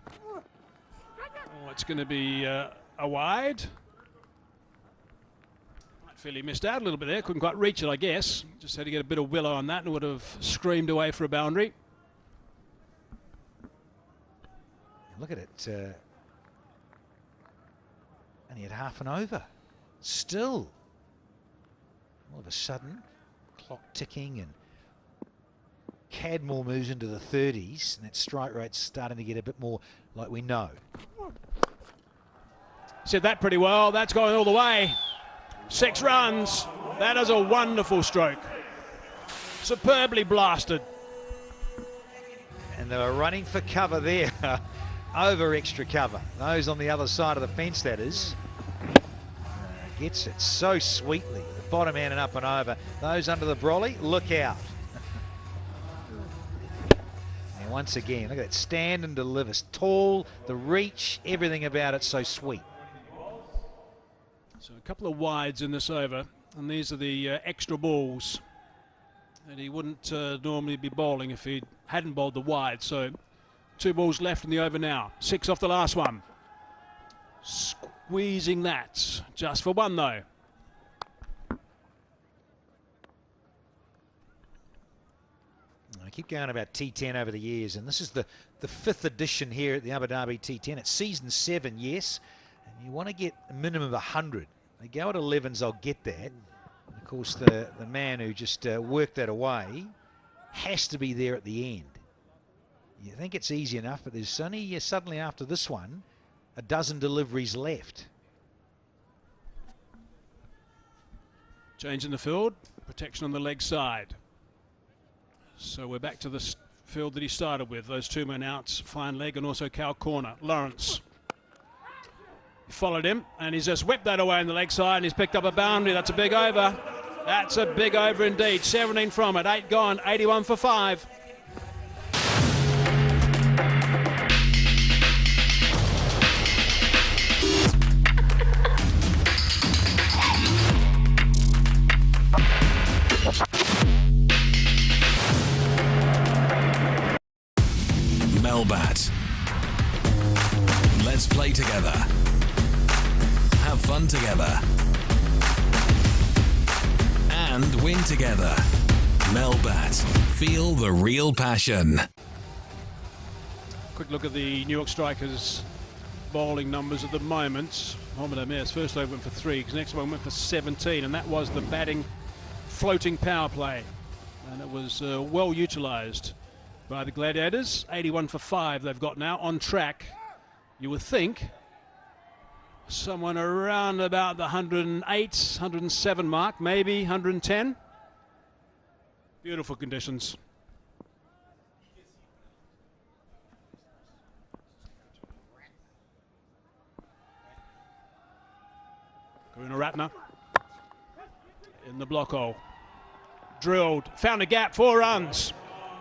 Oh, it's going to be a wide. I feel he missed out a little bit there. Couldn't quite reach it, I guess. Just had to get a bit of willow on that and would have screamed away for a boundary. Look at it. And he had half an over. Still. All of a sudden, clock ticking and Cadmore moves into the 30s, and that strike rate's starting to get a bit more like we know. Said that pretty well. That's going all the way. 6 runs. That is a wonderful stroke. Superbly blasted. And they were running for cover there. Over extra cover. Those on the other side of the fence, that is. Gets it so sweetly. The bottom end and up and over. Those under the brolly, look out. And once again, look at that, stand and deliver. Tall, the reach, everything about it so sweet. So a couple of wides in this over, and these are the extra balls. And he wouldn't normally be bowling if he hadn't bowled the wide. So 2 balls left in the over now. 6 off the last one. Squeezing that. Just for 1 though. I keep going about T10 over the years, and this is the 5th edition here at the Abu Dhabi T10. It's season 7, yes, and you want to get a minimum of 100. They go at 11s, I'll get that. And of course, the man who just worked that away has to be there at the end. You think it's easy enough, but there's only suddenly after this one, a dozen deliveries left. Change in the field, protection on the leg side. So we're back to the field that he started with. Those 2 men outs, fine leg and also cow corner. Lawrence followed him and he's just whipped that away on the leg side and he's picked up a boundary. That's a big over. That's a big over indeed. 17 from it, 8 gone, 81 for 5. Melbat. Let's play together. Have fun together. And win together. Melbat. Feel the real passion. Quick look at the New York Strikers bowling numbers at the moment. Mohamed Amir's first over went for 3, his next one went for 17, and that was the batting floating power play. And it was well utilised by the Gladiators. 81 for 5 they've got now, on track. You would think someone around about the 108, 107 mark, maybe 110. Beautiful conditions. Karunaratne in the block hole. Drilled, found a gap, 4 runs.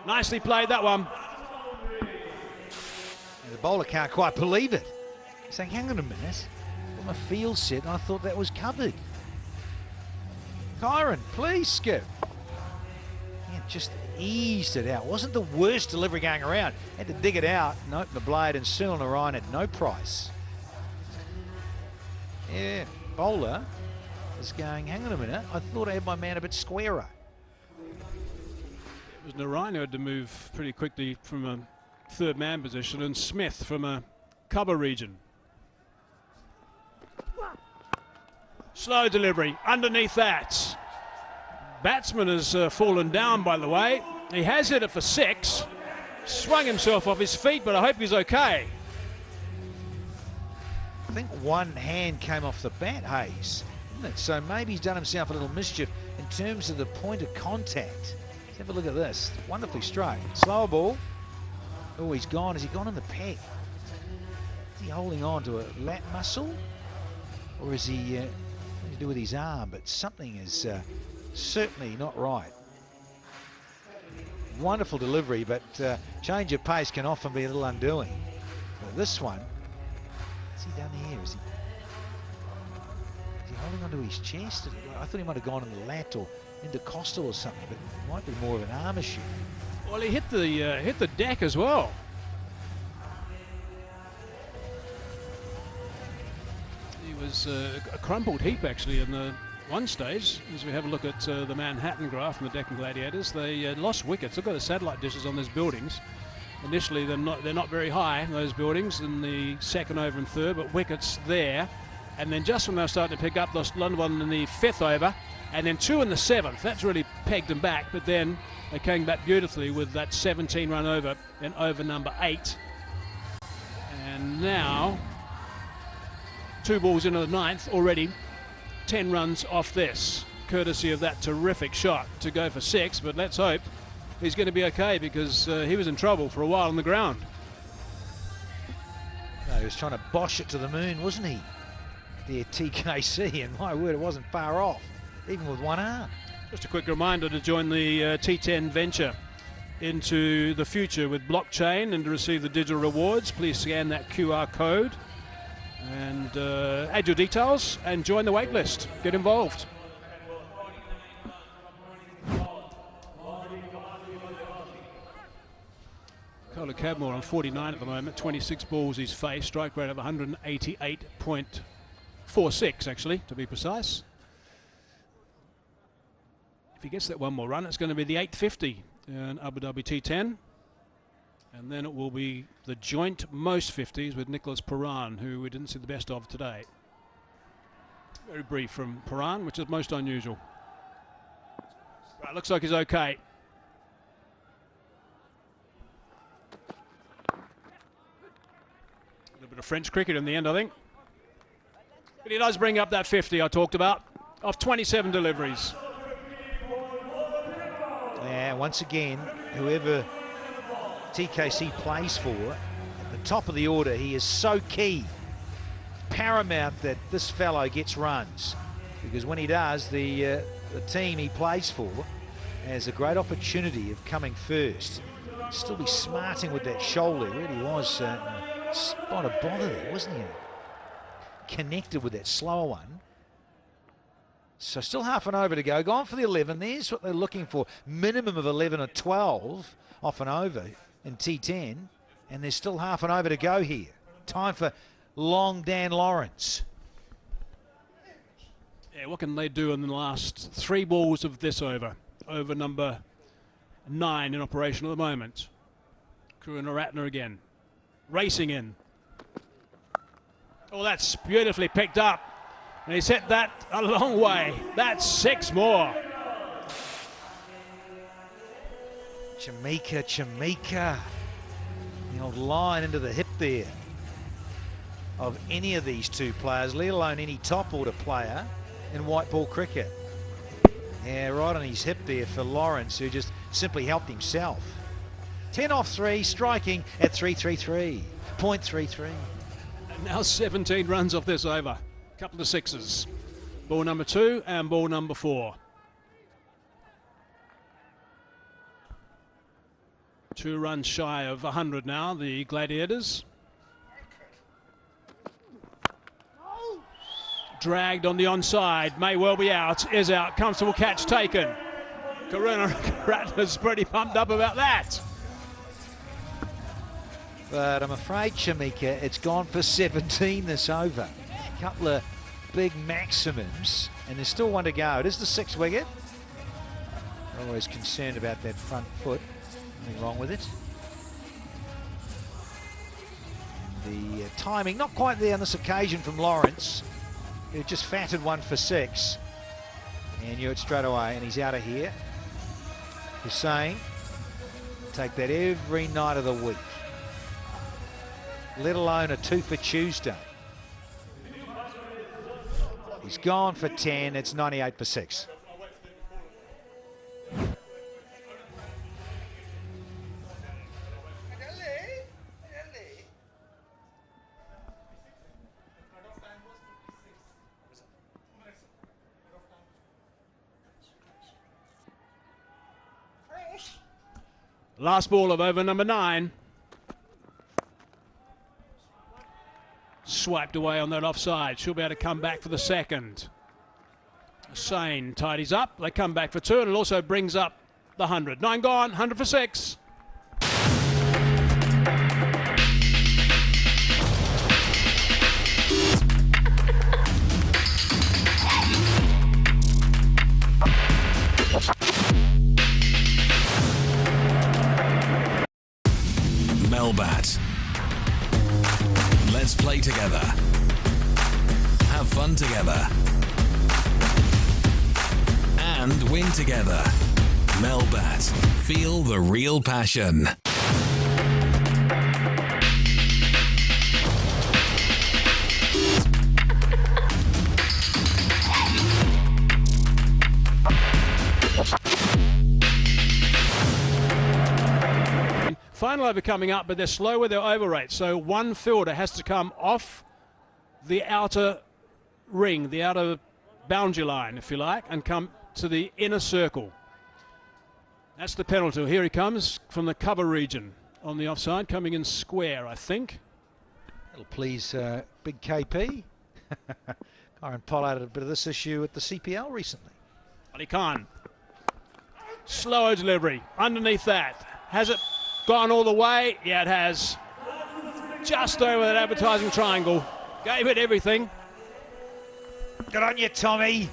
Nicely played, that one. The bowler can't quite believe it. He's saying, hang on a minute. Got my field set and I thought that was covered. Kyron, please skip. Yeah, just eased it out. Wasn't the worst delivery going around. Had to dig it out and open the blade, and Sunil Narayan had no price. Yeah, bowler is going, hang on a minute. I thought I had my man a bit squarer. It was Narayan who had to move pretty quickly from a 3rd man position, and Smith from a cover region. Slow delivery underneath that. Batsman has fallen down, by the way. He has hit it for 6. Swung himself off his feet, but I hope he's okay. I think one hand came off the bat, Hayes, isn't it? So maybe he's done himself a little mischief in terms of the point of contact. Let's have a look at this. Wonderfully struck. Slower ball. Oh, he's gone. Has he gone in the peg? Is he holding on to a lat muscle? Or is he something to do with his arm? But something is certainly not right. Wonderful delivery, but change of pace can often be a little undoing. But this one, what's he done here? Is he holding onto his chest? I thought he might have gone in the lat or intercostal or something, but it might be more of an arm issue. Well, he hit the deck as well. He was a crumpled heap actually in the one stage. As we have a look at the Manhattan graph from the Deccan Gladiators, they lost wickets. They've got the satellite dishes on those buildings. Initially, they're not very high, those buildings, in the second over and third, but wickets there. And then just when they were starting to pick up, lost London one in the fifth over, and then two in the seventh. That's really pegged them back, but then they came back beautifully with that 17 run over in over number 8. And now, 2 balls into the ninth, already 10 runs off this, courtesy of that terrific shot to go for 6, but let's hope he's going to be okay, because he was in trouble for a while on the ground. No, he was trying to bosh it to the moon, wasn't he? Dear TKC, and my word, it wasn't far off, even with one arm. Just a quick reminder to join the T10 venture into the future with blockchain and to receive the digital rewards. Please scan that QR code and add your details and join the waitlist. Get involved. Colin Cadmore on 49 at the moment, 26 balls he's faced, strike rate of 188.46 actually, to be precise. If he gets that one more run, it's going to be the 850 in Abu Dhabi T10. And then it will be the joint most 50s with Nicholas Paran, who we didn't see the best of today. Very brief from Paran, which is most unusual. Right, looks like he's okay. A little bit of French cricket in the end, I think. But he does bring up that 50 I talked about, off 27 deliveries. Yeah, once again, whoever TKC plays for, at the top of the order, he is so key, paramount, that this fellow gets runs, because when he does, the team he plays for has a great opportunity of coming first. Still be smarting with that shoulder. He really was spot of bother there, wasn't he? Connected with that slower one. So still half an over to go. Gone for the 11. There's what they're looking for. Minimum of 11 or 12 off an over in T10. And there's still half an over to go here. Time for long Dan Lawrence. Yeah, what can they do in the last 3 balls of this over? Over number 9 in operation at the moment. Karuna Ratner again. Racing in. Oh, that's beautifully picked up. And he's hit that a long way. That's 6 more. Jamaica. The old line into the hip there of any of these two players, let alone any top order player in white ball cricket. Yeah, right on his hip there for Lawrence, who just simply helped himself. 10 off 3, striking at 333.33. And now 17 runs off this over. Couple of 6s. Ball number 2 and ball number 4. 2 runs shy of 100 now, the Gladiators. Dragged on the onside, may well be out, is out, comfortable catch taken. Karuna Ratner's pretty pumped up about that. But I'm afraid, Jamaica, it's gone for 17 this over. A couple of big maximums, and there's still one to go. It is the 6th wicket. Always concerned about that front foot. Nothing wrong with it. And the timing, not quite there on this occasion from Lawrence, who just fatted one for 6. And knew it straight away, and he's out of here. Hussain, take that every night of the week, let alone a 2 for Tuesday. He's gone for 10. It's 98 for 6. Last ball of over number 9. Swiped away on that offside. She'll be able to come back for the second. Sane tidies up. They come back for 2, and it also brings up the 100. 9 gone, 100 for 6. Melbat. Let's play together. Have fun together. And win together. Melbat. Feel the real passion. Final over coming up, but they're slow with their over rate. So one fielder has to come off the outer ring, the outer boundary line, if you like, and come to the inner circle. That's the penalty. Here he comes from the cover region on the offside, coming in square, I think. It'll please big KP. Kyron Pollard had a bit of this issue at the CPL recently. Ali Khan. Slower delivery. Underneath that. Has it gone all the way? Yeah, it has. Just over that advertising triangle. Gave it everything. Good on you, Tommy.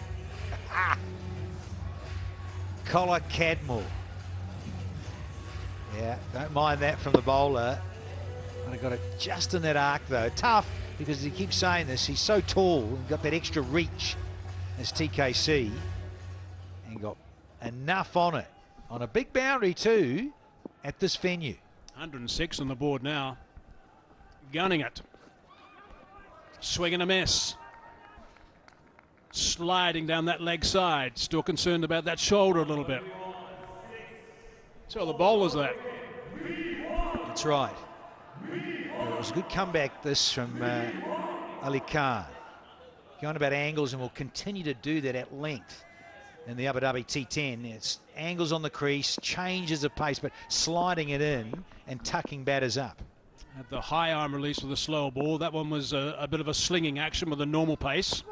Collar Cadmore. Yeah, don't mind that from the bowler. But I got it just in that arc though. Tough, because he keeps saying this, he's so tall and got that extra reach as TKC. And got enough on it. On a big boundary too at this venue. 106 on the board now. Gunning it. Swing and a miss. Sliding down that leg side. Still concerned about that shoulder a little bit. Tell the bowlers that. That's right. Well, it was a good comeback this from Ali Khan. Going about angles and will continue to do that at length in the Abu Dhabi T10. It's angles on the crease, changes of pace, but sliding it in and tucking batters up. Had the high arm release with a slower ball. That one was a bit of a slinging action with a normal pace.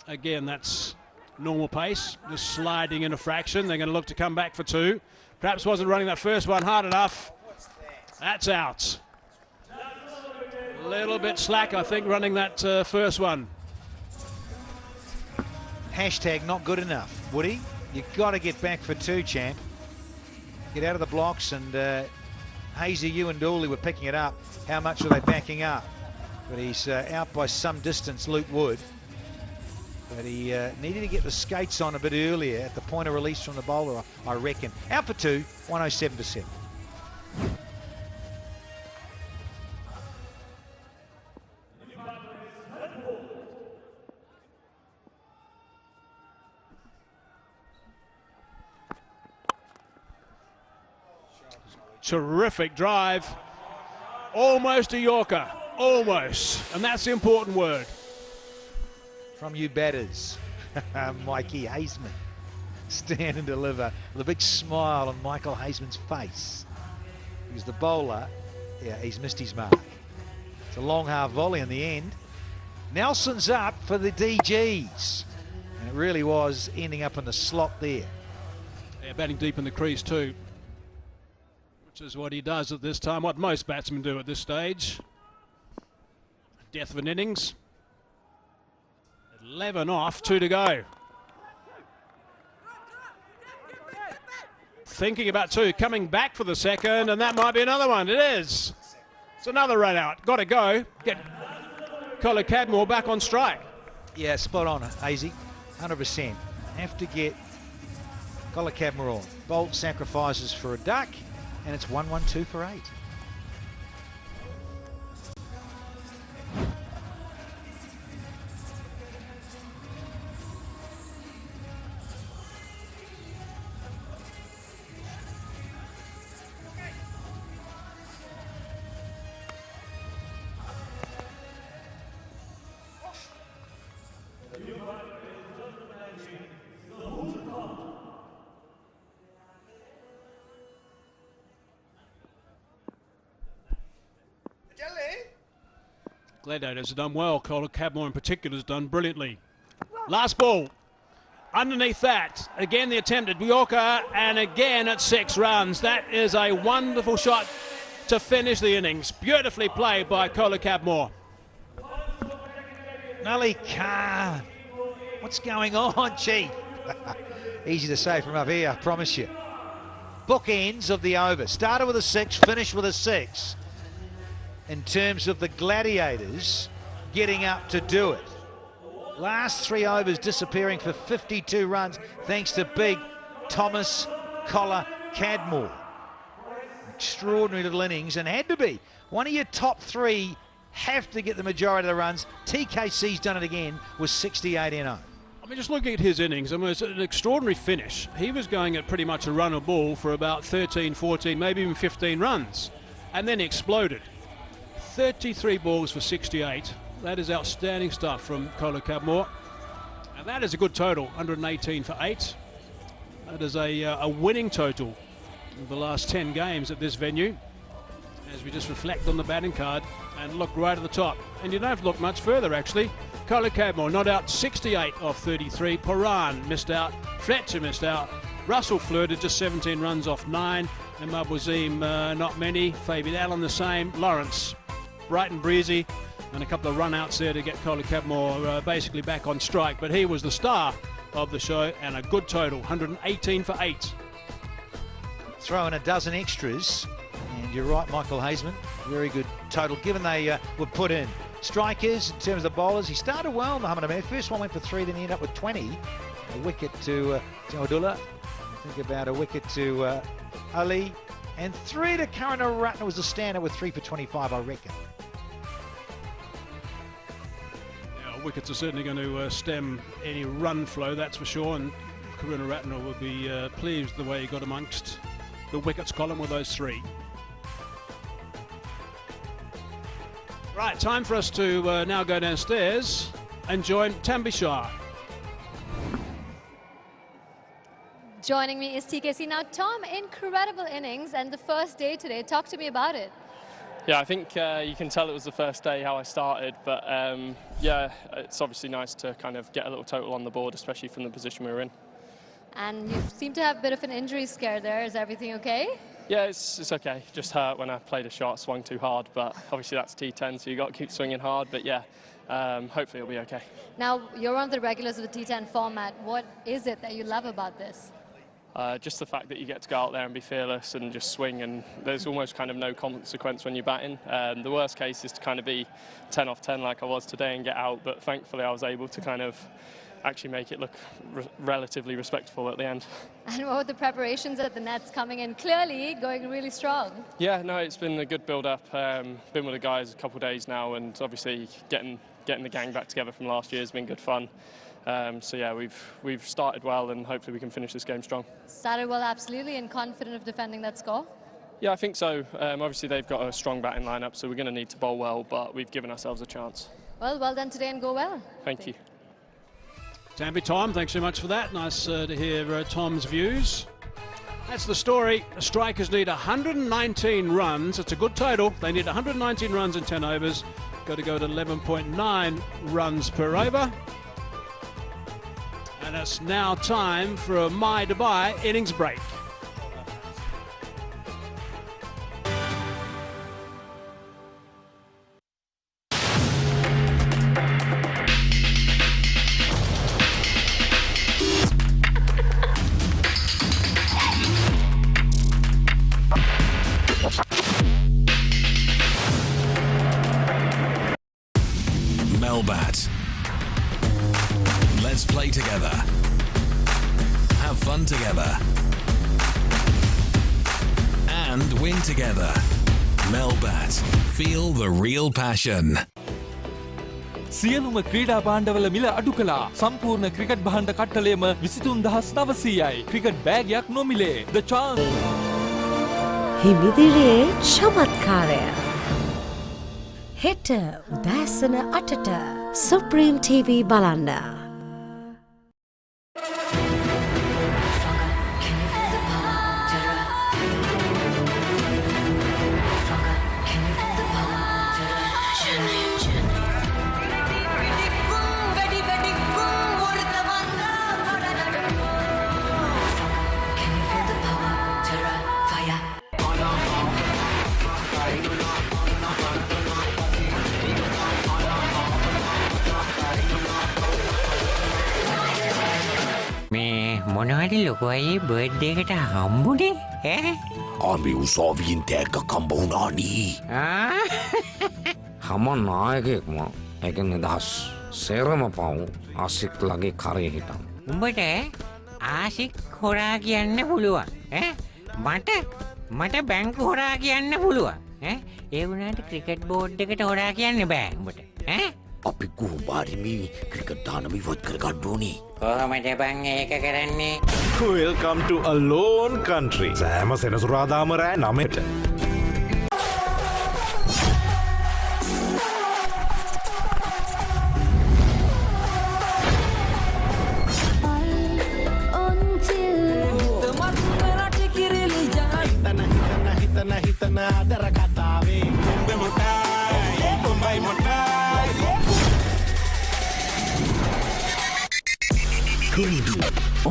Again, that's normal pace, just sliding in a fraction. They're going to look to come back for 2. Perhaps wasn't running that first one hard enough. That's out. A little bit slack, I think, running that first one. Hashtag not good enough, Woody. You've got to get back for 2, champ. Get out of the blocks, and Hazy, you and Dooley were picking it up. How much are they backing up? But he's out by some distance, Luke Wood. But he needed to get the skates on a bit earlier at the point of release from the bowler, I reckon. Out for 2, 107 for 7. Terrific drive. Almost a Yorker. Almost. And that's the important word. From you batters, Mikey Hazeman. Stand and deliver with a big smile on Michael Hazeman's face. Because the bowler, yeah, he's missed his mark. It's a long half volley in the end. Nelson's up for the DGs. And it really was ending up in the slot there. Yeah, batting deep in the crease too. Which is what he does at this time, what most batsmen do at this stage. Death of an innings. 11 off, 2 to go. Thinking about 2, coming back for the second, and that might be another one. It is. It's another run out. Got to go. Get Collar Cadmore back on strike. Yeah, spot on, AZ. 100%. Have to get Collar Cadmore on. Bolt sacrifices for a duck, and it's 1-1-2 for 8. Gladiators have done well. Colin Cadmore in particular has done brilliantly. Last ball. Underneath that, again the attempt at Bjorka, and again at 6 runs. That is a wonderful shot to finish the innings. Beautifully played by Colin Cadmore. Nully Khan. What's going on, Chief? Easy to say from up here, I promise you. Bookends of the over. Started with a 6, finished with a 6. In terms of the Gladiators getting up to do it. Last 3 overs disappearing for 52 runs thanks to big Thomas Collar Cadmore. Extraordinary little innings, and had to be. One of your top 3 have to get the majority of the runs. TKC's done it again with 68 in 0. I mean, just looking at his innings, I mean, it's an extraordinary finish. He was going at pretty much a run a ball for about 13, 14, maybe even 15 runs, and then exploded. 33 balls for 68. That is outstanding stuff from Colin Cadmore. And that is a good total, 118 for 8. That is a winning total of the last 10 games at this venue. As we just reflect on the batting card and look right at the top. And you don't have to look much further, actually. Colin Cadmore not out 68 off 33. Paran missed out. Fletcher missed out. Russell flirted just 17 runs off 9. And Mabwazim not many. Fabian Allen the same. Lawrence bright and breezy. And a couple of run-outs there to get Colin Cadmore basically back on strike. But he was the star of the show, and a good total, 118 for 8. Throw in a dozen extras, and you're right, Michael Hazeman. Very good total, given they were put in. Strikers, in terms of the bowlers, he started well in the Muhammad. First one went for 3, then he ended up with 20. A wicket to Jamadullah. Think about a wicket to Ali. And 3 to Karunaratne was the standard with 3 for 25, I reckon. Wickets are certainly going to stem any run flow, that's for sure, and Karunaratne will be pleased the way he got amongst the wickets column with those 3. Right, time for us to now go downstairs and join Tambi Shah. Joining me is TKC. Now, Tom, incredible innings and the first day today. Talk to me about it. Yeah, I think you can tell it was the first day how I started, but yeah, it's obviously nice to kind of get a little total on the board, especially from the position we were in. And you seem to have a bit of an injury scare there. Is everything okay? Yeah, it's okay. Just hurt when I played a shot, swung too hard, but obviously that's T10, so you got to keep swinging hard. But yeah, hopefully it'll be okay. Now, you're one of the regulars of the T10 format. What is it that you love about this? Just the fact that you get to go out there and be fearless and just swing, and there's almost kind of no consequence when you're batting. The worst case is to kind of be 10 off 10 like I was today and get out, but thankfully I was able to kind of actually make it look relatively respectable at the end. And what were the preparations at the nets coming in? Clearly going really strong. Yeah, no, it's been a good build-up. Been with the guys a couple of days now, and obviously getting the gang back together from last year has been good fun. So yeah, we've started well, and hopefully we can finish this game strong. Started well, absolutely, and confident of defending that score? Yeah, I think so. Obviously they've got a strong batting lineup, so we're going to need to bowl well, but we've given ourselves a chance. Well done today and go well. Thank you. Tambi, Tom, thanks so much for that. Nice to hear Tom's views. That's the story. The Strikers need 119 runs. It's a good total. They need 119 runs in 10 overs. Got to go to 11.9 runs per over. And it's now time for a My Dubai innings break. Melbat. Let's play together. Have fun together. And win together. Melbat. Feel the real passion. සියලුම ක්‍රීඩා භාණ්ඩවල මිල අඩු කළා. සම්පූර්ණ cricket භාණ්ඩ කට්ටලයම 23900යි. Cricket බෑගයක් නොමිලේ. The chance. හිමිදිරියේ චමත්කාරය. හෙට උදෑසන 8ට Supreme TV බලන්න. මොනවද ලොකෝ අයියේ බර්ත්ඩේ එකට හම්බුනේ ඈ? අපි උසාවියෙන් තෑග්ගක් හම්බ වුණානේ. හම නායකයෙක් මම. ඒක නිදහස්. සේරම පව් ආසික්ලගේ කරේ හිටන්. උඹට ආසික් හොරා කියන්න පුළුවන් ඈ? මට බැංකු හොරා කියන්න පුළුවන් ඈ? ඒ වුණාට ක්‍රිකට් බෝඩ් එකට හොරා කියන්න බෑ උඹට ඈ? අපි කොහොමද මේ ක්‍රිකට් දානම ඉවත් කරගන්න ඕනේ? කොහොමද බං ඒක කරන්නේ? Welcome to a lone country. සෑම සෙනසුරාදාම රෑ 9ට.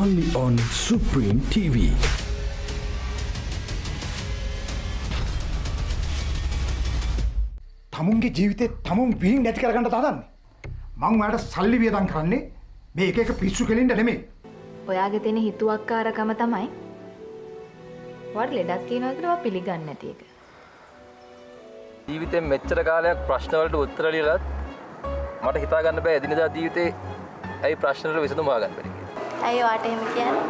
Only on Supreme TV. තමුන්ගේ ජීවිතේ තමුන් විහිං නැති කරගන්න තාදන්නේ. මං ඔයාලට සල්ලි වියදම් කරන්නේ මේ එක එක පිස්සු කෙලින්න නෙමෙයි. ඔයාගේ තියෙන හිතුවක්කාරකම තමයි ඔයාලට ලෙඩක් තියෙනවා කියලා පිළිගන්නේ නැති එක. ජීවිතේ මෙච්චර කාලයක් ප්‍රශ්න වලට උත්තර ලියලත් මට හිතා ගන්න බෑ එදිනෙදා ජීවිතේ ඇයි ප්‍රශ්න වලට විසඳුම් හොයාගන්න බැරි කියලා. ඇයි ඔයාට එහෙම කියන්නේ?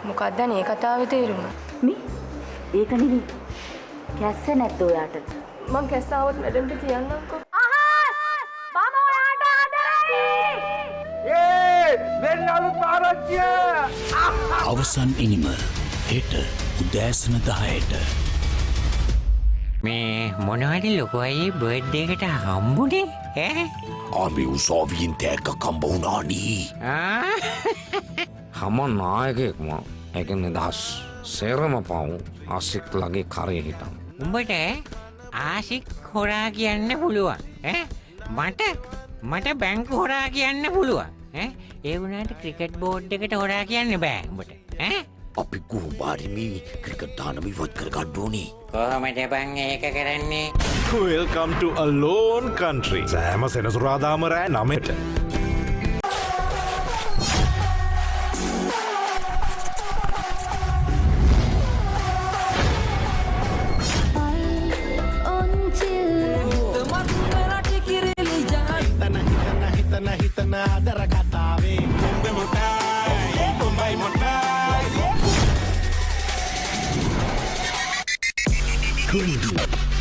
මොකක්ද මේ කතාවේ තේරුම? ඒක නෙවෙයි. කැස්ස නැද්ද ඔයාට? මං කැස්ස આવොත් මැඩම්ට කියන්නම්කෝ. අවසන් ඉනිම හෙට උදෑසන 10ට. මේ මොනවද ලොකෝ අයියේ බර්ත්ඩේ එකට හම්බුනේ ඈ? අපි උසාවියෙන් තෑග්ගක් හම්බ වුණානේ. හම නායකයෙක් මම. ඒක නිදහස්. සේරම පව් ආසික්ලගේ කරේ හිටන්. උඹට ආසික් හොරා කියන්න පුළුවන් ඈ? මට බැංකු හොරා කියන්න පුළුවන් ඈ? ඒ වුණාට ක්‍රිකට් බෝඩ් එකට හොරා කියන්න බෑ උඹට ඈ? අපි කොහොමද මේ ක්‍රිකට් දානම ඉවත් කරගන්න ඕනේ? කොහොමද බං ඒක කරන්නේ? Welcome to a lone country. සෑම සෙනසුරාදාම රෑ 9ට.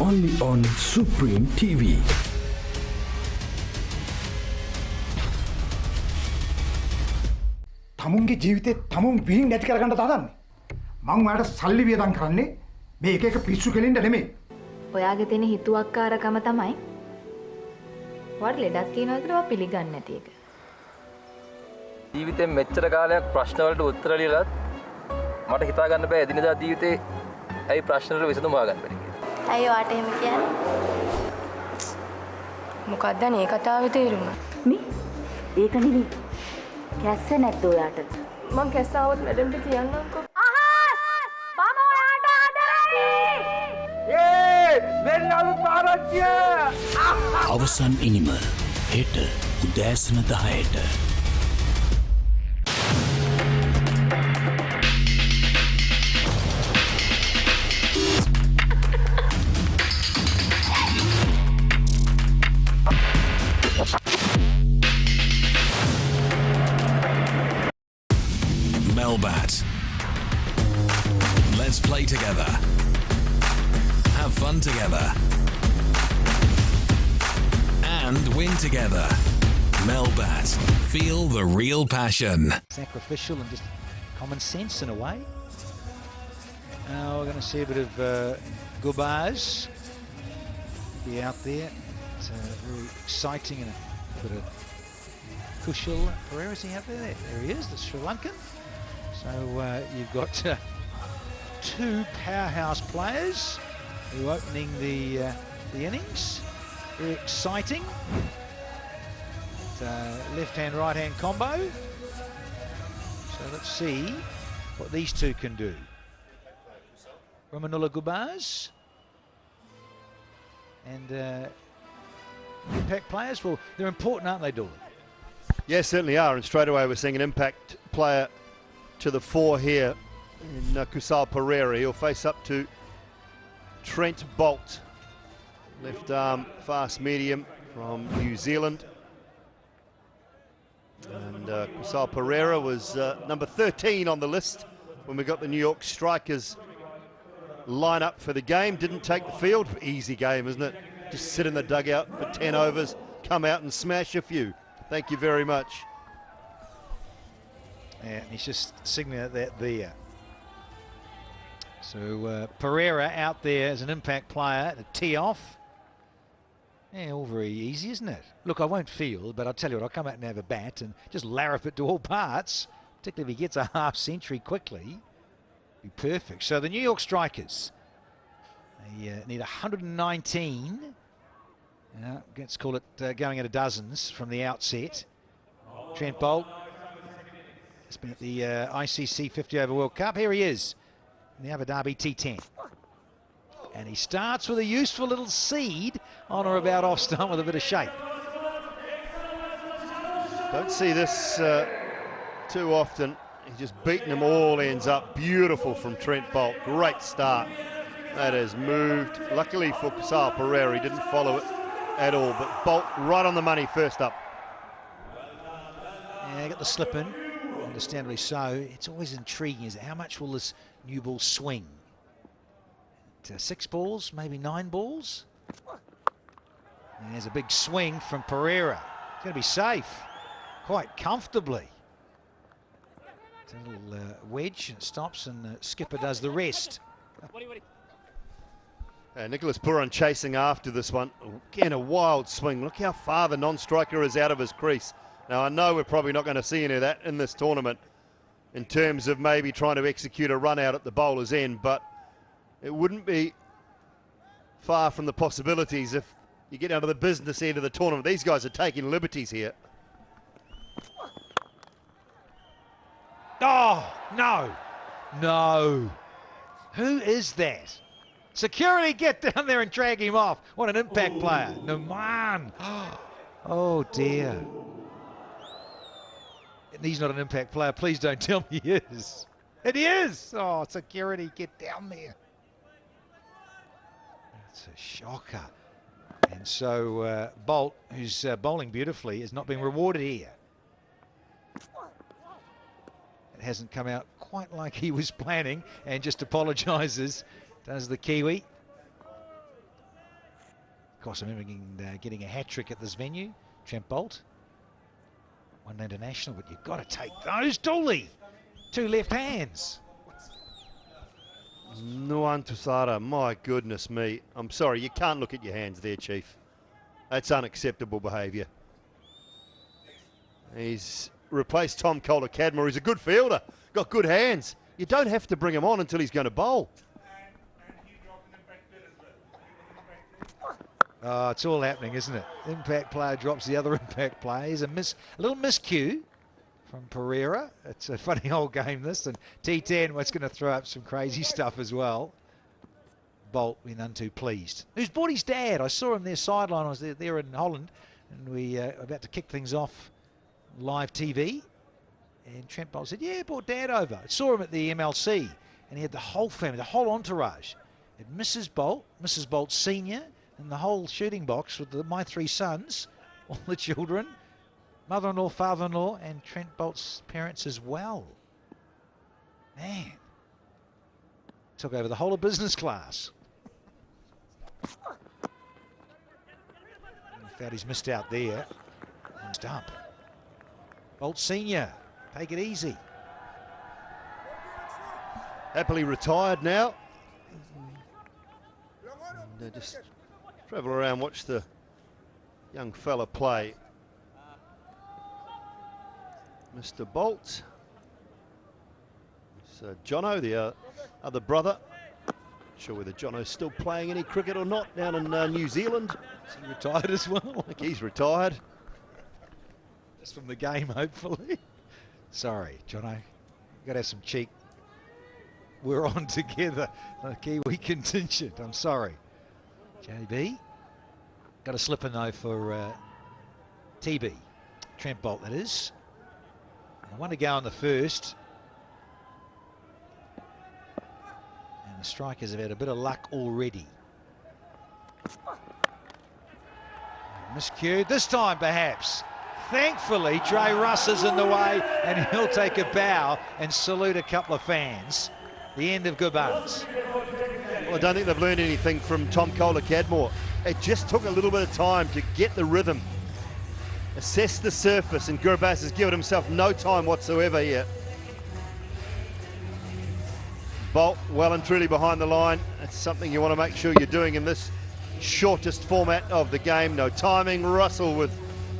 Only on Supreme TV. තමුන්ගේ ජීවිතේ තමුන් විහිං නැති කරගන්න තාදන්නේ. මං ඔයාලට සල්ලි වියදම් කරන්නේ මේ එක එක පිස්සු කෙලින්න නෙමෙයි. ඔයාගේ තියෙන හිතුවක්කාරකම තමයි ඔයාලට ලෙඩක් තියෙනවා කියලා පිළිගන්නේ නැති එක. ජීවිතේ මෙච්චර කාලයක් ප්‍රශ්න වලට උත්තර ලියලත් මට හිතා ගන්න බෑ එදිනෙදා ජීවිතේ ඇයි ප්‍රශ්න වලට විසඳුම් හොයාගන්න බැරි කියලා. ඇයි ඔයාට එහෙම කියන්නේ? මොකක්ද මේ කතාවේ තේරුම? ඒක නෙවෙයි. කැස්ස නැද්ද ඔයාට? මං කැස්ස આવොත් මැඩම්ට කියන්නම්කෝ. අවසන් ඉනිම හෙට උදෑසන 10ට. Melbat. Let's play together. Have fun together. And win together. Melbat. Feel the real passion. Sacrificial and just common sense in a way. Now we're going to see a bit of Gubaz be out there. It's very exciting and a bit of Kushal Pereira. Is he out there? There he is, the Sri Lankan. So you've got two powerhouse players who are opening the innings. Very exciting. Left-hand, right-hand combo. So let's see what these two can do. Ramanullah Gubaz and impact players. Well, they're important, aren't they, Dooley? Yeah, certainly are. And straight away we're seeing an impact player to the fore here in Kusal Pereira. He'll face up to Trent Bolt. Left arm, fast medium from New Zealand. And Kusal Pereira was number 13 on the list when we got the New York Strikers line up for the game. Didn't take the field. Easy game, isn't it? Just sit in the dugout for 10 overs, come out and smash a few. Thank you very much. Yeah, and he's just signaling that there. So Pereira out there as an impact player to tee off. Yeah, all very easy, isn't it? Look, I won't field, but I'll tell you what, I'll come out and have a bat and just larrup it to all parts, particularly if he gets a half century quickly. Be perfect. So the New York Strikers, they need 119. Let's call it going into dozens from the outset. Trent Bolt has been at the ICC 50 over World Cup. Here he is in the Abu Dhabi T10. And he starts with a useful little seed on or about off stump with a bit of shape. Don't see this too often. He's just beaten them all ends up. Beautiful from Trent Bolt. Great start. That has moved. Luckily for Kusal Pereira, he didn't follow it at all. But Bolt right on the money first up. Yeah, got the slip in. Understandably so. It's always intriguing is how much will this new ball swing? 6 balls, maybe 9 balls. And there's a big swing from Pereira. He's going to be safe quite comfortably. It's a little wedge and stops, and skipper does the rest. Nicholas Puran chasing after this one. Again, a wild swing. Look how far the non-striker is out of his crease. Now, I know we're probably not going to see any of that in this tournament in terms of maybe trying to execute a run out at the bowler's end, but it wouldn't be far from the possibilities if you get down to the business end of the tournament. These guys are taking liberties here. Oh, no. No. Who is that? Security, get down there and drag him off. What an impact player. Numan. Oh, dear. And he's not an impact player. Please don't tell me he is. And he is. Oh, security, get down there. It's a shocker. And so Bolt, who's bowling beautifully, is not being rewarded here. It hasn't come out quite like he was planning, and just apologises, does the Kiwi. Of course, I remember getting a hat-trick at this venue, Trent Bolt. One international, but you've got to take those, Dooley. 2 left hands. Nuan Tusara, my goodness me. I'm sorry, you can't look at your hands there, Chief. That's unacceptable behaviour. He's replaced Tom Kohler-Cadmore. He's a good fielder, got good hands. You don't have to bring him on until he's going to bowl. Oh, it's all happening, isn't it? Impact player drops the other impact player. Here's a little miscue from Pereira. It's a funny old game, this. And T10, well, it's going to throw up some crazy stuff as well. Bolt, we're none too pleased. Who's brought his dad? I saw him there sideline. I was there in Holland, and we were about to kick things off live TV. And Trent Bolt said, yeah, brought dad over. I saw him at the MLC, and he had the whole family, the whole entourage. And Mrs. Bolt Senior, and the whole shooting box with my 3 sons, all the children, mother-in-law, father-in-law, and Trent Bolt's parents as well. Man. Took over the whole of business class. Felt he's missed out there. Stump. Bolt Senior, take it easy. Happily retired now. And just travel around, watch the young fella play. Mr. Bolt. It's Jono, the other brother. Not sure whether Jono's still playing any cricket or not down in New Zealand. Is he retired as well? I think he's retired. Just from the game, hopefully. Sorry, Jono. You've got to have some cheek. We're on together. The Kiwi contingent. I'm sorry. JB. Got a slip in though for TB. Trent Bolt, that is. And 1 to go on the first. And the strikers have had a bit of luck already. Miscued this time, perhaps. Thankfully, Trey Russ is in the way, and he'll take a bow and salute a couple of fans. The end of good buns. Well, I don't think they've learned anything from Tom Kohler-Cadmore. It just took a little bit of time to get the rhythm, assess the surface, and Gurbaz has given himself no time whatsoever here. Bolt well and truly behind the line. That's something you want to make sure you're doing in this shortest format of the game. No timing. Russell with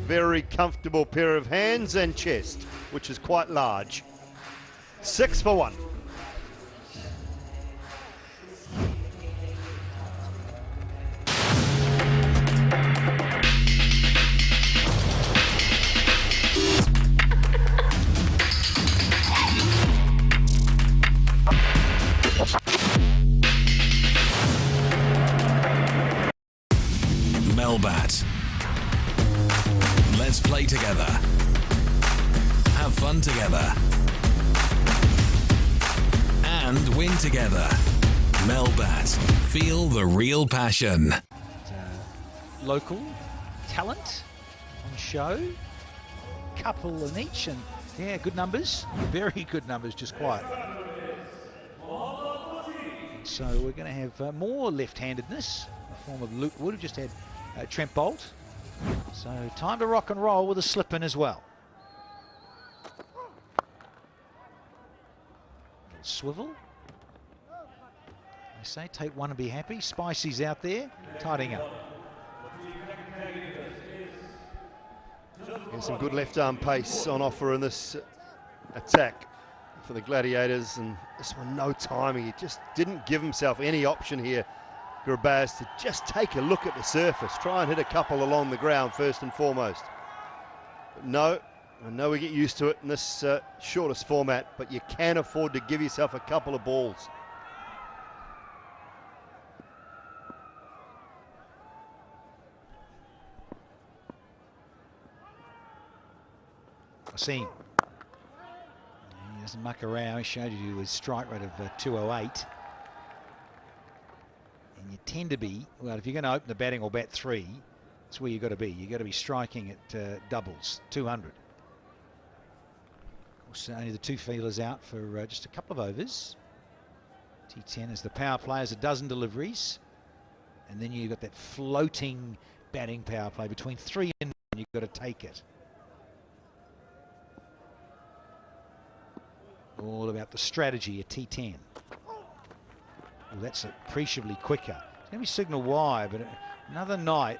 very comfortable pair of hands and chest, which is quite large. 6 for 1. Melbat. Let's play together. Have fun together. And win together. Melbat. Feel the real passion. Local talent on show. Couple in each, and yeah, good numbers. Very good numbers, just quiet. So we're going to have more left-handedness in the form of Luke Wood, who just had Trent Bolt. So time to rock and roll with a slip-in as well. Little swivel. I say take one and be happy. Spicy's out there, tidying up. And some good left arm pace on offer in this attack for the Gladiators, and this one no timing. He just didn't give himself any option here, Gurbaz, to just take a look at the surface, try and hit a couple along the ground first and foremost. But no, I know we get used to it in this shortest format, but you can afford to give yourself a couple of balls. I see him. He doesn't muck around. He showed you his strike rate of 208. And you tend to be, well, if you're going to open the batting or bat 3, that's where you've got to be. You've got to be striking at doubles, 200. Also, only the 2 fielders out for just a couple of overs. T10 as the power play has a dozen deliveries. And then you've got that floating batting power play between 3 and 9. You've got to take it. All about the strategy at T10. Well, that's appreciably quicker. It's going to be signal wide, but another night,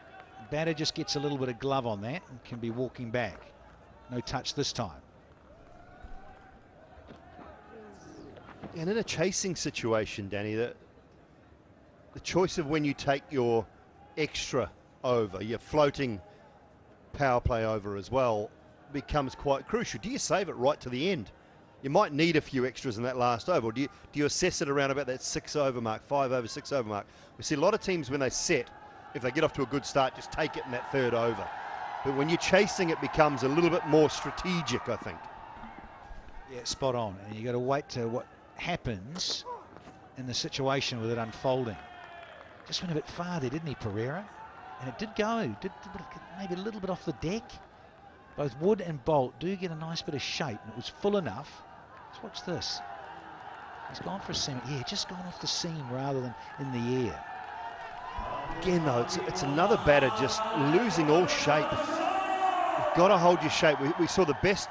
batter just gets a little bit of glove on that and can be walking back. No touch this time. And in a chasing situation, Danny, the choice of when you take your extra over, your floating power play over as well, becomes quite crucial. Do you save it right to the end? You might need a few extras in that last over, or do you assess it around about that 6 over mark, 5 over, 6 over mark? We see a lot of teams when they set, if they get off to a good start, just take it in that 3rd over. But when you're chasing, it becomes a little bit more strategic, I think. Yeah, spot on. And you got to wait to what happens in the situation with it unfolding. Just went a bit far there, didn't he, Pereira? And it did go, maybe a little bit off the deck. Both Wood and Bolt do get a nice bit of shape, and it was full enough. Let's watch this. He's gone for a seam. Yeah, just gone off the seam rather than in the air. Again, though, it's another batter just losing all shape. You've got to hold your shape. We saw the best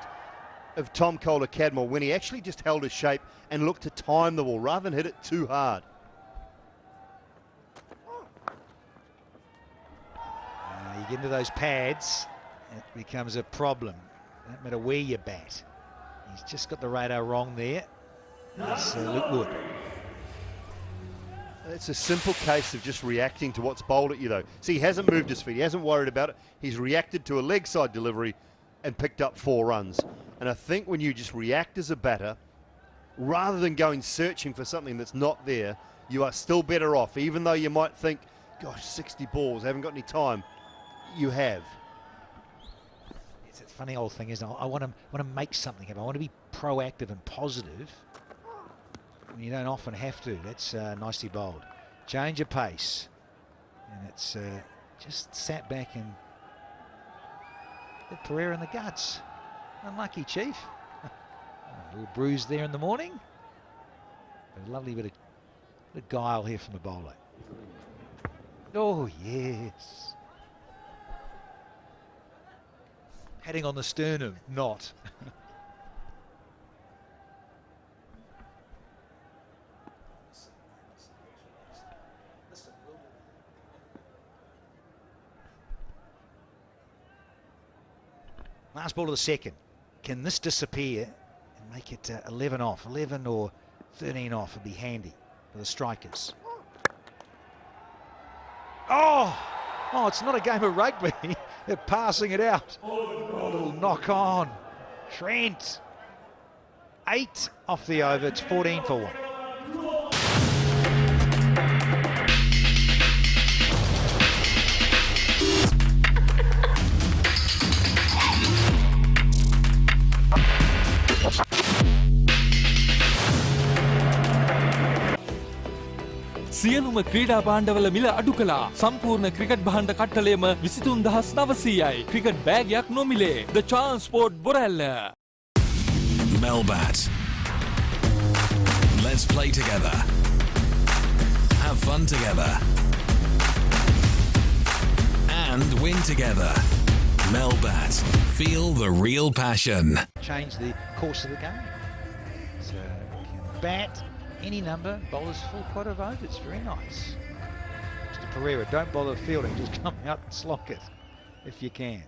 of Tom Kohler-Cadmore when he actually just held his shape and looked to time the ball rather than hit it too hard. You get into those pads, it becomes a problem. No matter where you bat. He's just got the radar wrong there. It's Luke Wood. It's a simple case of just reacting to what's bowled at you, though. See, he hasn't moved his feet. He hasn't worried about it. He's reacted to a leg side delivery and picked up 4 runs. And I think when you just react as a batter, rather than going searching for something that's not there, you are still better off. Even though you might think, gosh, 60 balls, I haven't got any time. You have. It's a funny old thing, isn't it? I want to make something happen. I want to be proactive and positive. You don't often have to. That's nicely bowled. Change of pace. And it's just sat back and hit Pereira in the guts. Unlucky, Chief. A little bruise there in the morning. A lovely bit of guile here from the bowler. Oh, yes. Heading on the sternum, not. Last ball of the second. Can this disappear and make it 11 off? 11 or 13 off would be handy for the strikers. Oh, it's not a game of rugby. They're passing it out. Oh, a little knock on. Trent. 8 off the over. It's 14 for 1. සියලුම ක්‍රීඩා භාණ්ඩවල මිල අඩු කළා. සම්පූර්ණ cricket භාණ්ඩ කට්ටලයම 23900යි. Cricket බෑගයක් නොමිලේ. The Transport Borella. Melbat. Let's play together. Have fun together. And win together. Melbat. Feel the real passion. Change the course of the game. So can bat any number, bowlers full quite of overs. It's very nice. Mr. Pereira, don't bother fielding, just come out and slog it if you can.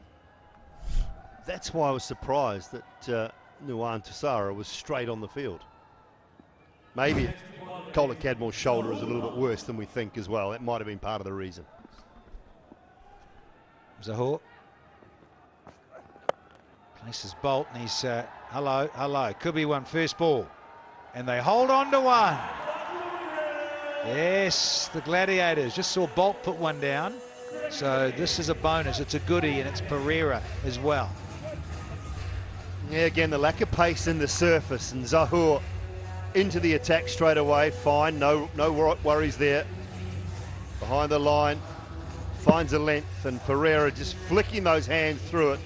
That's why I was surprised that Nuwan Tassara was straight on the field. Maybe Cola Cadmore's shoulder is a little bit worse than we think as well. That might have been part of the reason. Zahor places Bolt and he's hello. Could be one first ball. And they hold on to one. Yes, the Gladiators just saw Bolt put one down. So this is a bonus. It's a goodie, and it's Pereira as well. Yeah, again, the lack of pace in the surface, and Zahur into the attack straight away. Fine, no worries there. Behind the line, finds a length, and Pereira just flicking those hands through it.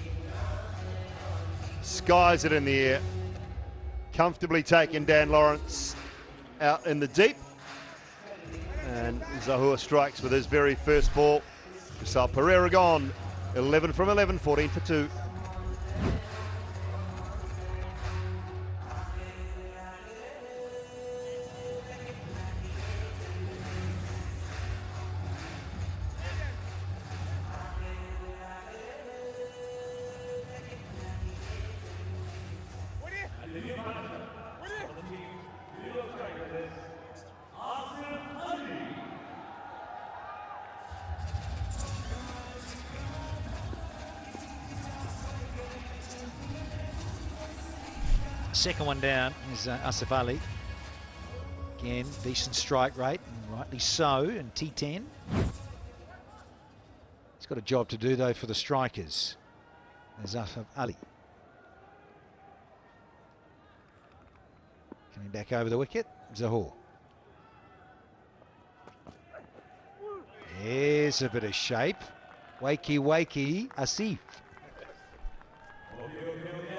Skies it in the air. Comfortably taken Dan Lawrence out in the deep. And Zahur strikes with his very first ball. So Pereira gone. 11 from 11, 14 for 2. Second one down is Asif Ali. Again, decent strike rate, and rightly so, in T10. He's got a job to do, though, for the strikers. There's Asif Ali. Coming back over the wicket, Zahor. There's a bit of shape. Wakey, Asif.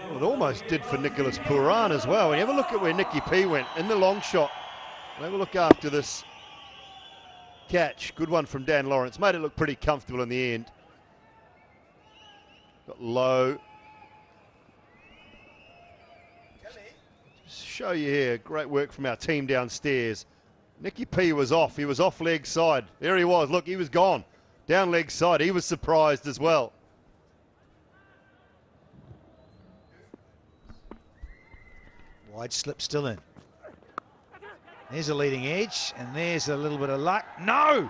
Well, it almost did for Nicholas Puran as well. When you have a look at where Nicky P went in the long shot, have a look after this catch. Good one from Dan Lawrence. Made it look pretty comfortable in the end. Got low. Just show you here, great work from our team downstairs. Nicky P was off. He was off leg side. There he was. Look, he was gone. Down leg side. He was surprised as well. Wide slip still in. There's a leading edge, and there's a little bit of luck. No!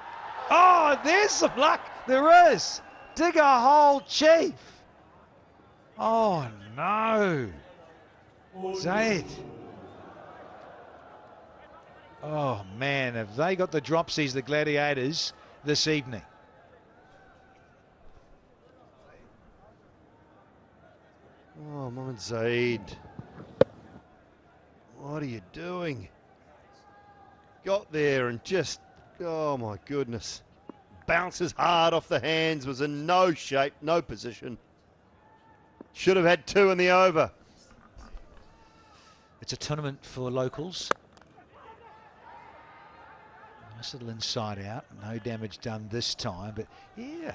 Oh, there's some luck. There is. Dig a hole, Chief. Oh, no. Zaid. Oh, man, have they got the dropsies, the Gladiators, this evening? Oh, Mohamed Zaid. What are you doing? Got there and just, oh my goodness. Bounces hard off the hands, was in no shape, no position. Should have had 2 in the over. It's a tournament for locals. Nice little inside out. No damage done this time, but yeah.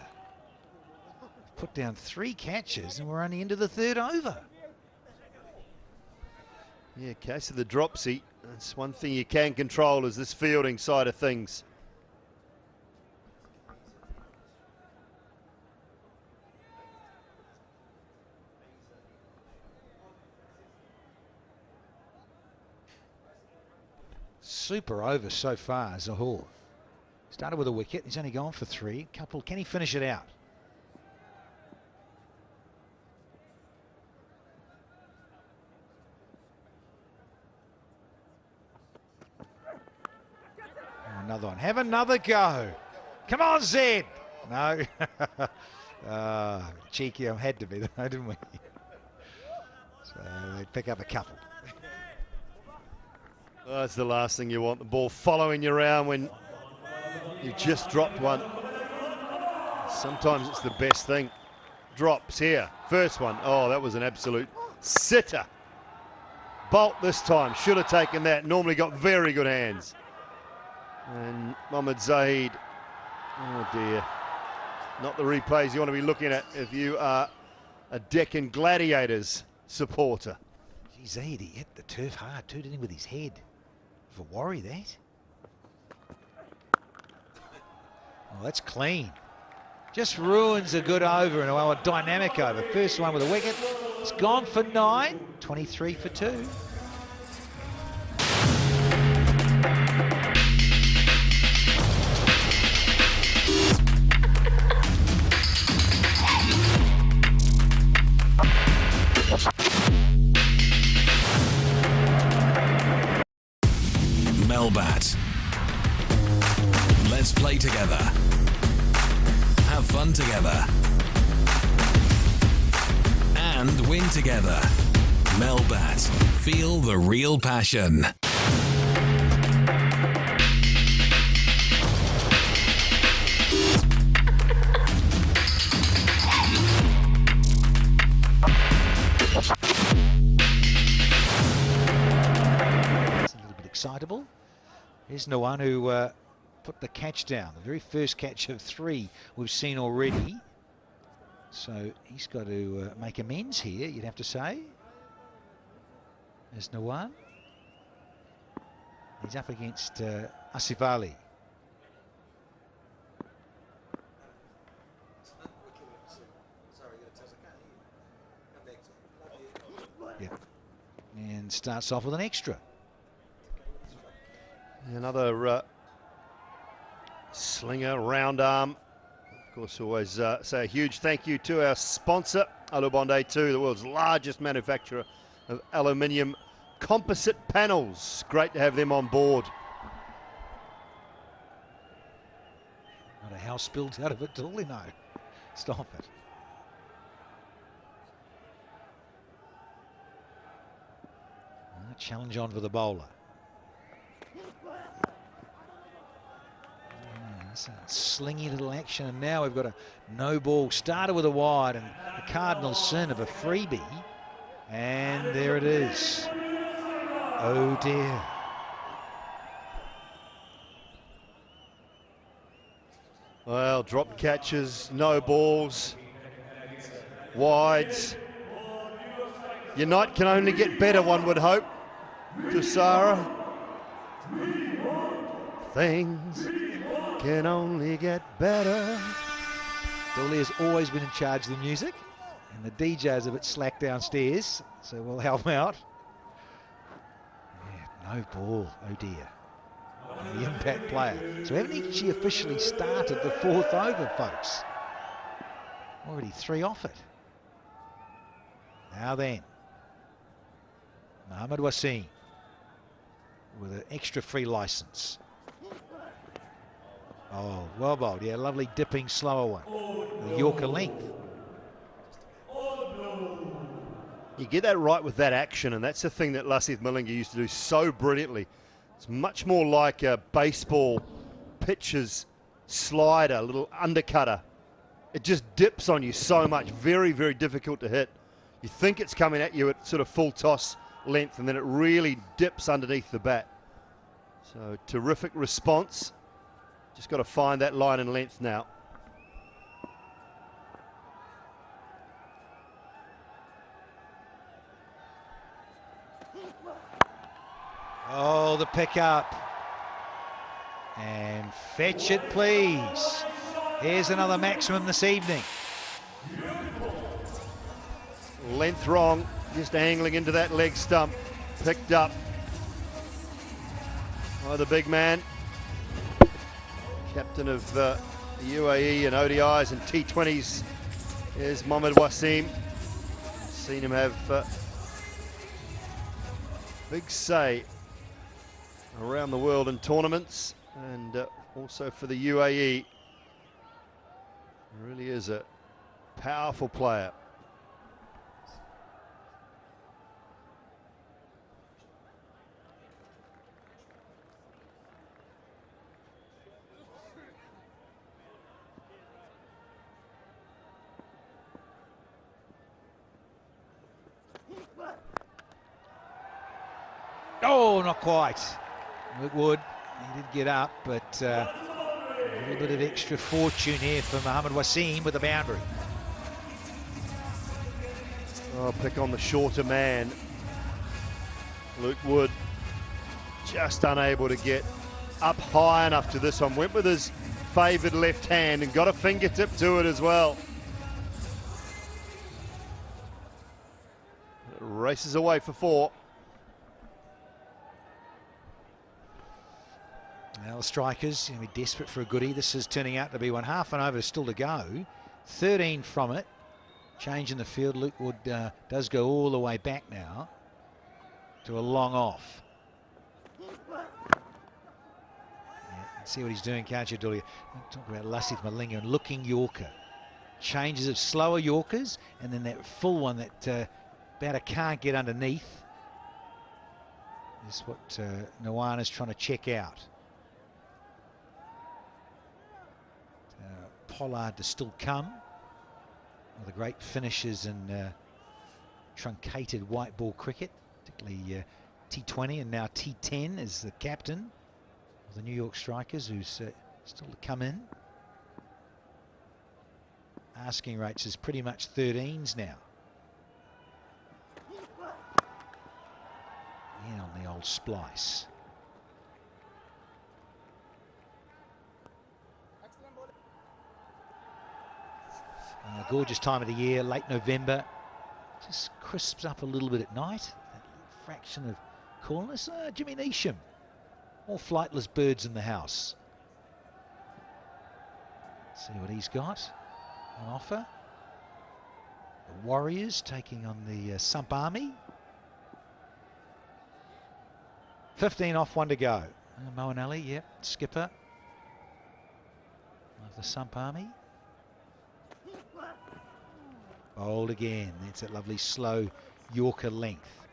Put down 3 catches and we're only into the 3rd over. Yeah, case of the dropsy. That's one thing you can control, is this fielding side of things. Super over so far, Zahor. Started with a wicket. He's only gone for 3. Couple. Can he finish it out? Another one. Have another go. Come on, Zed. No. Cheeky. I had to be there, didn't we? So they pick up a couple. Oh, that's the last thing you want, the ball following you around when you just dropped one. Sometimes it's the best thing. Drops here. First one. Oh, that was an absolute sitter. Bolt this time. Should have taken that. Normally got very good hands. And Mohamed Zaid. Oh, dear. Not the replays you want to be looking at if you are a Deccan Gladiators supporter. Gee, Zaid, he hit the turf hard too, didn't he, with his head? For worry, that. Oh, that's clean. Just ruins a good over and a dynamic over. First one with a wicket. It's gone for 9. 23 for 2. Melbat. Let's play together. Have fun together. And win together. Melbat. Feel the real passion. It's a little bit excitable. Here's Nawan who put the catch down. The very first catch of 3 we've seen already. So he's got to make amends here, you'd have to say. There's Nawan. He's up against Asif Ali. Yeah. And starts off with an extra. Another slinger, round arm. Of course, always say a huge thank you to our sponsor, Alubonde 2, the world's largest manufacturer of aluminium composite panels. Great to have them on board. Not a house built out of it, totally no. Stop it. Challenge on for the bowler. Slingy little action, and now we've got a no ball. Started with a wide and the cardinal sin of a freebie, and there it is. Oh dear. Well, drop catches, no balls, wides. Your night can only get better, one would hope. Tusara. Things can only get better. Dooley has always been in charge of the music, and the DJ's a bit slack downstairs, so we'll help him out. Yeah, no ball, oh dear. And the impact player. So haven't actually officially started the 4th over, folks. Already 3 off it. Now then, Mohamed Wasim with an extra free license. Oh, well bowled. Yeah, lovely dipping slower one. The Yorker length. You get that right with that action, and that's the thing that Lasith Malinga used to do so brilliantly. It's much more like a baseball pitcher's slider, little undercutter. It just dips on you so much. Very, very difficult to hit. You think it's coming at you at sort of full toss length, and then it really dips underneath the bat. So terrific response. Just got to find that line and length now. Oh, the pickup. And fetch it, please. Here's another maximum this evening. Length wrong, just angling into that leg stump. Picked up. Oh, the big man. Captain of the UAE and ODIs and T20s is Mohamed Wasim. Seen him have big say around the world in tournaments, and also for the UAE. Really is a powerful player. Oh, not quite. It would. He did get up, but a little bit of extra fortune here for Mohamed Wasim with the boundary. Oh, pick on the shorter man. Luke Wood just unable to get up high enough to this one. Went with his favoured left hand and got a fingertip to it as well. It races away for 4. Now the strikers going to be desperate for a goodie. This is turning out to be one. Half an over still to go. 13 from it. Change in the field. Luke Wood does go all the way back now to a long off. Yeah, see what he's doing, can't you, Dullia? Talk about Lasith Malinga and looking Yorker. Changes of slower Yorkers, and then that full one that batter can't get underneath. Is what Nawana's trying to check out. Pollard to still come. One of the great finishes in truncated white ball cricket, particularly T20 and now T10 as the captain of the New York Strikers, who's still to come in. Asking rates is pretty much 13s now. Yeah, on the old splice. Gorgeous time of the year, late November. Just crisps up a little bit at night. That fraction of coolness. Jimmy Neesham. More flightless birds in the house. See what he's got on offer. The Warriors taking on the Sump Army. 15 off, 1 to go. Moeen Ali, yep, skipper of the Sump Army. Bowled again. That's that lovely slow Yorker length.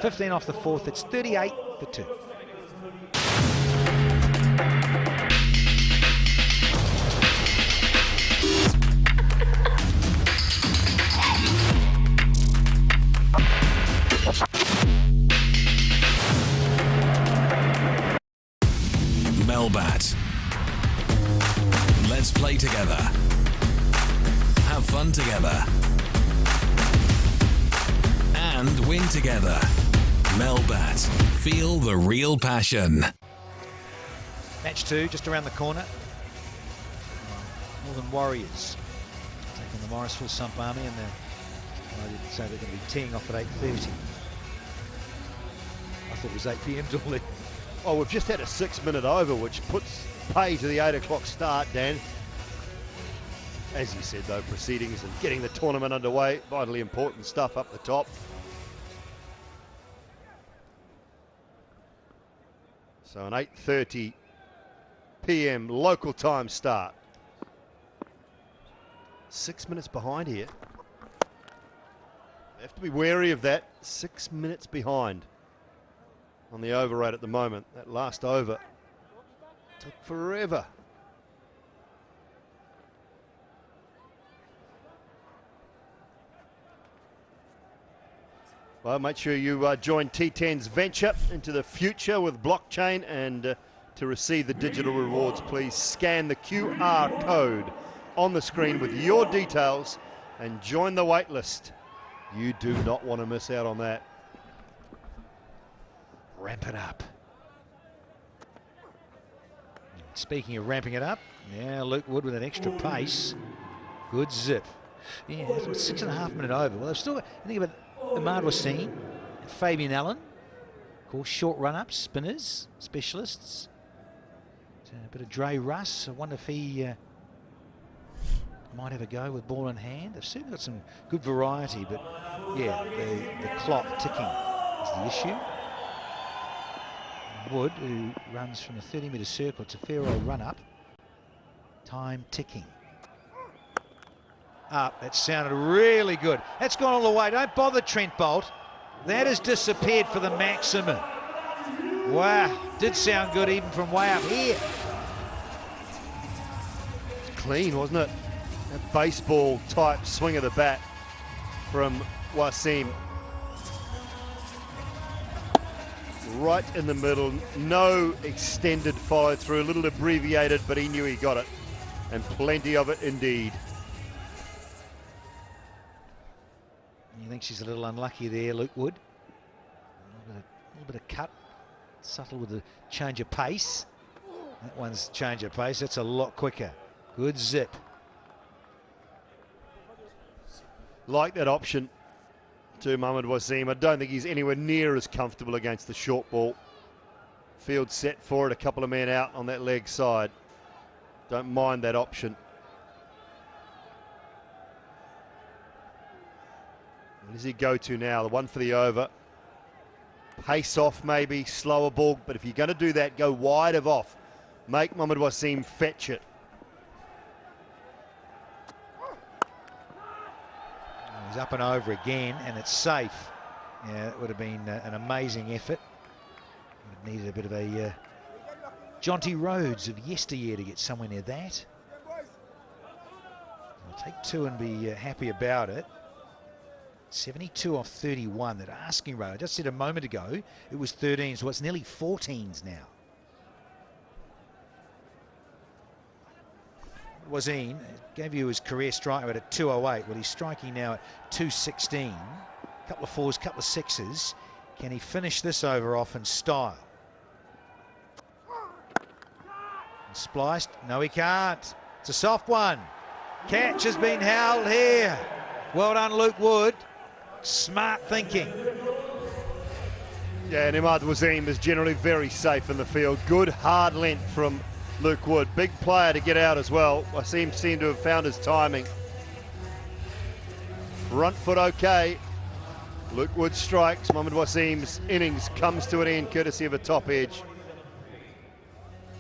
15 off the 4th. It's 38 for 2. Melbat. Let's play together. Have fun together. And win together. Melbat. Feel the real passion. Match 2 just around the corner. Northern Warriors taking the Morrisville Sump Army, and I didn't say they're going to be teeing off at 8:30. I thought it was 8 p.m. Dolly. Oh, we've just had a 6-minute over, which puts pay to the 8 o'clock start, Dan. As you said, though, proceedings and getting the tournament underway, vitally important stuff up the top. So an 8:30 p.m. local time start. 6 minutes behind here. Have to be wary of that. 6 minutes behind on the over rate at the moment. That last over took forever. Well, make sure you join T10's venture into the future with blockchain, and to receive the digital rewards, please scan the QR code on the screen with your details and join the waitlist. You do not want to miss out on that. Ramp it up. Speaking of ramping it up, now Luke Wood with an extra pace. Good zip. Yeah, that's 6.5 minute over. Well, they've still got, I think about Ahmad Wasim, Fabian Allen. Of course, short run-ups, spinners, specialists. A bit of Dre Russ. I wonder if he might have a go with ball in hand. They've certainly got some good variety, but yeah, the clock ticking is the issue. Wood, who runs from a 30-metre circle, it's a fair old run-up. Time ticking. Up, that sounded really good. That's gone all the way. Don't bother, Trent Bolt. That has disappeared for the maximum. Wow, did sound good even from way up here. Clean, wasn't it? That baseball type swing of the bat from Wasim. Right in the middle, no extended follow through, a little abbreviated, but he knew he got it, and plenty of it indeed. You think she's a little unlucky there, Luke Wood? A little bit of cut, subtle with the change of pace. That one's change of pace, that's a lot quicker. Good zip. Like that option to Mohamed Wasim. I don't think he's anywhere near as comfortable against the short ball. Field set for it, a couple of men out on that leg side. Don't mind that option. Where does he go to now? The one for the over. Pace off maybe, slower ball, but if you're going to do that, go wide of off. Make Mohamed Wasim fetch it. He's up and over again, and it's safe. Yeah, it would have been an amazing effort. Would have needed a bit of a Jonty Rhodes of yesteryear to get somewhere near that. I'll take two and be happy about it. 72 off 31, that asking rate. I just said a moment ago it was 13, so it's nearly 14s now. Wasim gave you his career strike rate at 208. Well, he's striking now at 216. Couple of fours, couple of sixes. Can he finish this over off in style? And spliced? No, he can't. It's a soft one. Catch has been held here. Well done, Luke Wood. Smart thinking. Yeah, and Ahmad Wasim is generally very safe in the field. Good hard length from Luke Wood. Big player to get out as well. Wasim seemed to have found his timing. Front foot okay. Luke Wood strikes. Mohamed Wasim's innings comes to an end courtesy of a top edge.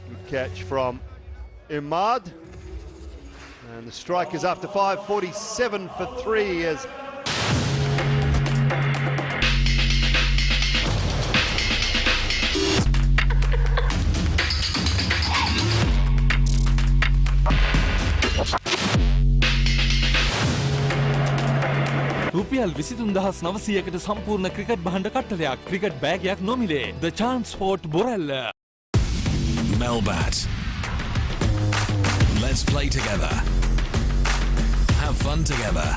Good catch from Ahmad. And the strike is after 5:47 for 3 as රුපියල් 23,900කට සම්පූර්ණ cricket බහඬ කට්ටලයක් cricket බෑගයක් නොමිලේ The Chance Sport Borella Melbat. Let's play together. Have fun together.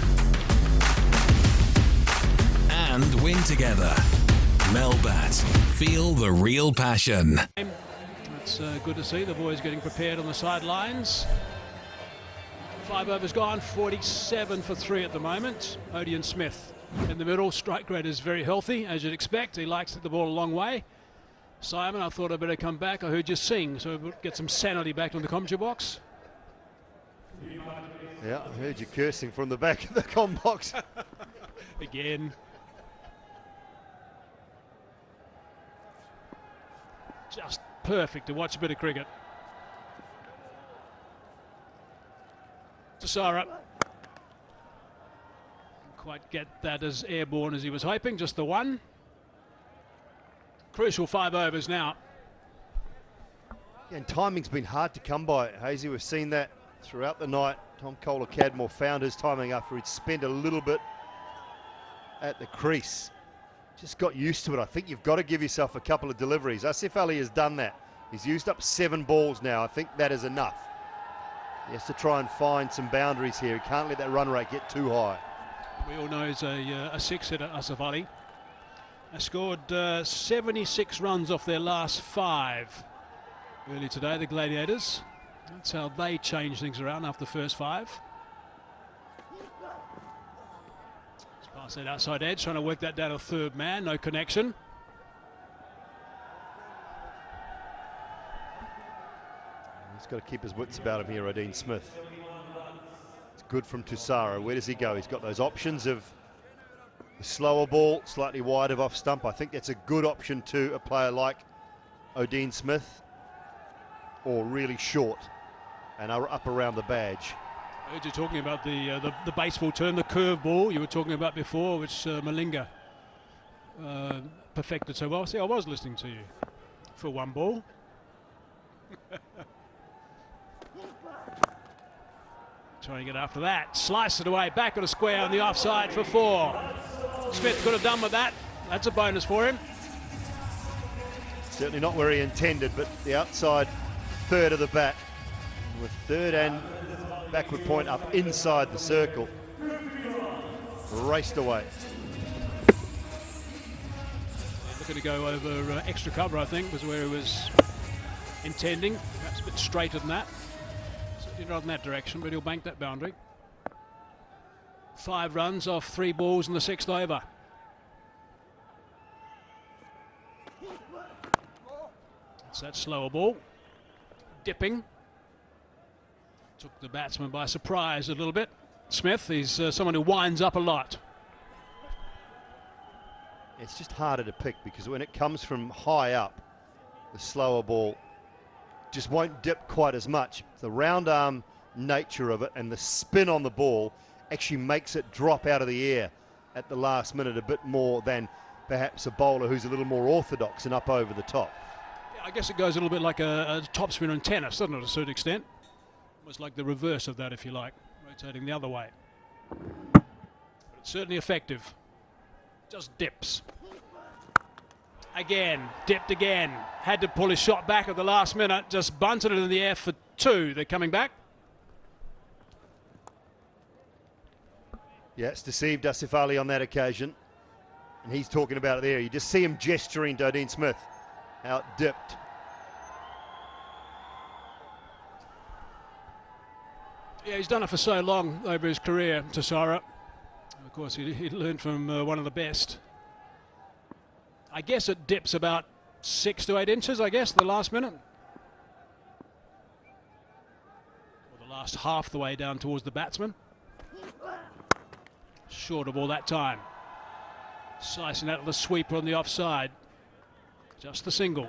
And win together. Melbat. Feel the real passion. It's good to see the boys getting prepared on the sidelines. 5 overs gone, 47 for 3 at the moment. Odean Smith in the middle. Strike rate is very healthy, as you'd expect. He likes to hit the ball a long way. Simon, I thought I'd better come back. I heard you sing, so we'll get some sanity back in the commentary box. Yeah, I heard you cursing from the back of the comm box. Again. Just perfect to watch a bit of cricket. To Sarah. quite get that as airborne as he was hoping, just the one. Crucial 5 overs now. Yeah, and timing's been hard to come by, Hazy. We've seen that throughout the night. Tom Kohler-Cadmore found his timing after he'd spent a little bit at the crease. Just got used to it. I think you've got to give yourself a couple of deliveries. Asif Ali has done that. He's used up 7 balls now. I think that is enough. He has to try and find some boundaries here. He can't let that run rate get too high. We all know he's a 6-hitter, Asif Ali. They scored 76 runs off their last 5 early today, the Gladiators. That's how they change things around after the first 5. Just pass that outside edge, trying to work that down to third man, no connection. He's got to keep his wits about him here, Odin Smith. It's good from Tussara. Where does he go? He's got those options of the slower ball, slightly wide of off stump. I think that's a good option to a player like Odin Smith, or really short and up around the badge. I heard you talking about the baseball term, the curve ball you were talking about before, which Malinga perfected so well. See, I was listening to you for 1 ball. Trying to get after that. Slice it away, back of the square on the offside for 4. Smith could have done with that. That's a bonus for him. Certainly not where he intended, but the outside third of the bat, with third and backward point up inside the circle, raced away. Looking to go over extra cover, I think, was where he was intending. Perhaps a bit straighter than that. Certainly not in that direction, but he'll bank that boundary. 5 runs off 3 balls in the 6th over. It's that slower ball. Dipping. Took the batsman by surprise a little bit. Smith, he's someone who winds up a lot. It's just harder to pick because when it comes from high up, the slower ball just won't dip quite as much. The round arm nature of it and the spin on the ball actually makes it drop out of the air at the last minute a bit more than perhaps a bowler who's a little more orthodox and up over the top. Yeah, I guess it goes a little bit like a topspin in tennis, doesn't it, to a certain extent? Almost like the reverse of that, if you like, rotating the other way. But it's certainly effective. Just dips. Again, dipped again. Had to pull his shot back at the last minute, just bunted it in the air for 2. They're coming back. Yeah, it's deceived Asif Ali on that occasion. And he's talking about it there. You just see him gesturing to Odin Smith. Out dipped. Yeah, he's done it for so long over his career, Tussara. Of course, he learned from one of the best. I guess it dips about 6 to 8 inches, I guess, the last minute. Or the last half the way down towards the batsman. Short of all that time. Slicing out of the sweeper on the offside. Just the single.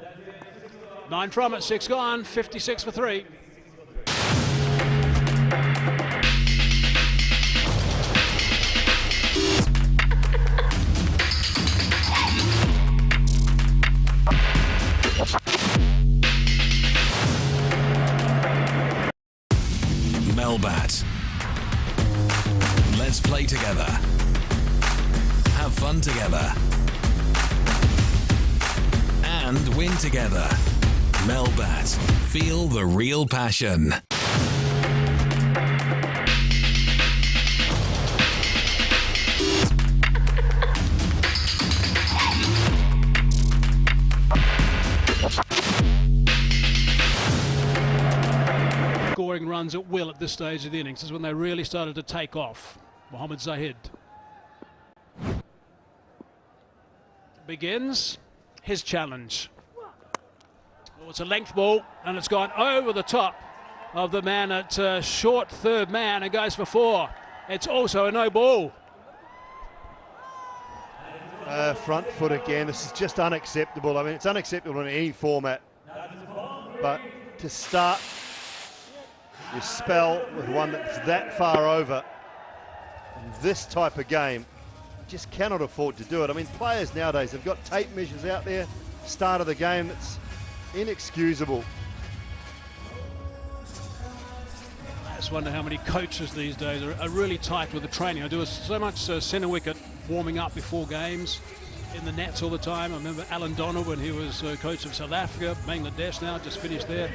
9 from it, 6 gone, 56 for 3. Melbat. Let's play together. Have fun together. And win together. Melbat. Feel the real passion. Scoring runs at will at this stage of the innings. This is when they really started to take off. Mohammad Zahid begins his challenge. Oh, it's a length ball and it's gone over the top of the man at short third man and goes for 4. It's also a no ball. Front foot again. This is just unacceptable. I mean, it's unacceptable in any format. But to start your spell with one that's that far over In this type of game, just cannot afford to do it. I mean, players nowadays have got tape measures out there, start of the game, it's inexcusable. I just wonder how many coaches these days are really tight with the training. I do so much centre wicket warming up before games, in the nets all the time. I remember Alan Donald when he was coach of South Africa, Bangladesh now, just finished there.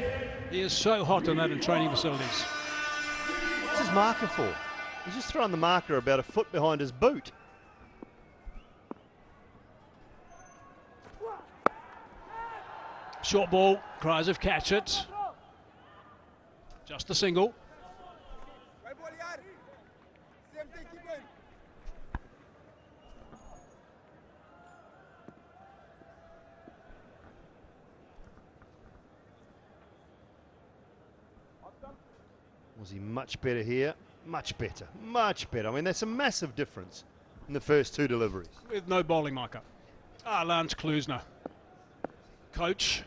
He is so hot on that in training facilities. What's his marker for? He's just thrown the marker about a foot behind his boot. Short ball, cries of catch it. Just a single. Was he much better here? Much better, much better. I mean, there's a massive difference in the first two deliveries. With no bowling marker. Lance Klusner, coach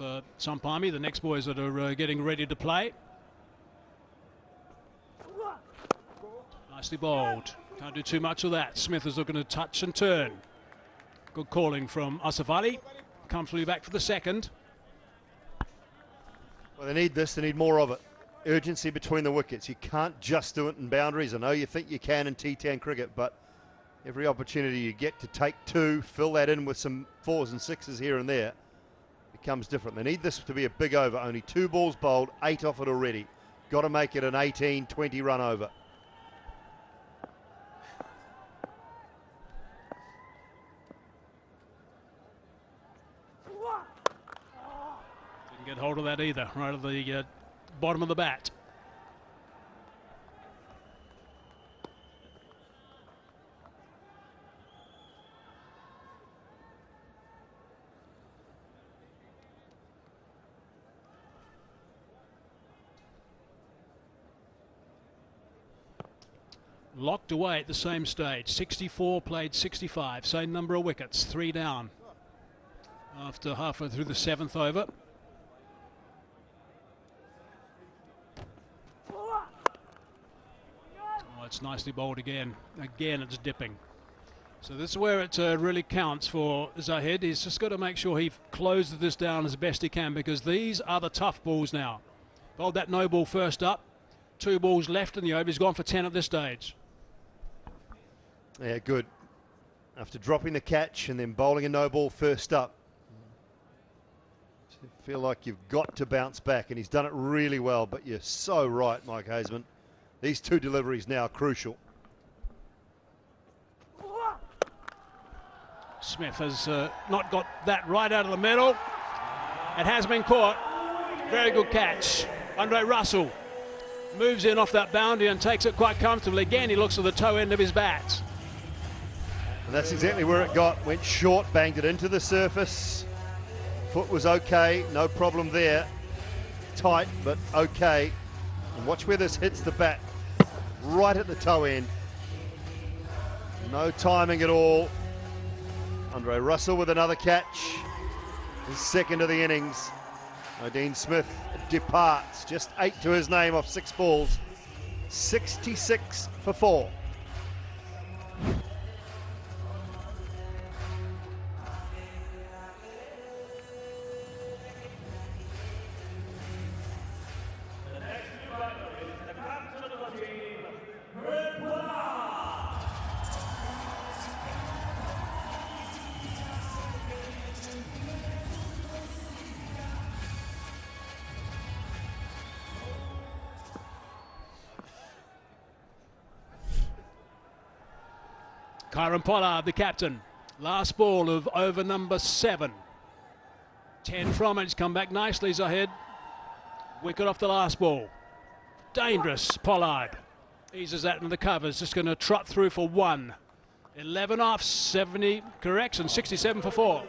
of Sampami, the next boys that are getting ready to play. Nicely bowled. Can't do too much of that. Smith is looking to touch and turn. Good calling from Asif Ali. Comfortably back for the second. Well, they need this, they need more of it. Urgency between the wickets. You can't just do it in boundaries. I know you think you can in T10 cricket, but every opportunity you get to take two, fill that in with some 4s and 6s here and there, becomes different. They need this to be a big over. Only 2 balls bowled, 8 off it already. Got to make it an 18, 20 run over. Didn't get hold of that either, right at the bottom of the bat. Locked away at the same stage. 64 played 65, same number of wickets, 3 down after halfway through the 7th over. Oh, it's nicely bowled again. Again, it's dipping. So this is where it really counts for Zahid. He's just got to make sure he closes this down as best he can, because these are the tough balls now. Bowled that no ball first up. 2 balls left in the over. He's gone for 10 at this stage. Yeah, good. After dropping the catch and then bowling a no ball first up, you feel like you've got to bounce back, and he's done it really well. But you're so right, Mike Hazeman. These 2 deliveries now are crucial. Smith has not got that right out of the middle. It has been caught. Very good catch. Andre Russell moves in off that boundary and takes it quite comfortably. Again, he looks at the toe end of his bat. And that's exactly where it got. Went short, banged it into the surface. Foot was okay, no problem there. Tight, but okay. And watch where this hits the bat. Right at the toe end. No timing at all. Andre Russell with another catch. His second of the innings. Dean Smith departs. Just 8 to his name off 6 balls. 66 for 4. Kyron Pollard, the captain. Last ball of over number 7. 10 from it. He's come back nicely, Zahid. Wicket off the last ball. Dangerous, Pollard. Eases that in the covers. Just going to trot through for 1. 11 off, 70 correction, 67 for 4.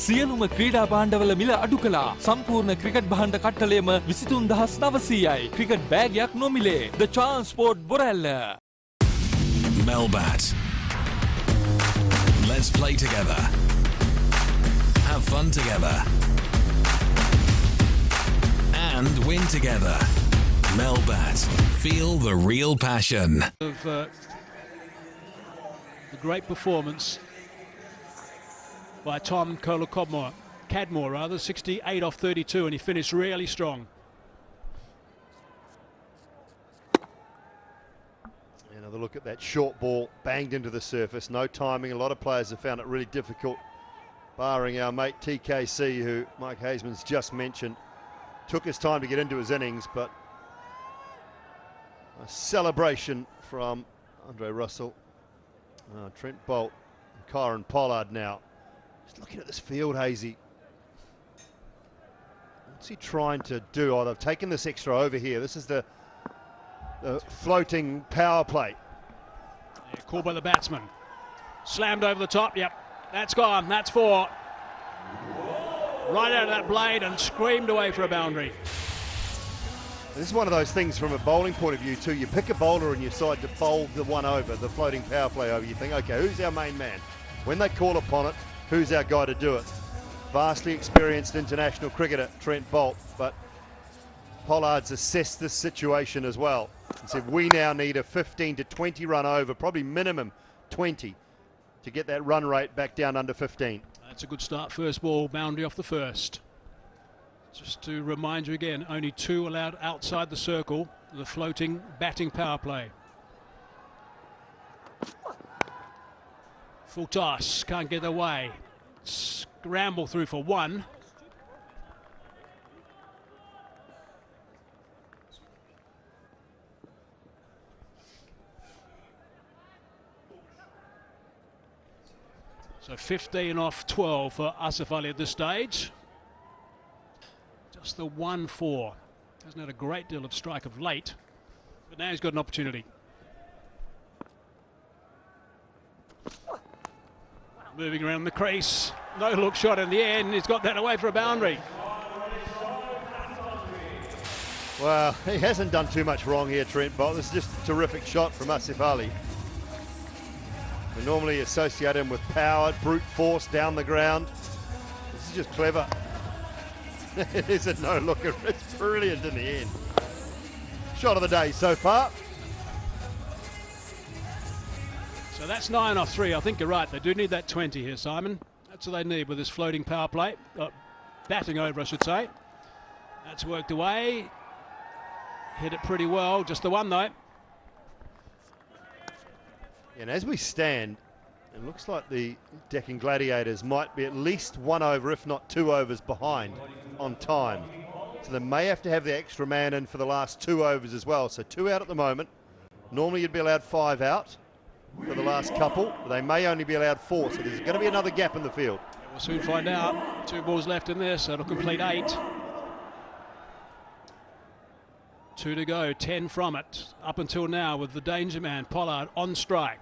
සියලුම ක්‍රීඩා භාණ්ඩවල මිල අඩු කළා. සම්පූර්ණ cricket භාණ්ඩ කට්ටලයම 23900යි. Cricket බෑගයක් නොමිලේ. The Transport Borella. Melbat. Let's play together. Have fun together. And win together. Melbat. Feel the real passion. Of the great performance by Tom Cadmore rather, 68 off 32, and he finished really strong. Another look at that short ball banged into the surface. No timing. A lot of players have found it really difficult, barring our mate TKC, who Mike Hazeman's just mentioned. Took his time to get into his innings, but a celebration from Andre Russell. Trent Bolt and Kyron Pollard now. Just looking at this field, Hazy. What's he trying to do? Oh, they've taken this extra over here. This is the floating power play. Yeah, called by the batsman. Slammed over the top. Yep, that's gone. That's 4. Right out of that blade and screamed away for a boundary. This is one of those things from a bowling point of view too. You pick a bowler and you decide to bowl the one over, the floating power play over. You think, okay, who's our main man? When they call upon it, who's our guy to do it? Vastly experienced international cricketer, Trent Bolt, but Pollard's assessed this situation as well and said we now need a 15 to 20 run over, probably minimum 20, to get that run rate back down under 15. That's a good start. First ball, boundary off the first. Just to remind you again, only 2 allowed outside the circle, the floating batting power play. Full toss, can't get away. Scramble through for 1. So 15 off 12 for Asif Ali at this stage. Just the 1-4. Hasn't had a great deal of strike of late, but now he's got an opportunity. Moving around the crease. No look shot in the end. He's got that away for a boundary. Well, he hasn't done too much wrong here, Trent Bolt. This is just a terrific shot from Asif Ali. We normally associate him with power, brute force down the ground. This is just clever. It is a no-looker. It's brilliant in the end. Shot of the day so far. So that's 9 off 3. I think you're right. They do need that 20 here, Simon. That's what they need with this floating power play. Batting over, I should say. That's worked away. Hit it pretty well. Just the one, though. And as we stand, it looks like the Deccan Gladiators might be at least 1 over, if not 2 overs behind on time. So they may have to have the extra man in for the last 2 overs as well. So 2 out at the moment. Normally you'd be allowed 5 out for the last couple. They may only be allowed 4, so there's going to be another gap in the field. We'll soon find out. 2 balls left in this, so it'll complete 8. 2 to go, 10 from it. Up until now with the danger man, Pollard, on strike.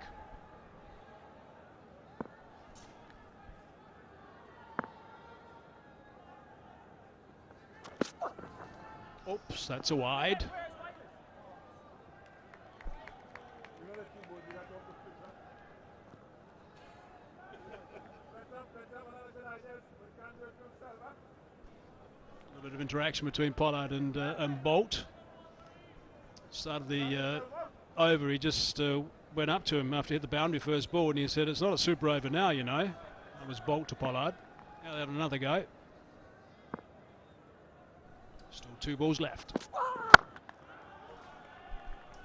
Oops, that's a wide. A bit of interaction between Pollard and Bolt. Started the over, he just went up to him after he hit the boundary first ball and he said, it's not a super over now, you know. That was Bolt to Pollard. Now they have another go. Still 2 balls left.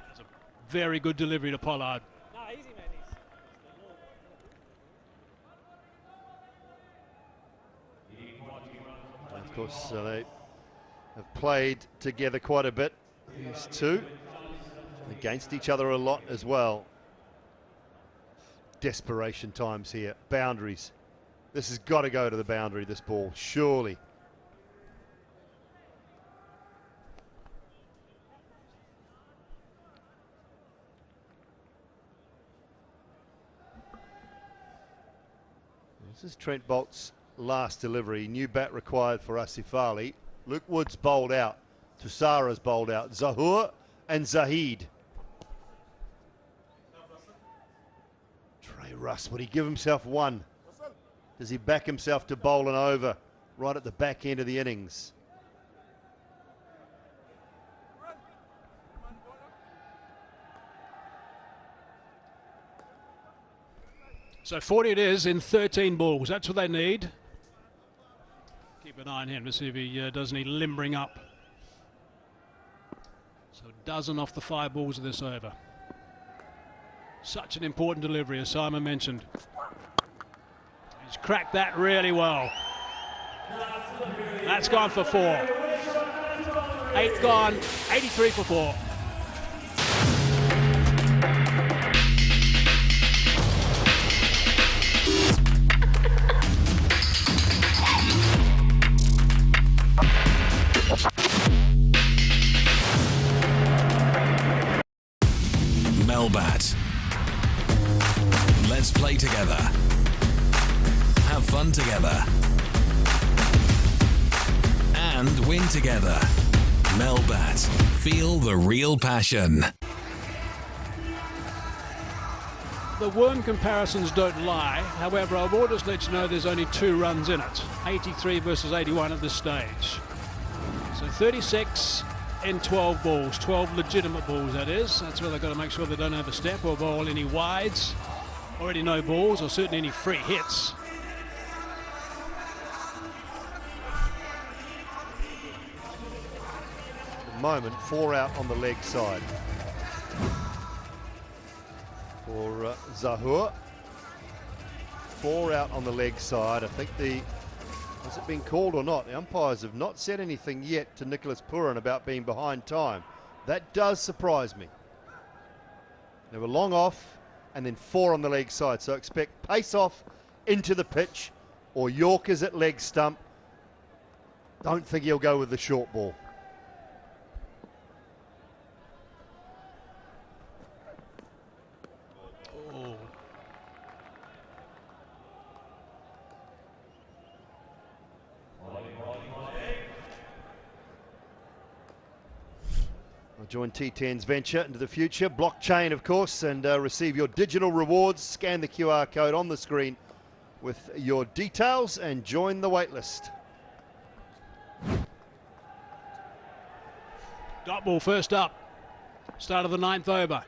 That's a very good delivery to Pollard. Of course, they have played together quite a bit, these two, against each other a lot as well. Desperation times here, boundaries. This has got to go to the boundary, this ball, surely. This is Trent Bolt's last delivery. New bat required for Asif Ali. Luke Woods bowled out. Tusara's bowled out. Zahoor and Zahid. Trey Russ, would he give himself one? Does he back himself to bowl an over right at the back end of the innings? So 40 it is in 13 balls. That's what they need. Keep an eye on him to see if he does any limbering up. So a dozen off the 5 balls of this over. Such an important delivery, as Simon mentioned. He's cracked that really well. That's gone for 4. 8 gone, 83 for 4. Melbat. Let's play together. Have fun together. And win together. Melbat. Feel the real passion. The worm comparisons don't lie. However, I will just let you know there's only 2 runs in it. 83 versus 81 at this stage. So 36 in 12 balls. 12 legitimate balls, that is. That's where they've got to make sure they don't overstep or bowl any wides. Already no balls, or certainly any free hits. At the moment, 4 out on the leg side for Zahoor. 4 out on the leg side. I think has it been called or not? The umpires have not said anything yet to Nicholas Puran about being behind time. That does surprise me. They were long off and then 4 on the leg side. So expect pace off into the pitch or Yorkers at leg stump. Don't think he'll go with the short ball. Join T10's venture into the future. Blockchain, of course, and receive your digital rewards. Scan the QR code on the screen with your details and join the waitlist. Dot ball first up. Start of the 9th over.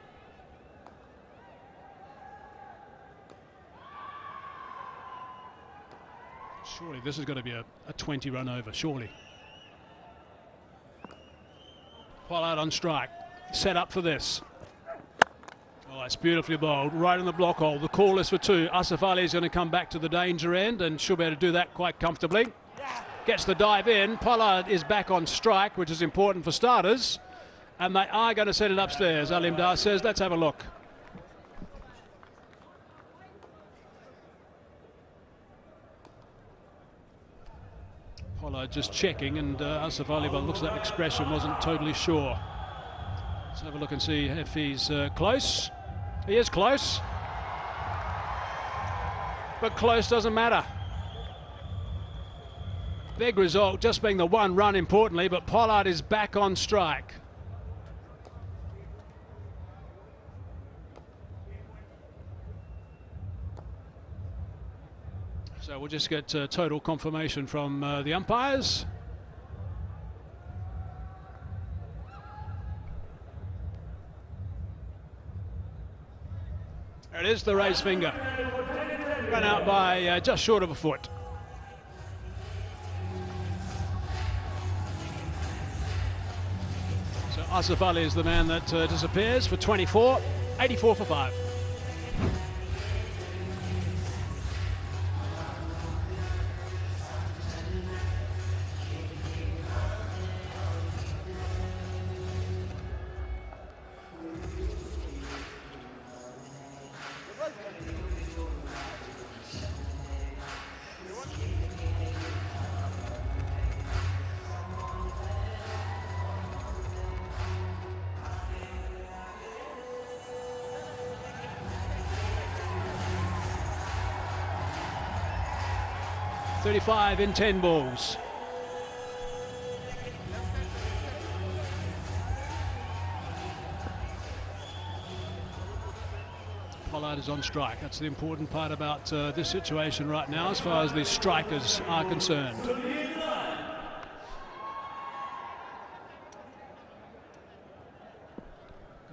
Surely this is going to be a 20-run over, surely. Pollard on strike, set up for this. Oh, that's beautifully bowled, right in the block hole. The call is for 2. Asif Ali is going to come back to the danger end and should be able to do that quite comfortably. Gets the dive in. Pollard is back on strike, which is important for starters. And they are going to set it upstairs, Alim Dar says. Let's have a look. Pollard just checking, and Asif Ali, by the looks of that expression, wasn't totally sure. Let's have a look and see if he's close. He is close. But close doesn't matter. Big result, just being the 1 run importantly, but Pollard is back on strike. So we'll just get total confirmation from the umpires. There it is, the raised finger. Run out by just short of a foot. So Asif Ali is the man that disappears for 24, 84 for 5. 35 in 10 balls. Pollard is on strike. That's the important part about this situation right now as far as the strikers are concerned. Going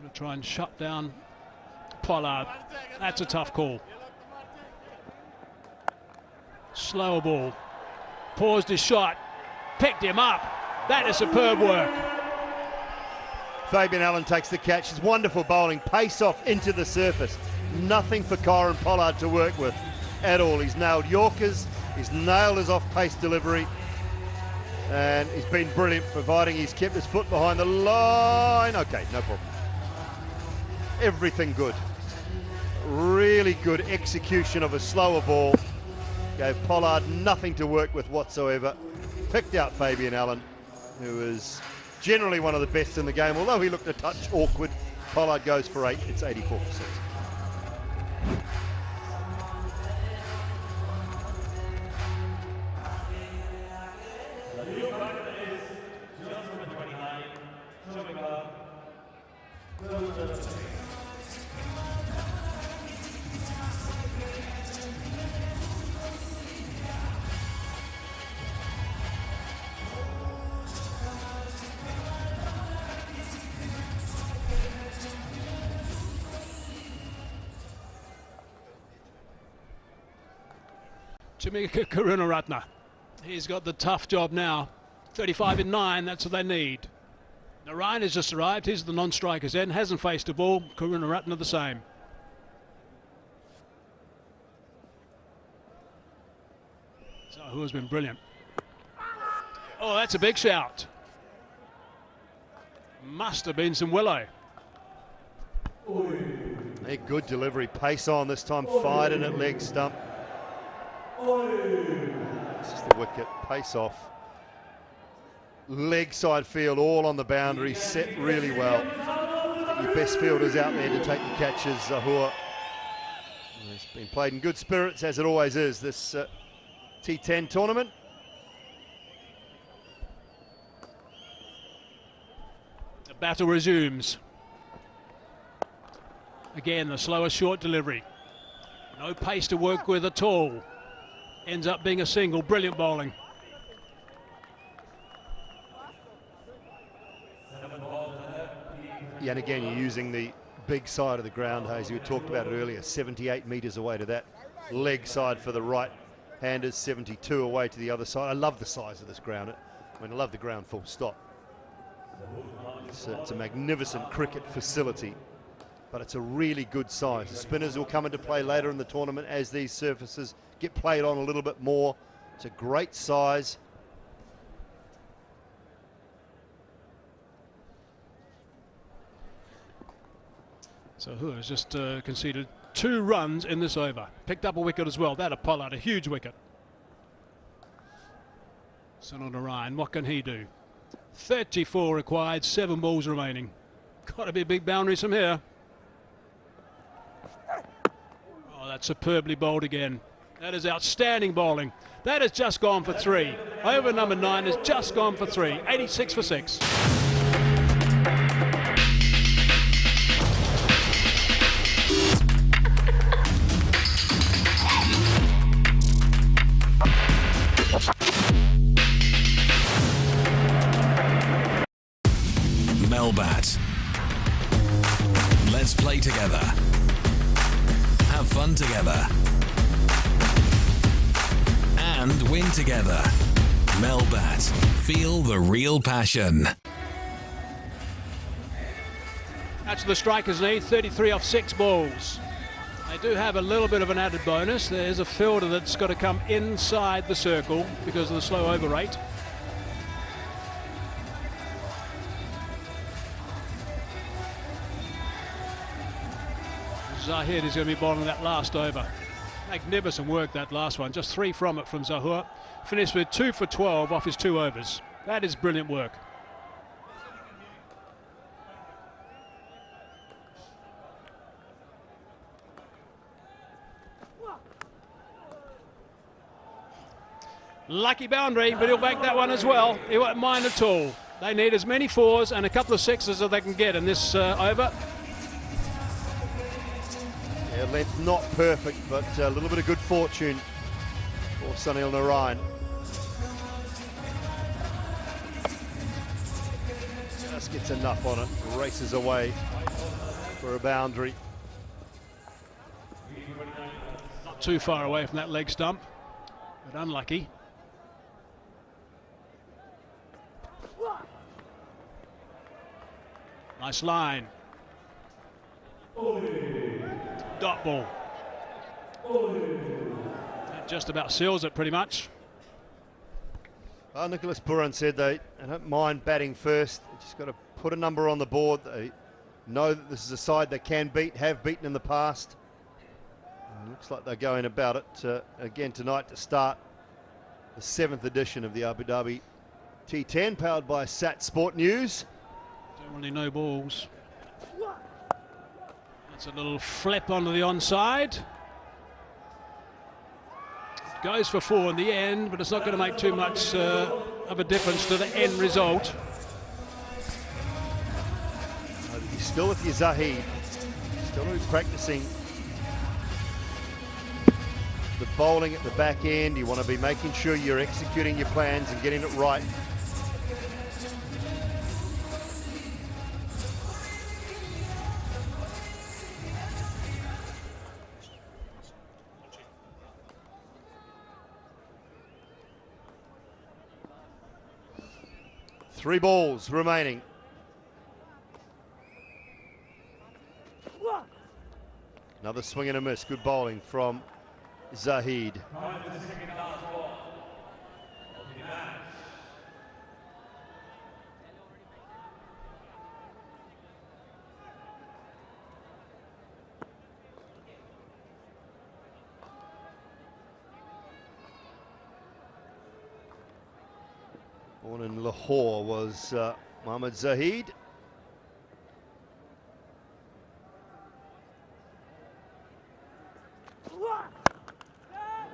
to try and shut down Pollard. That's a tough call. Slower ball. Paused his shot. Picked him up. That is superb work. Fabian Allen takes the catch. It's wonderful bowling. Pace off into the surface. Nothing for Kyron Pollard to work with at all. He's nailed Yorkers. He's nailed his off-pace delivery. And he's been brilliant, providing he's kept his foot behind the line. Okay, no problem. Everything good. Really good execution of a slower ball. Gave Pollard nothing to work with whatsoever. Picked out Fabian Allen, who is generally one of the best in the game. Although he looked a touch awkward, Pollard goes for 8. It's 84%. Jamika Karunaratne. He's got the tough job now. 35 in 9, that's what they need. Narayan has just arrived. He's the non-striker's end. Hasn't faced a ball. Karunaratne the same. So who has been brilliant? Oh, that's a big shout. Must have been some willow. A good delivery. Pace on this time. Fired in at leg stump. This is the wicket. Pace off. Leg side field all on the boundary. Set really well. Your best fielders out there to take the catches. Zahur. It's been played in good spirits, as it always is, this T10 tournament. The battle resumes. Again, the slower short delivery. No pace to work with at all. Ends up being a single. Brilliant bowling. Yeah, and again, you're using the big side of the ground, Hazy. We talked about it earlier. 78 metres away to that leg side for the right-handers, 72 away to the other side. I love the size of this ground. I mean, I love the ground full stop. It's a magnificent cricket facility, but it's a really good size. The spinners will come into play later in the tournament as these surfaces get played on a little bit more. It's a great size. So who has just conceded 2 runs in this over. Picked up a wicket as well. That a Pollard, a huge wicket. Sunil Narayan, what can he do? 34 required, 7 balls remaining. Got to be big boundaries from here. Oh, that's superbly bowled again. That is outstanding bowling. That has just gone for 3. Over number 9 has just gone for 3. 86 for 6. Melbat. Let's play together. Have fun together. And win together. Melbat. Feel the real passion. That's what the strikers need. 33 off 6 balls. They do have a little bit of an added bonus. There's a fielder that's got to come inside the circle because of the slow over rate. Zahid is going to be bowling that last over. Magnificent work, that last one. Just 3 from it from Zahur. Finished with 2 for 12 off his 2 overs. That is brilliant work. Lucky boundary, but he'll make that one as well. He won't mind at all. They need as many fours and a couple of sixes as they can get in this over. Yeah, length not perfect, but a little bit of good fortune for Sunil Narayan. Just gets enough on it, races away for a boundary. Not too far away from that leg stump, but unlucky. Nice line. Dot ball. That just about seals it pretty much. Well, Nicholas Puran said they don't mind batting first. They just got to put a number on the board. They know that this is a side they can beat, have beaten in the past. And looks like they're going about it again tonight to start the 7th edition of the Abu Dhabi T10, powered by Sat Sport News. Generally no balls. That's a little flip onto the onside. Goes for 4 in the end, but it's not going to make too much of a difference to the end result. You're still with your Zahid. Still practicing the bowling at the back end. You want to be making sure you're executing your plans and getting it right. Three balls remaining. Another swing and a miss. Good bowling from Zahid. Born in Lahore was Mohammad Zahid.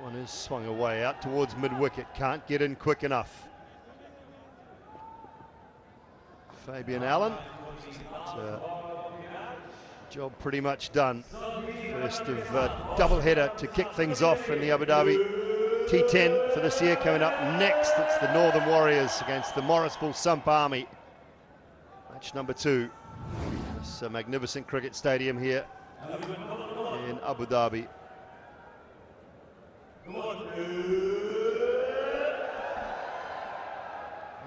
One is swung away out towards mid-wicket. Can't get in quick enough. Fabian Allen. Job pretty much done. First of double-header to kick things off in the Abu Dhabi T10 for this year. Coming up next, it's the Northern Warriors against the Morrisville Sump Army. Match number 2. This magnificent cricket stadium here in Abu Dhabi.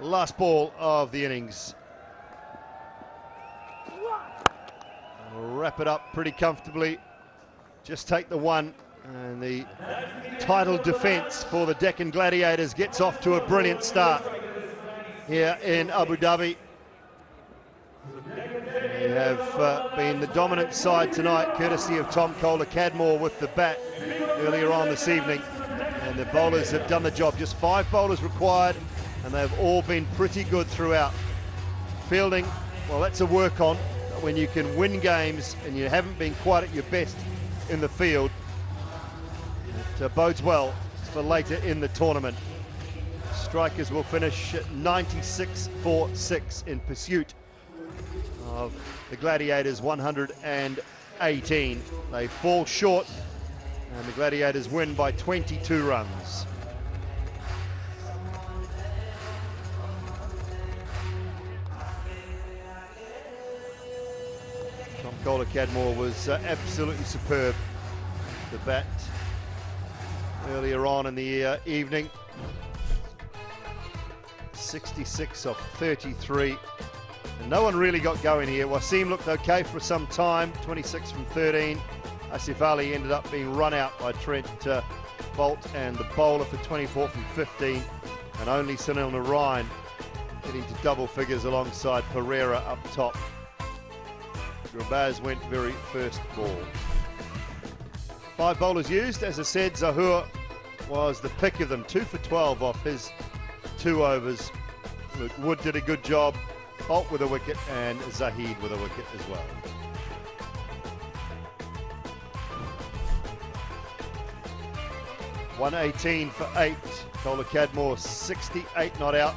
Last ball of the innings. We'll wrap it up pretty comfortably. Just take the one, and the title defence for the Deccan Gladiators gets off to a brilliant start here in Abu Dhabi. They have been the dominant side tonight, courtesy of Tom Kohler-Cadmore with the bat earlier on this evening. And the bowlers have done the job. Just 5 bowlers required, and they've all been pretty good throughout. Fielding, well, that's a work on. When you can win games and you haven't been quite at your best in the field, it bodes well for later in the tournament. Strikers will finish at 96 for 6 in pursuit of the Gladiators' 118. They fall short, and the Gladiators win by 22 runs. Tom Kohler-Cadmore was absolutely superb. The bat earlier on in the evening. 66 off 33. And no one really got going here. Wasim looked okay for some time, 26 from 13. Asif Ali ended up being run out by Trent Bolt and the bowler for 24 from 15. And only Sunil Narayan getting to double figures alongside Pereira up top. Grabaz went very first ball. 5 bowlers used. As I said, Zahur was the pick of them. 2 for 12 off his 2 overs. Luke Wood did a good job. Bolt with a wicket and Zahid with a wicket as well. 118 for 8. Cola Cadmore 68 not out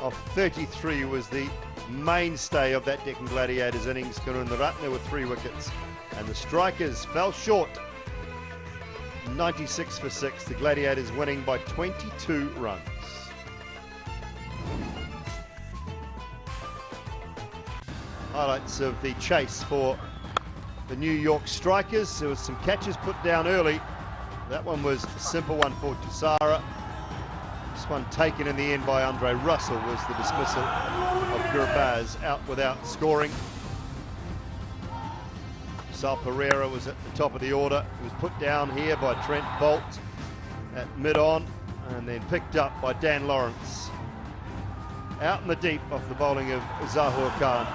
of 33 was the mainstay of that Deccan Gladiators innings. Karunaratne with 3 wickets. And the strikers fell short. 96 for 6. The Gladiators winning by 22 runs. Highlights of the chase for the New York Strikers. There was some catches put down early. That one was a simple one for Tussara. This one taken in the end by Andre Russell was the dismissal of Gurbaz, out without scoring. Sal Pereira was at the top of the order. He was put down here by Trent Bolt at mid-on and then picked up by Dan Lawrence. Out in the deep off the bowling of Zahur Khan.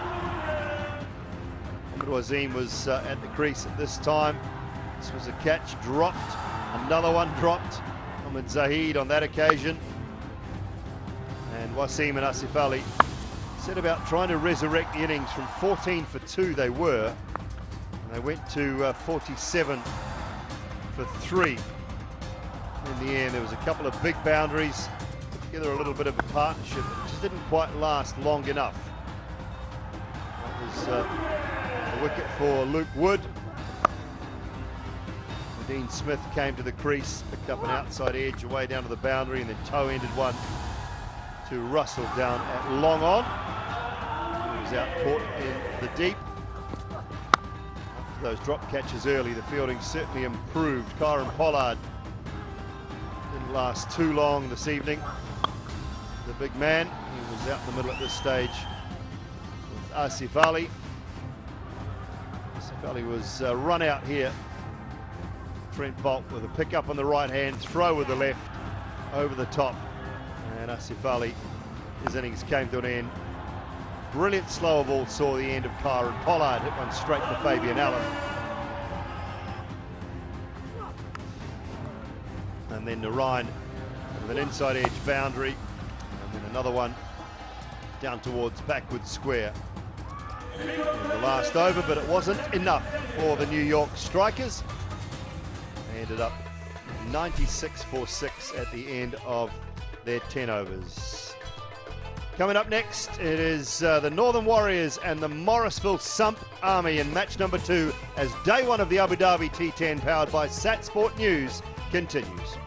Ahmed Wazim was at the crease at this time. This was a catch dropped. Another one dropped. Ahmed Zahid on that occasion. And Wasim and Asif Ali set about trying to resurrect the innings. From 14 for 2 they were. And they went to 47 for 3. In the end, there was a couple of big boundaries. Put together a little bit of a partnership. It just didn't quite last long enough. That was a wicket for Luke Wood. Dean Smith came to the crease, picked up an outside edge away down to the boundary, and then toe-ended one to Russell down at long on. He was out caught in the deep. After those drop catches early, the fielding certainly improved. Kyron Pollard didn't last too long this evening. The big man, he was out in the middle at this stage with Asif Ali. Asif Ali was run out here. Trent Bolt with a pick up on the right hand, throw with the left, over the top. And Asif Ali, his innings came to an end. Brilliant slower ball saw the end of Kyron Pollard, hit one straight for Fabian Allen. And then Narayan with an inside edge boundary. And then another one down towards backward square. And the last over, but it wasn't enough for the New York Strikers. They ended up 96 for 6 at the end of their 10 overs. Coming up next, it is the Northern Warriors and the Morrisville Sump Army in match number 2 as day 1 of the Abu Dhabi T10 powered by Sat Sport News continues.